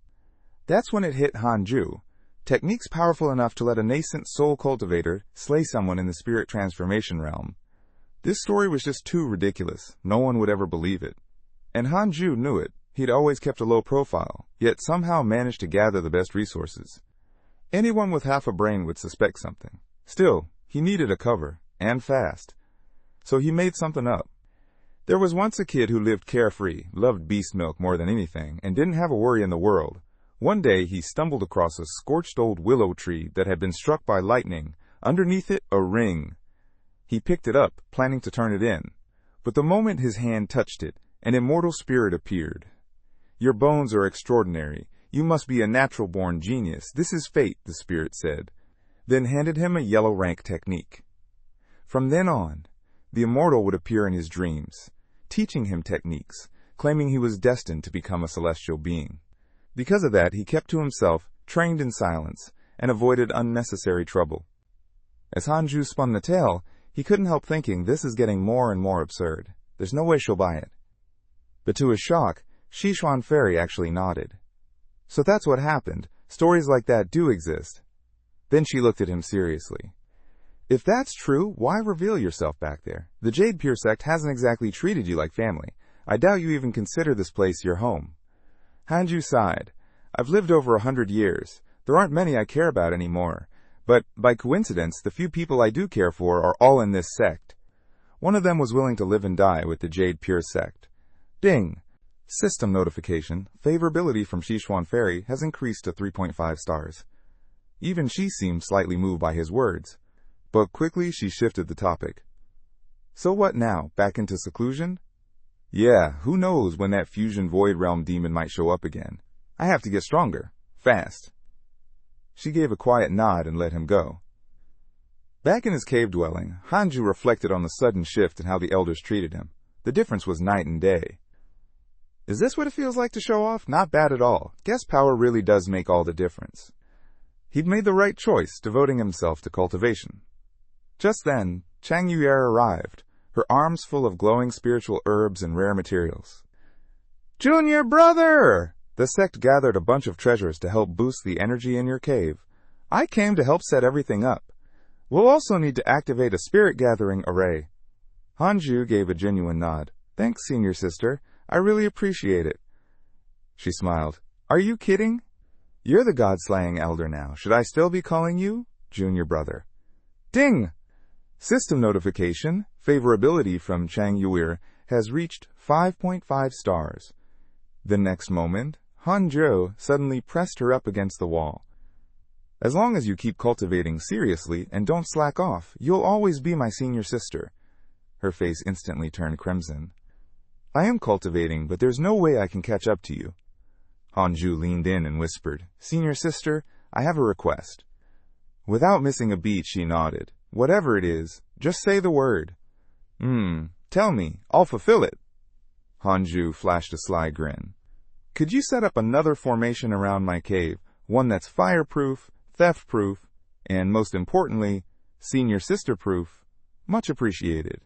Speaker 1: That's when it hit Hanju. Techniques powerful enough to let a nascent soul cultivator slay someone in the spirit transformation realm. This story was just too ridiculous. No one would ever believe it. And Hanju knew it. He'd always kept a low profile, yet somehow managed to gather the best resources. Anyone with half a brain would suspect something. Still, he needed a cover, and fast. So he made something up. There was once a kid who lived carefree, loved beast milk more than anything, and didn't have a worry in the world. One day he stumbled across a scorched old willow tree that had been struck by lightning. Underneath it, a ring. He picked it up, planning to turn it in. But the moment his hand touched it, an immortal spirit appeared. Your bones are extraordinary. You must be a natural-born genius. This is fate, the spirit said, then handed him a yellow rank technique. From then on, the immortal would appear in his dreams, teaching him techniques, claiming he was destined to become a celestial being. Because of that, he kept to himself, trained in silence, and avoided unnecessary trouble. As Hanju spun the tale, he couldn't help thinking, this is getting more and more absurd. There's no way she'll buy it. But to his shock, Zixuan Fairy actually nodded. So that's what happened. Stories like that do exist. Then she looked at him seriously. If that's true, why reveal yourself back there? The Jade Pure sect hasn't exactly treated you like family. I doubt you even consider this place your home. Hanju sighed. I've lived over 100 years. There aren't many I care about anymore. But, by coincidence, the few people I do care for are all in this sect. One of them was willing to live and die with the Jade Pure sect. Ding! System notification. Favorability from Zixuan Fairy has increased to 3.5 stars. Even she seemed slightly moved by his words. But quickly she shifted the topic. So what now? Back into seclusion? Yeah, who knows when that fusion void realm demon might show up again. I have to get stronger. Fast. She gave a quiet nod and let him go. Back in his cave dwelling, Hanju reflected on the sudden shift in how the elders treated him. The difference was night and day. Is this what it feels like to show off? Not bad at all. Guess power really does make all the difference. He'd made the right choice, devoting himself to cultivation. Just then, Chang Yuer arrived, her arms full of glowing spiritual herbs and rare materials. Junior brother! The sect gathered a bunch of treasures to help boost the energy in your cave. I came to help set everything up. We'll also need to activate a spirit gathering array. Hanju gave a genuine nod. Thanks, senior sister. I really appreciate it. She smiled. Are you kidding? You're the god-slaying elder now. Should I still be calling you junior brother? Ding! System notification. Favorability from Chang Yuer has reached 5.5 stars. The next moment, Hanzhou suddenly pressed her up against the wall. As long as you keep cultivating seriously and don't slack off, you'll always be my senior sister. Her face instantly turned crimson. I am cultivating, but there's no way I can catch up to you. Hanju leaned in and whispered, Senior sister, I have a request. Without missing a beat, she nodded. Whatever it is, just say the word. Tell me, I'll fulfill it. Hanju flashed a sly grin. Could you set up another formation around my cave, one that's fireproof, theft-proof, and most importantly, senior sister-proof? Much appreciated.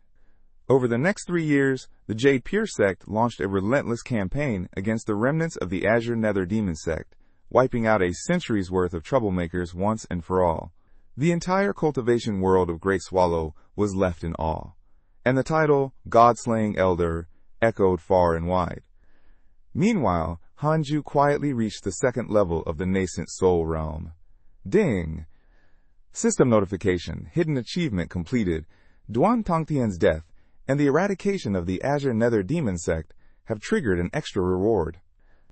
Speaker 1: Over the next 3 years, the Jade Pure sect launched a relentless campaign against the remnants of the Azure Nether Demon sect, wiping out a century's worth of troublemakers once and for all. The entire cultivation world of Great Swallow was left in awe. and the title, God-Slaying Elder, echoed far and wide. Meanwhile, Hanju quietly reached the second level of the nascent soul realm. Ding! System notification, hidden achievement completed. Duan Tongtian's death and the eradication of the Azure Nether Demon sect have triggered an extra reward.